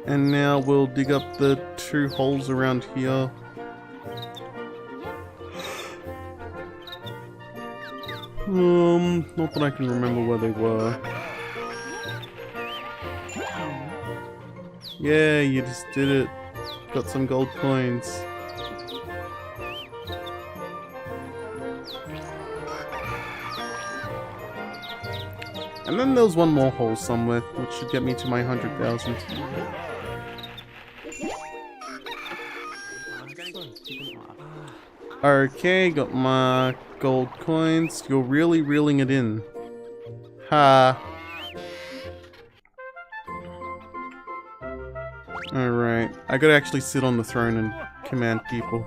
And now we'll dig up the 2 holes around here. Not that I can remember where they were. Yeah, you just did it. Got some gold coins. And then there's one more hole somewhere, which should get me to my 100,000. Okay, got my gold coins. You're really reeling it in. Ha. Alright, I gotta actually sit on the throne and command people.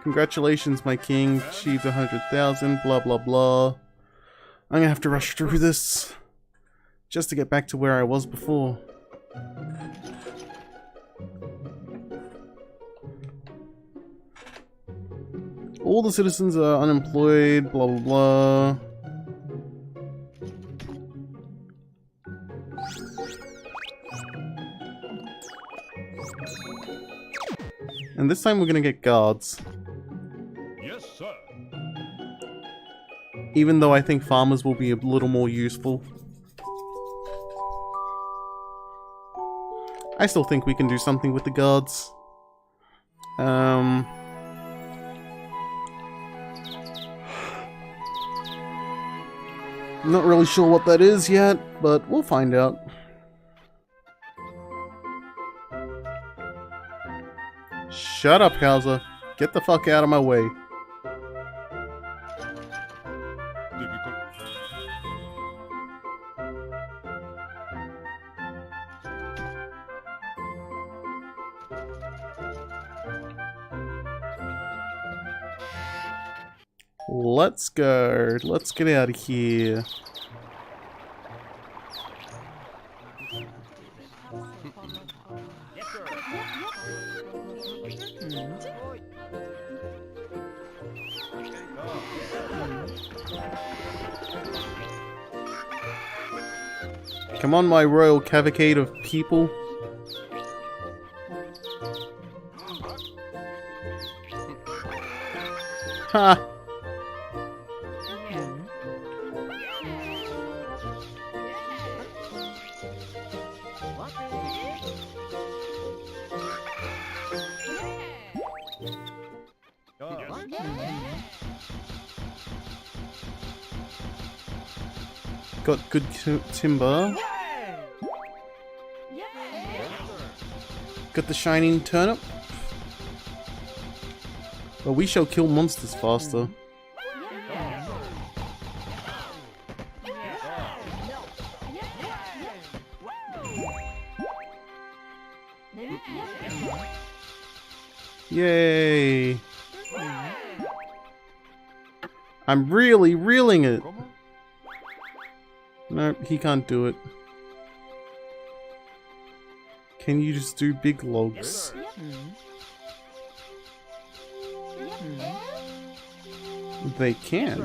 Congratulations, my king. Achieved 100,000, blah blah blah. I'm gonna have to rush through this just to get back to where I was before. All the citizens are unemployed, blah blah blah. And this time we're gonna get guards. Yes, sir. Even though I think farmers will be a little more useful. I still think we can do something with the guards. Not really sure what that is yet, but we'll find out. Shut up, Hauser. Get the fuck out of my way. Let's go. Let's get out of here. Come on, my royal cavalcade of people. Ha! Got good timber. Got the shining turnip. Well, we shall kill monsters faster. Yay! I'm really reeling it. Nope, he can't do it. Can you just do big logs? They can.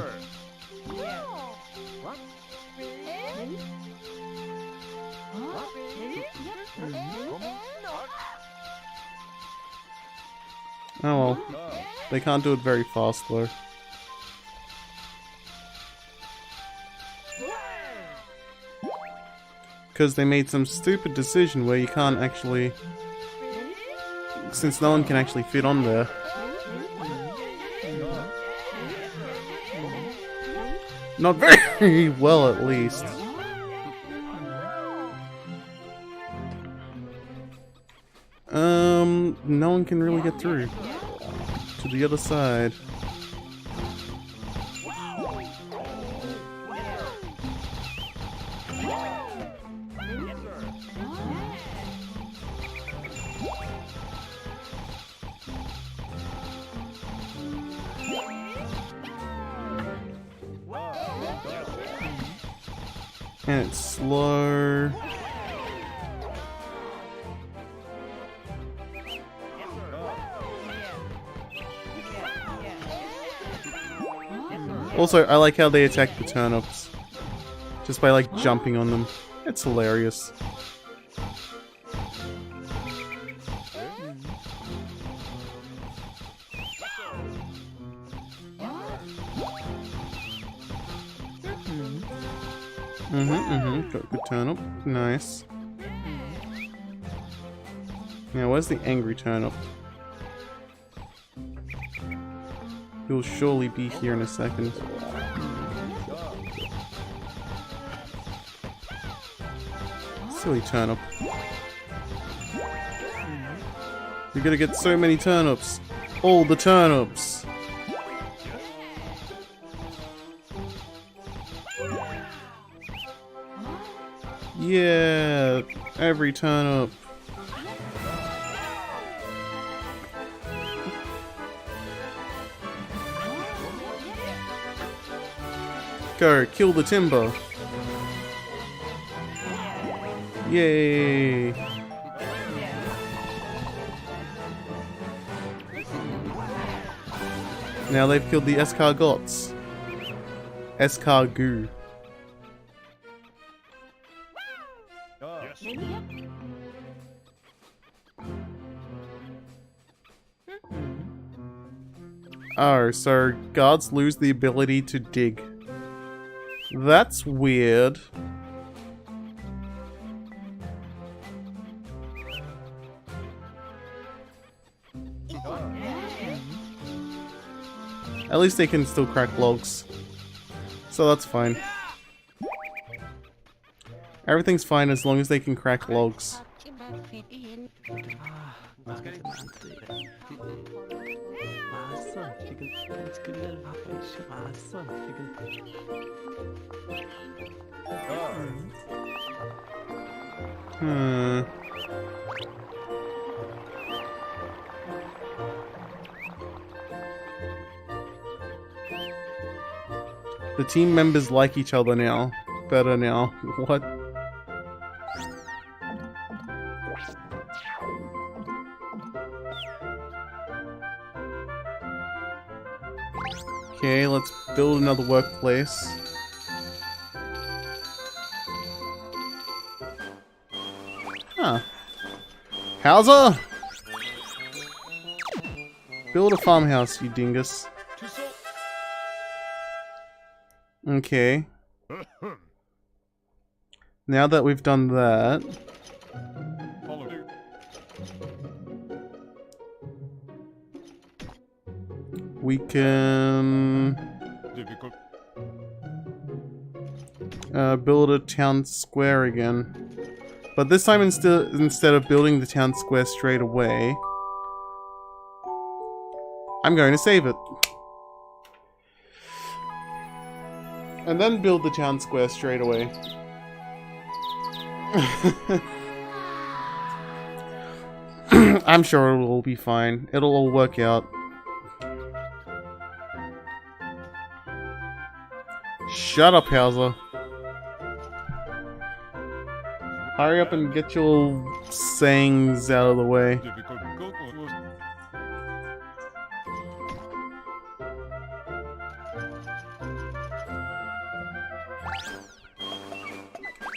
Oh well. They can't do it very fast though. Because they made some stupid decision where you can't actually... Since no one can actually fit on there. Not very well, at least. No one can really get through to the other side. And it's slow. Also, I like how they attack the turnips. Just by like jumping on them. It's hilarious. Got good turnip. Nice. Now, where's the angry turnip? He'll surely be here in a second. Silly turnip. You're gonna get so many turnips. All the turnips. Yeah, every turnip. Go, kill the timber. Yay. Now they've killed the escargots. Escargot. Yes. Oh, so guards lose the ability to dig. That's weird. At least they can still crack logs. So that's fine. Everything's fine as long as they can crack logs. The team members like each other now. Better now. What? Okay, let's build another workplace. Huh. Hauser? Build a farmhouse, you dingus. Okay. Now that we've done that... we can... build a town square again. But this time instead of building the town square straight away, I'm going to save it. And then build the town square straight away. I'm sure it'll all be fine. It'll all work out. Shut up, Hauser. Hurry up and get your sayings out of the way.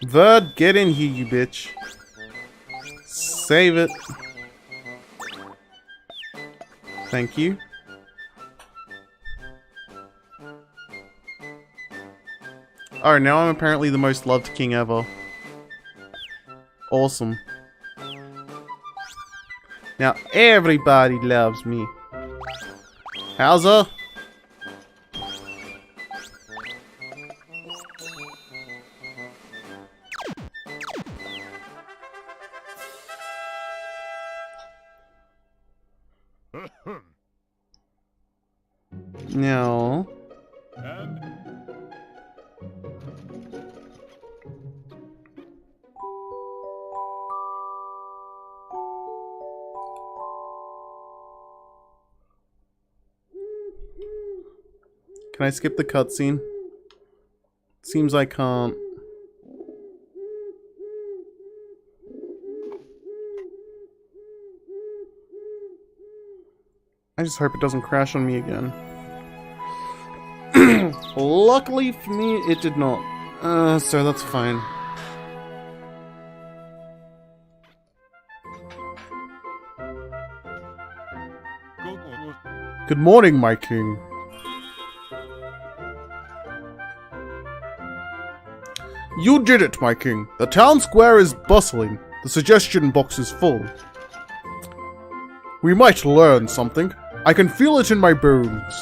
Verd, get in here, you bitch. Save it. Thank you. Oh, now I'm apparently the most loved king ever. Awesome. Now everybody loves me. Hauser? No. Can I skip the cutscene? Seems I can't. I just hope it doesn't crash on me again. Luckily for me, it did not. So that's fine. Good morning, my king. You did it, my king. The town square is bustling. The suggestion box is full. We might learn something. I can feel it in my bones.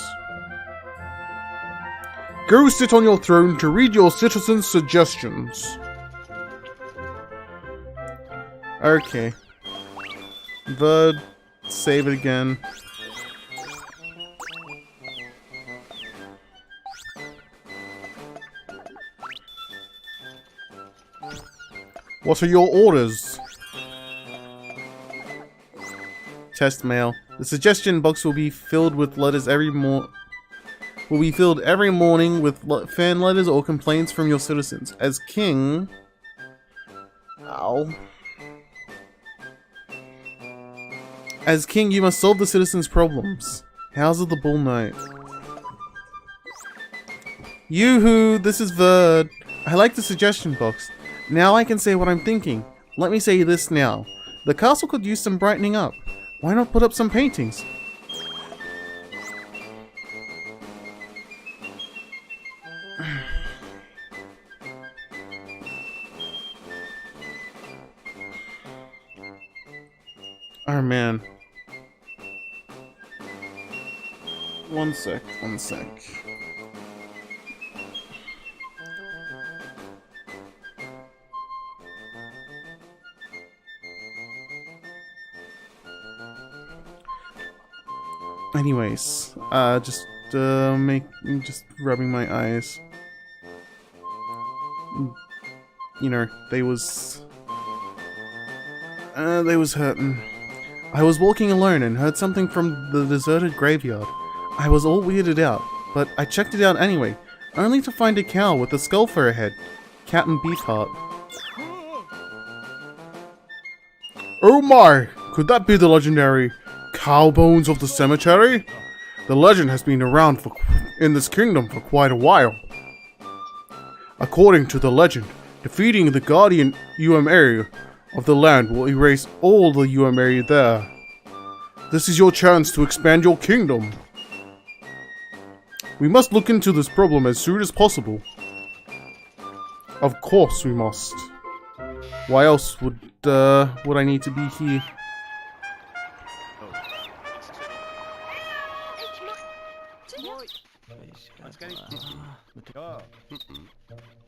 Go sit on your throne to read your citizens' suggestions. Okay. Bird, save it again. What are your orders? Test mail. The suggestion box will be filled with letters every morning with fan letters or complaints from your citizens. As king... Ow. As king, you must solve the citizens' problems. House of the Bull Knight. Yoo-hoo, this is Verd. I like the suggestion box. Now I can say what I'm thinking. Let me say this now. The castle could use some brightening up. Why not put up some paintings? Oh man. One sec. Anyways, just rubbing my eyes. You know, they was hurting. I was walking alone and heard something from the deserted graveyard. I was all weirded out, but I checked it out anyway, only to find a cow with a skull for a head. Cat and beef heart. Oh my! Could that be the legendary cow bones of the cemetery? The legend has been around in this kingdom for quite a while. According to the legend, defeating the guardian UMA of the land will erase all the UMA there. This is your chance to expand your kingdom. We must look into this problem as soon as possible. Of course we must. Why else would I need to be here?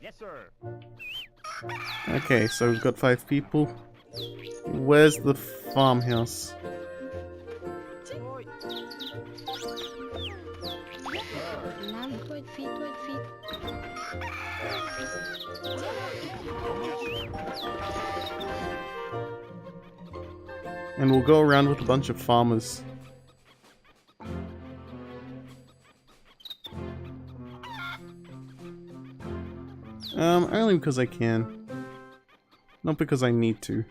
Yes, sir. Okay, so we've got 5 people. Where's the farmhouse? And we'll go around with a bunch of farmers. Only because I can. Not because I need to.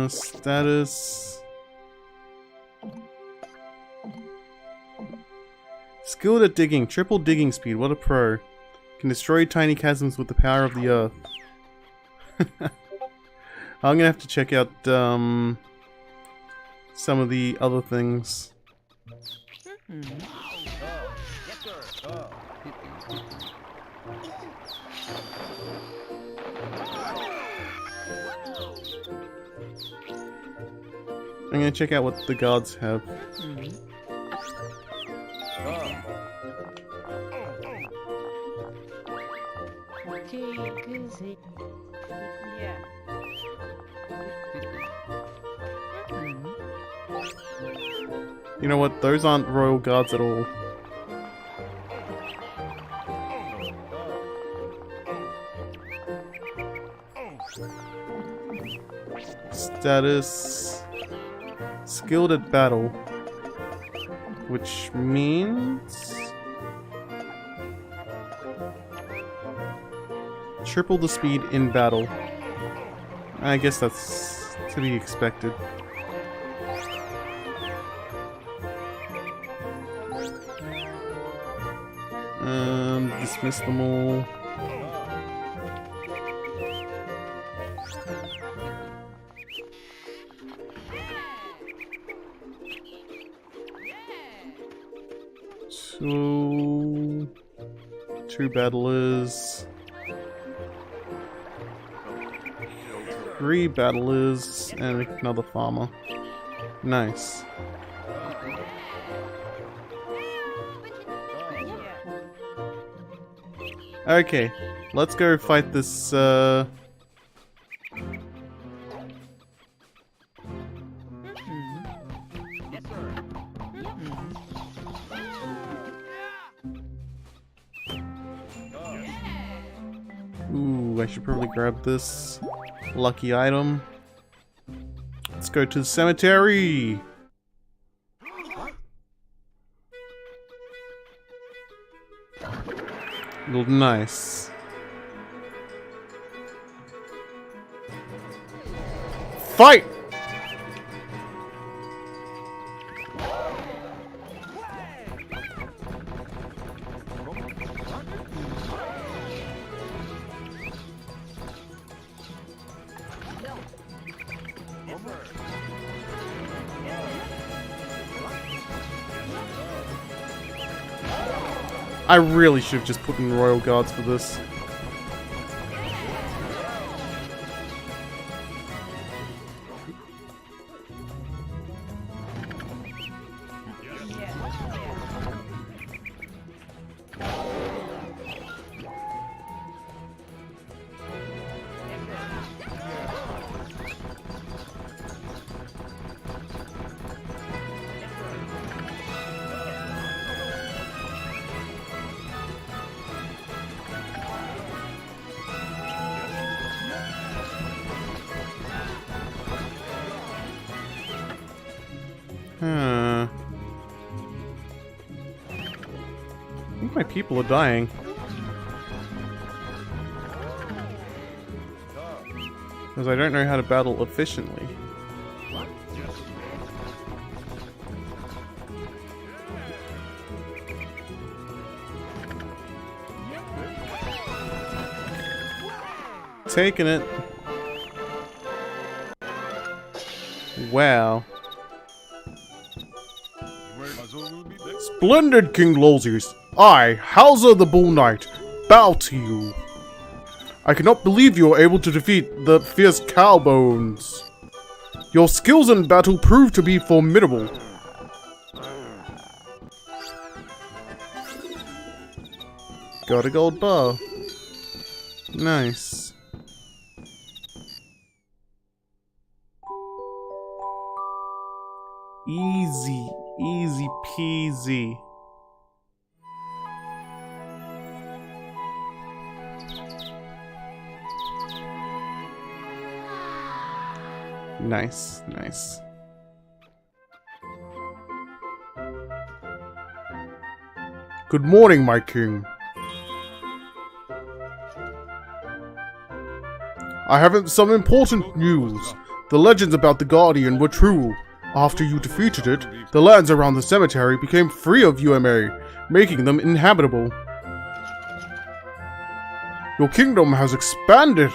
Status. Skilled at digging. Triple digging speed. What a pro. Can destroy tiny chasms with the power of the earth. I'm gonna have to check out some of the other things. I'm gonna check out what the guards have. You know what? Those aren't royal guards at all. Status. Skilled at battle. Which means... triple the speed in battle. I guess that's to be expected. Dismiss them all. Two battlers. 3 battlers and another farmer. Nice. Okay, let's go fight this, Yes, sir. Ooh, I should probably grab this lucky item. Let's go to the cemetery! Nice. Fight! I really should have just put in Royal Guards for this. I think my people are dying. Because I don't know how to battle efficiently. Taking it. Wow. Splendid, King LoLzies! I, Hauser the Bull Knight, bow to you. I cannot believe you were able to defeat the fierce Cowbones. Your skills in battle proved to be formidable. Got a gold bar. Nice. Easy, easy peasy. Nice, nice. Good morning, my king. I have some important news. The legends about the Guardian were true. After you defeated it, the lands around the cemetery became free of UMA, making them inhabitable. Your kingdom has expanded.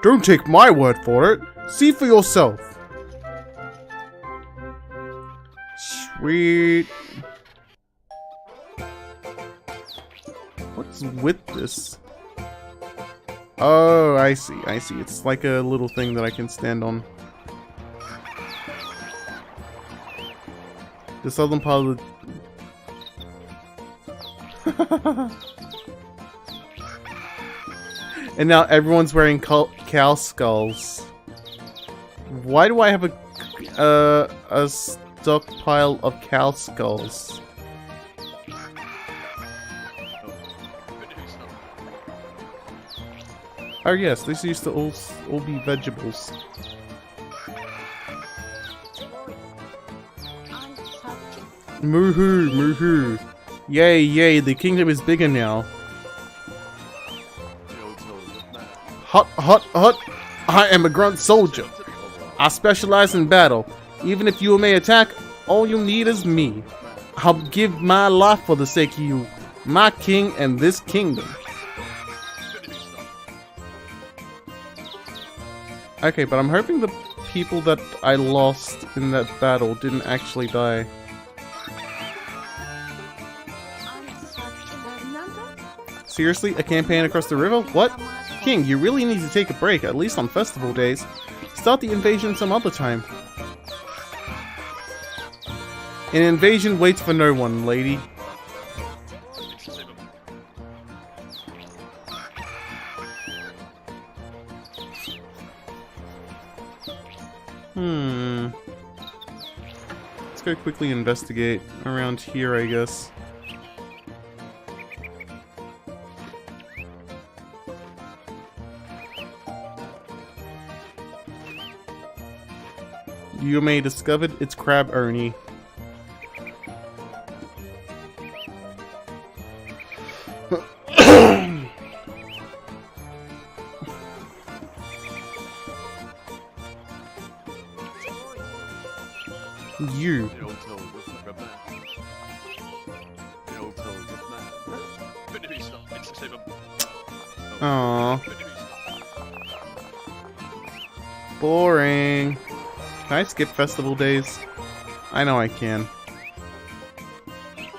Don't take my word for it. See for yourself. Sweet. What's with this? Oh, I see, I see. It's like a little thing that I can stand on. The southern part of the... And now everyone's wearing cow skulls. Why do I have a stockpile of cow skulls? Oh yes, these used to all be vegetables. Moo-hoo, moo-hoo. Yay, yay, the kingdom is bigger now. Hot, hot, hot. I am a grunt soldier. I specialize in battle. Even if you may attack, all you need is me. I'll give my life for the sake of you, my king, and this kingdom. Okay, but I'm hoping the people that I lost in that battle didn't actually die. Seriously? A campaign across the river? What? King, you really need to take a break, at least on festival days. Start the invasion some other time. An invasion waits for no one, lady. Let's go quickly investigate around here, I guess. You may discovered it's Crab Ernie. You. Aww. Boring. Can I skip festival days? I know I can.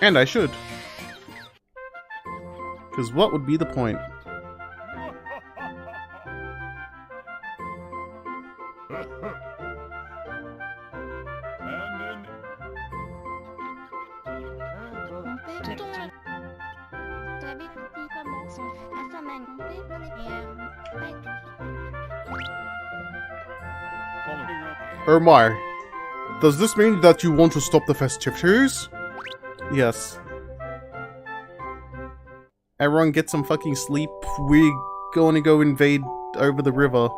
And I should. Because what would be the point? Oh my. Does this mean that you want to stop the festivities? Yes. Everyone get some fucking sleep. We're going to go invade over the river.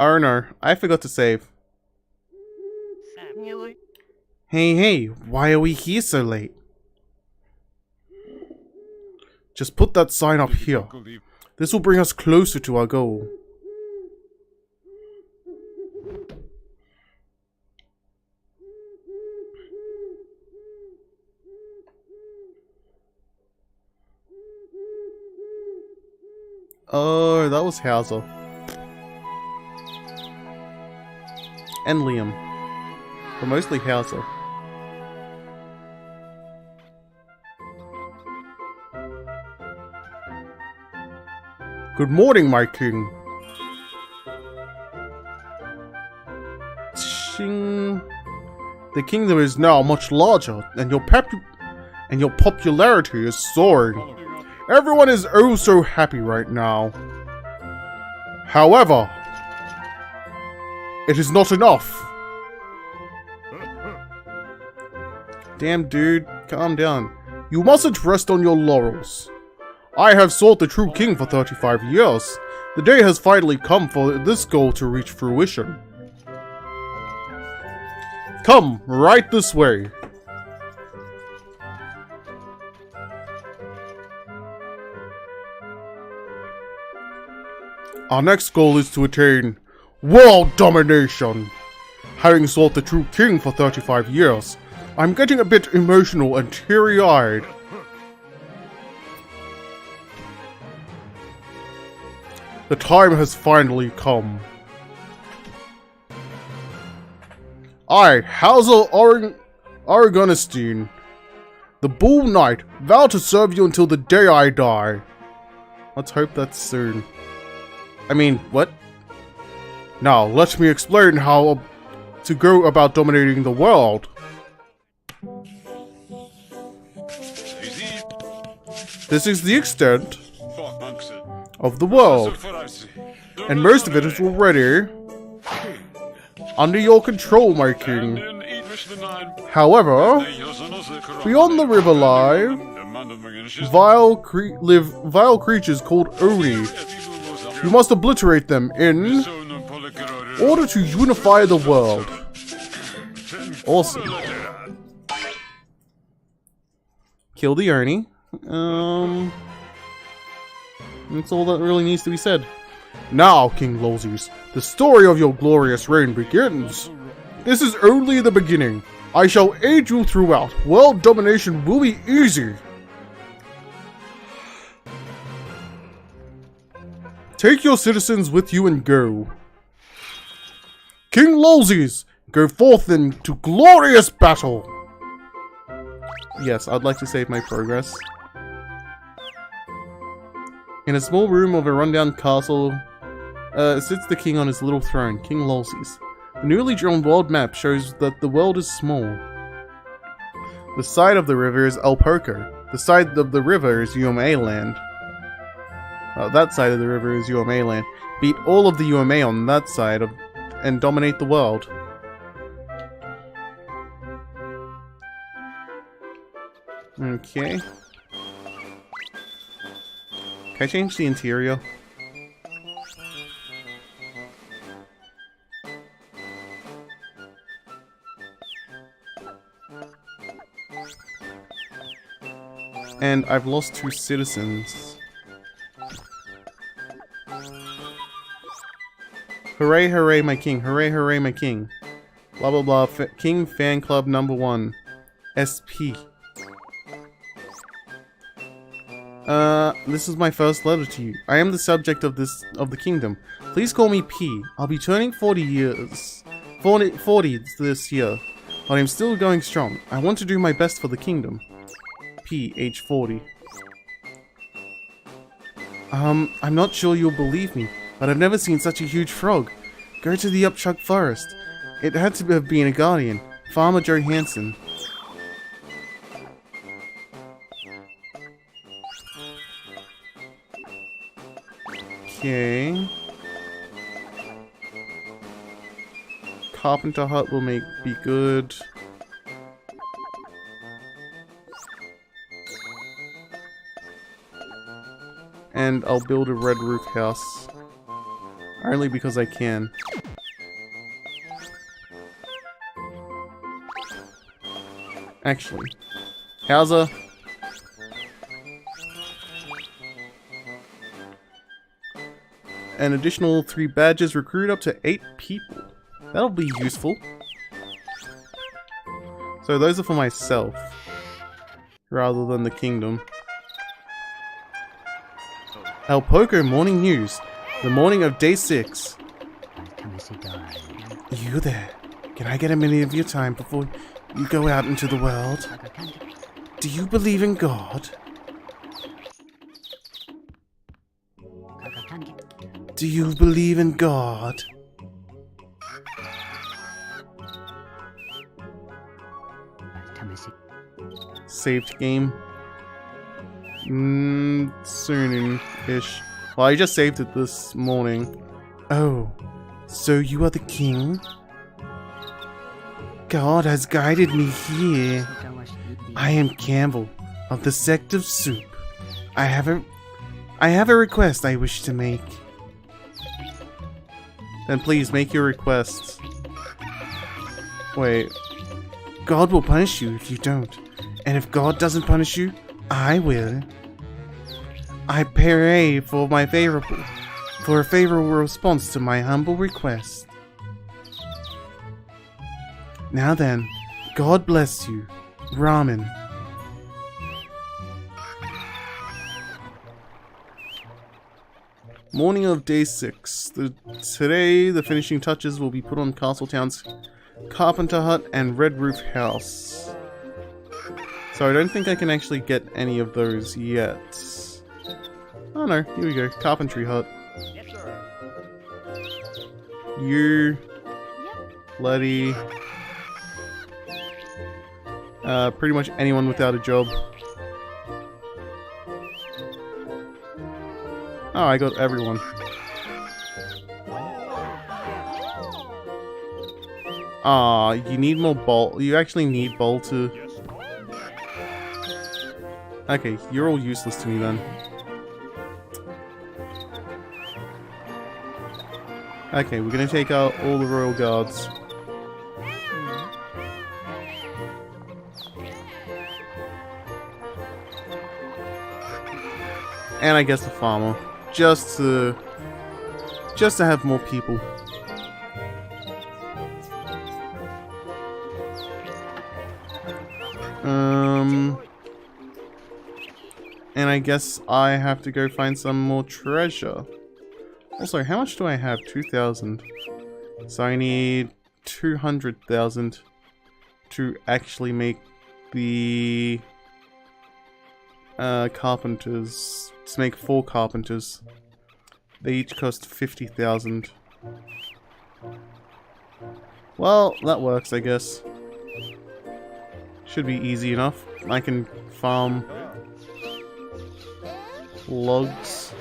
Oh no, I forgot to save. Hey, why are we here so late? Just put that sign up here. This will bring us closer to our goal. Oh, that was Hauser. And Liam. But mostly Hauser. Good morning, my king. Ching. The kingdom is now much larger, and your popularity is soaring. Everyone is oh so happy right now. However, it is not enough. Damn, dude, calm down. You mustn't rest on your laurels. I have sought the true king for 35 years. The day has finally come for this goal to reach fruition. Come, right this way. Our next goal is to attain world domination. Having sought the true king for 35 years, I'm getting a bit emotional and teary-eyed. The time has finally come. I, Hauser Oregonstein, the Bull Knight, vow to serve you until the day I die. Let's hope that's soon. I mean, what? Now, let me explain how to go about dominating the world. This is the extent of the world, and most of it is already under your control, my king. However, beyond the river lie vile creatures called Oni. You must obliterate them in order to unify the world. Awesome. Kill the Oni. That's all that really needs to be said. Now, King LoLzies, the story of your glorious reign begins. This is only the beginning. I shall aid you throughout. World domination will be easy. Take your citizens with you and go. King LoLzies, go forth into glorious battle. Yes, I'd like to save my progress. In a small room of a rundown castle, sits the king on his little throne, King LoLzies. The newly drawn world map shows that the world is small. The side of the river is El Poco. The side of the river is UMA land. That side of the river is UMA land. Beat all of the UMA on that side and dominate the world. Okay. Can I change the interior? And I've lost 2 citizens. Hooray, hooray, my king. Hooray, hooray, my king. Blah, blah, blah. King Fan Club number 1. SP. This is my first letter to you. I am the subject of the kingdom. Please call me P. I'll be turning 40 years. 40 this year. But I'm still going strong. I want to do my best for the kingdom. P, age 40. I'm not sure you'll believe me, but I've never seen such a huge frog. Go to the Upchuck Forest. It had to have been a guardian. Farmer Johansson. Okay. Carpenter hut will be good. And I'll build a red roof house. Only because I can. Actually. Hauser. An additional 3 badges, recruit up to 8 people. That'll be useful. So those are for myself. Rather than the kingdom. El Poco Morning News. The morning of day 6. You there. Can I get a minute of your time before you go out into the world? Do you believe in God? Do you believe in God? Saved game. Soon-ish. Well, I just saved it this morning. Oh, so you are the king? God has guided me here. I am Campbell of the sect of Soup. I have a request I wish to make. Then please make your requests. Wait. God will punish you if you don't. And if God doesn't punish you, I will. I pray for a favorable response to my humble request. Now then, God bless you, Ramen. Morning of day 6. Today, the finishing touches will be put on Castletown's Carpenter Hut and Red Roof House. So I don't think I can actually get any of those yet. Oh no, here we go. Carpentry Hut. Yes, sir. You. Letty. Pretty much anyone without a job. Oh, I got everyone. Ah, you need more bowl. You actually need bowl to... Okay, you're all useless to me then. Okay, we're gonna take out all the royal guards. And I guess a farmer. Just to have more people. And I guess I have to go find some more treasure. Also, how much do I have? 2,000. So I need 200,000 to actually make the carpenters. To make 4 carpenters. They each cost 50,000. Well, that works, I guess. Should be easy enough. I can farm logs.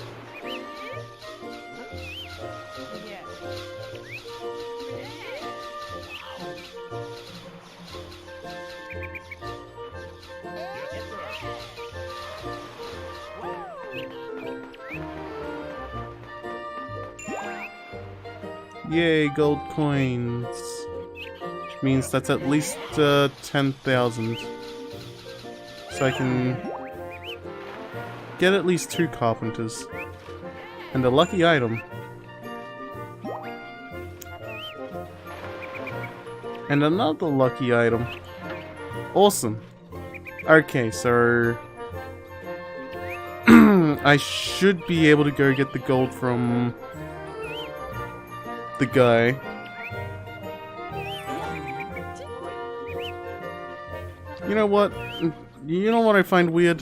Yay, gold coins. Which means that's at least 10,000. So I can get at least 2 carpenters. And a lucky item. And another lucky item. Awesome. Okay, so I should be able to go get the gold from the guy. You know what? You know what I find weird?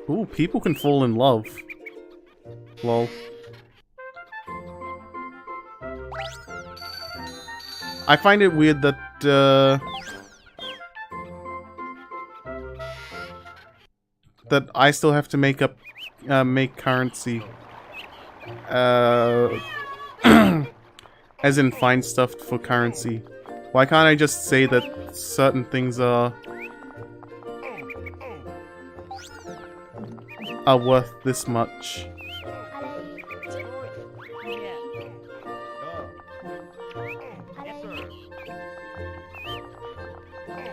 Ooh, people can fall in love. Lol. I find it weird that, that I still have to make currency. As in find stuff for currency. Why can't I just say that certain things are worth this much?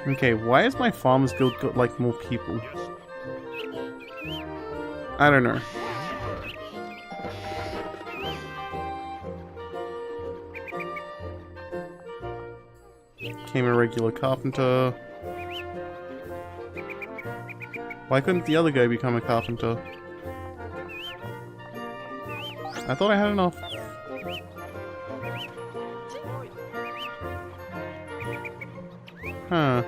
Okay, why is my Farmers Guild got like more people? I don't know. Became a regular carpenter. Why couldn't the other guy become a carpenter? I thought I had enough. Huh.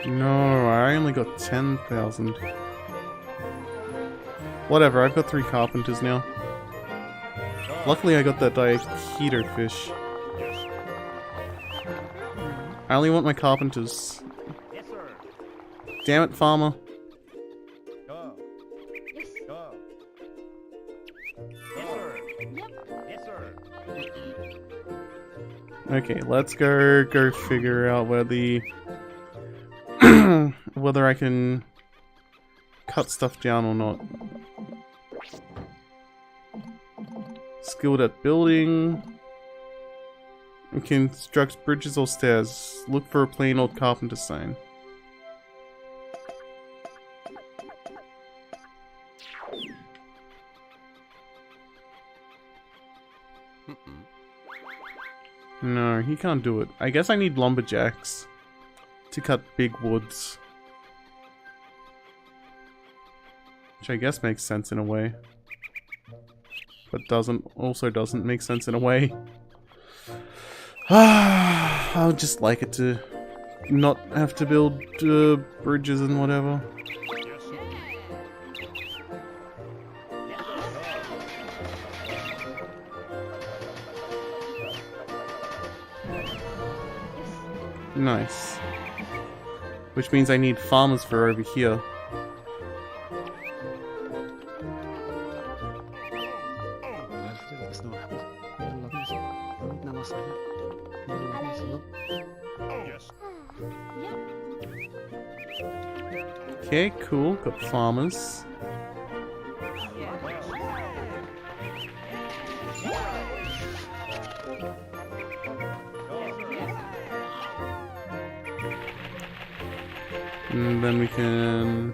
No, I only got 10,000. Whatever, I've got 3 carpenters now. Luckily I got that Daiquito fish. I only want my carpenters. Yes, sir. Damn it, farmer. Go. Yes. Go. Yes, sir. Yep. Yes, sir. Okay, let's go figure out where the whether I can cut stuff down or not. Skilled at building. You can construct bridges or stairs. Look for a plain old carpenter sign. No, he can't do it. I guess I need lumberjacks to cut big woods. Which I guess makes sense in a way. But also doesn't make sense in a way. I would just like it to not have to build bridges and whatever. Nice. Which means I need farmers for over here. Okay, cool. Got farmers. And then we can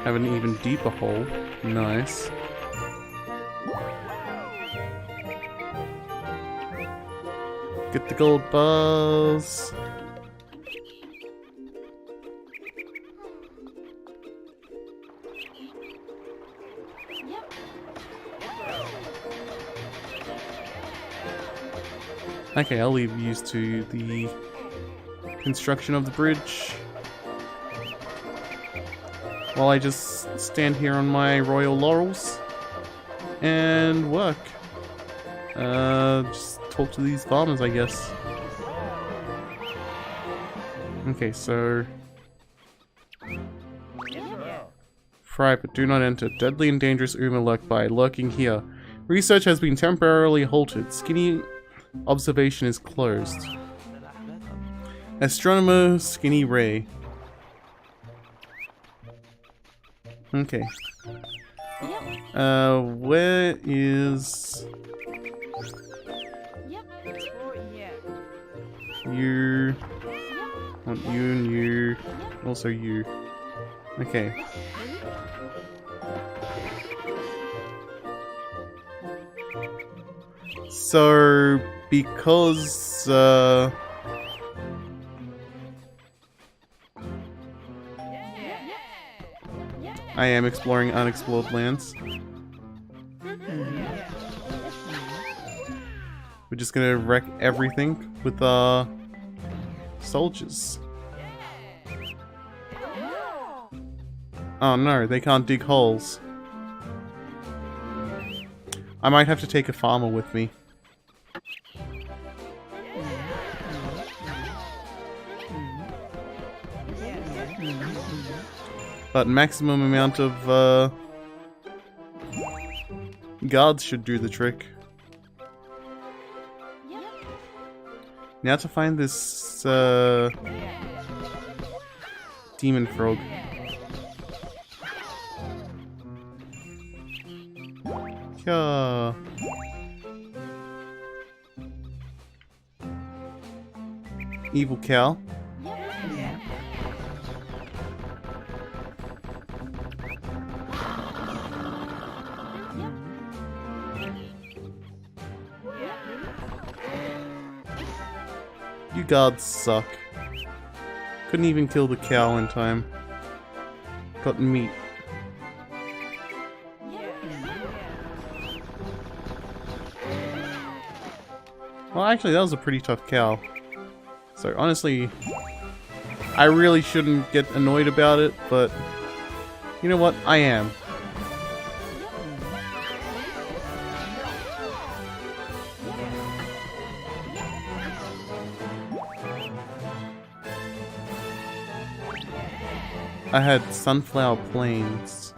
have an even deeper hole. Nice. Get the gold bars. Okay, I'll leave you to the construction of the bridge while I just stand here on my royal laurels and work. Just talk to these farmers, I guess. Okay, so fry, but do not enter. Deadly and dangerous Uma lurk by. Lurking here. Research has been temporarily halted. Skinny observation is closed. Astronomer Skinny Ray. Okay. Where is you? Want you and you. Also you. Okay. So, because, I am exploring unexplored lands, we're just gonna wreck everything with, soldiers. Oh no, they can't dig holes. I might have to take a farmer with me. But maximum amount of guards should do the trick. Now to find this demon frog. Yeah. Evil cow. You guards suck. Couldn't even kill the cow in time. Got meat. Well, actually, that was a pretty tough cow. So, honestly, I really shouldn't get annoyed about it, but you know what? I am. I had Sunflower Plains.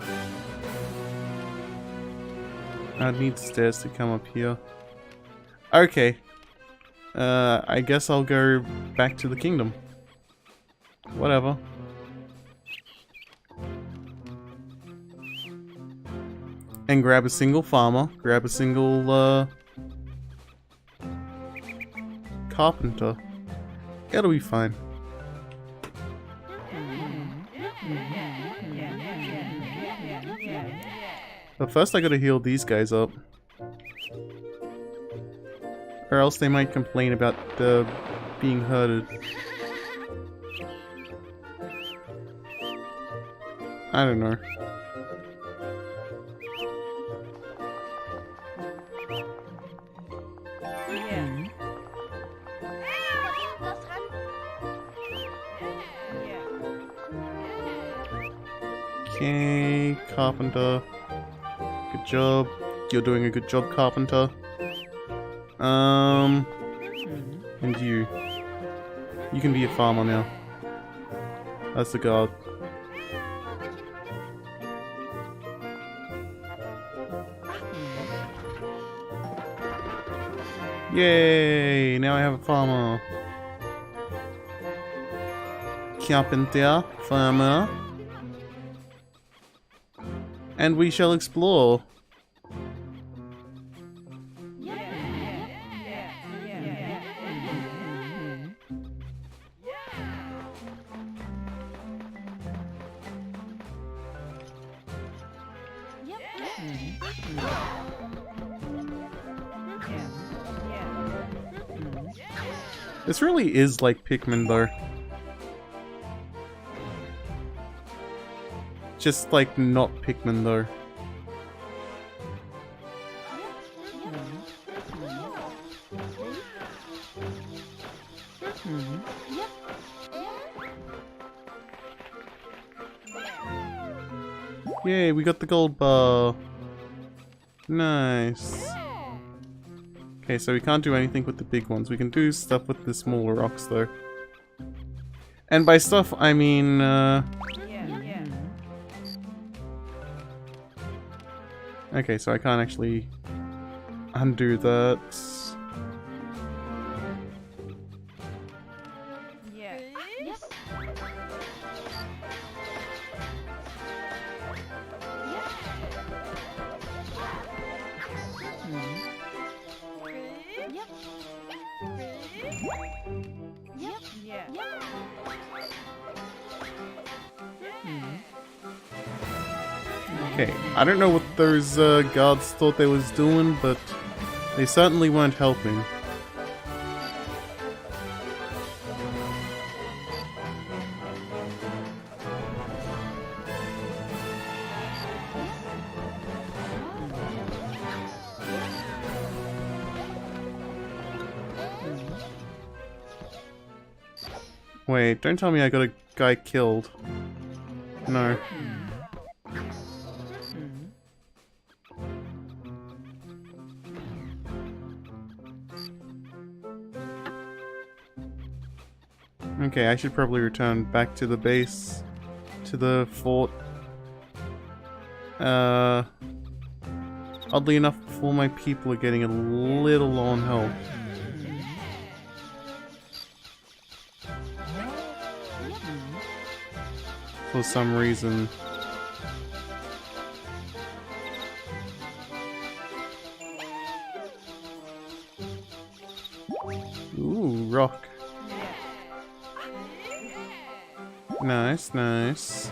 I'd need stairs to come up here. Okay. I guess I'll go back to the kingdom. Whatever. And grab a single farmer, grab a single, carpenter. It'll be fine. But first I gotta heal these guys up. Or else they might complain about being hurted. I don't know. Okay, carpenter. Good job. You're doing a good job, carpenter. And you. You can be a farmer now. That's the guard. Yay! Now I have a farmer. Carpenter, farmer. And we shall explore. This really is like Pikmin though. Just like not Pikmin though. Yay, we got the gold bar. Nice. Okay, so we can't do anything with the big ones. We can do stuff with the smaller rocks though. And by stuff, I mean, okay, so I can't actually undo that. Okay, I don't know what those guards thought they was doing, but they certainly weren't helping. Wait, don't tell me I got a guy killed. No. Okay, I should probably return back to the base, to the fort. Oddly enough, all my people are getting a little low on health. For some reason. Ooh, rock. Nice, nice.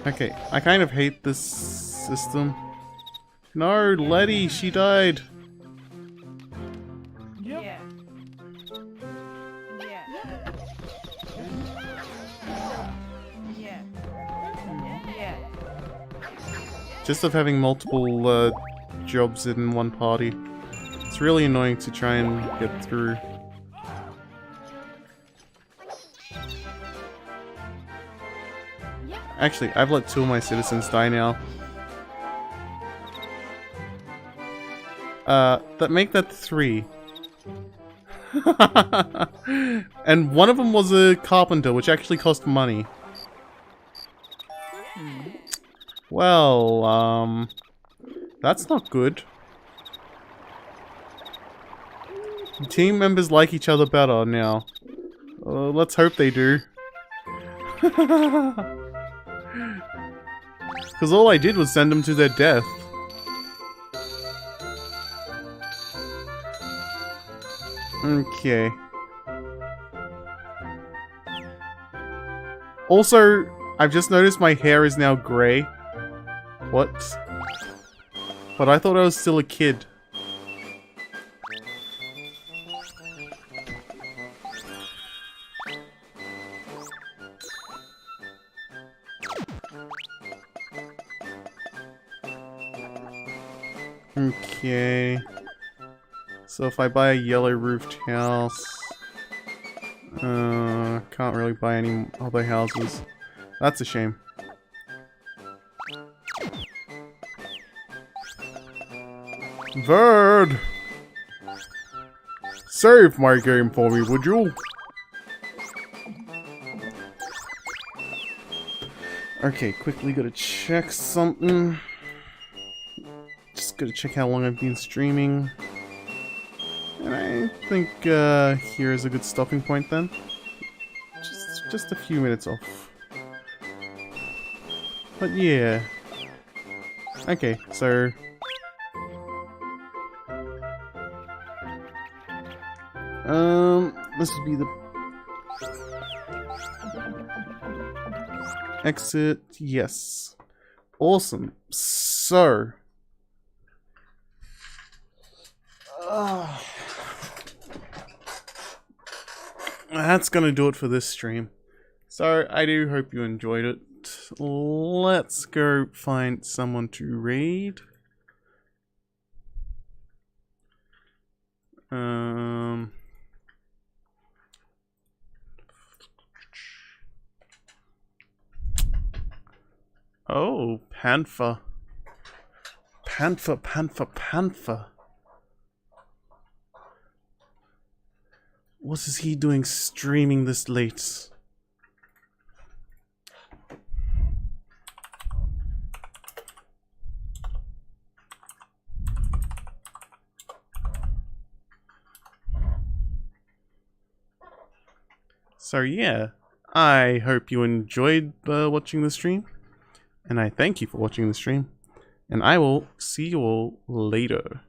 Okay, I kind of hate this system. No, Letty, she died. Just of having multiple jobs in one party. It's really annoying to try and get through. Actually, I've let 2 of my citizens die now. That make that 3. And one of them was a carpenter, which actually cost money. Well, that's not good. Team members like each other better now. Let's hope they do. Because all I did was send them to their death. Okay. Also, I've just noticed my hair is now grey. What? But I thought I was still a kid. Okay. So if I buy a yellow roofed house... can't really buy any other houses. That's a shame. Verd! Save my game for me, would you? Okay, quickly gotta check something. just gotta check how long I've been streaming. And I think here is a good stopping point then. Just a few minutes off. But yeah. Okay, so this would be the exit. Yes. Awesome. So that's gonna do it for this stream. So I do hope you enjoyed it. Let's go find someone to raid. Oh, Panther. Panther. What is he doing streaming this late? So yeah, I hope you enjoyed watching the stream, and I thank you for watching the stream, and I will see you all later.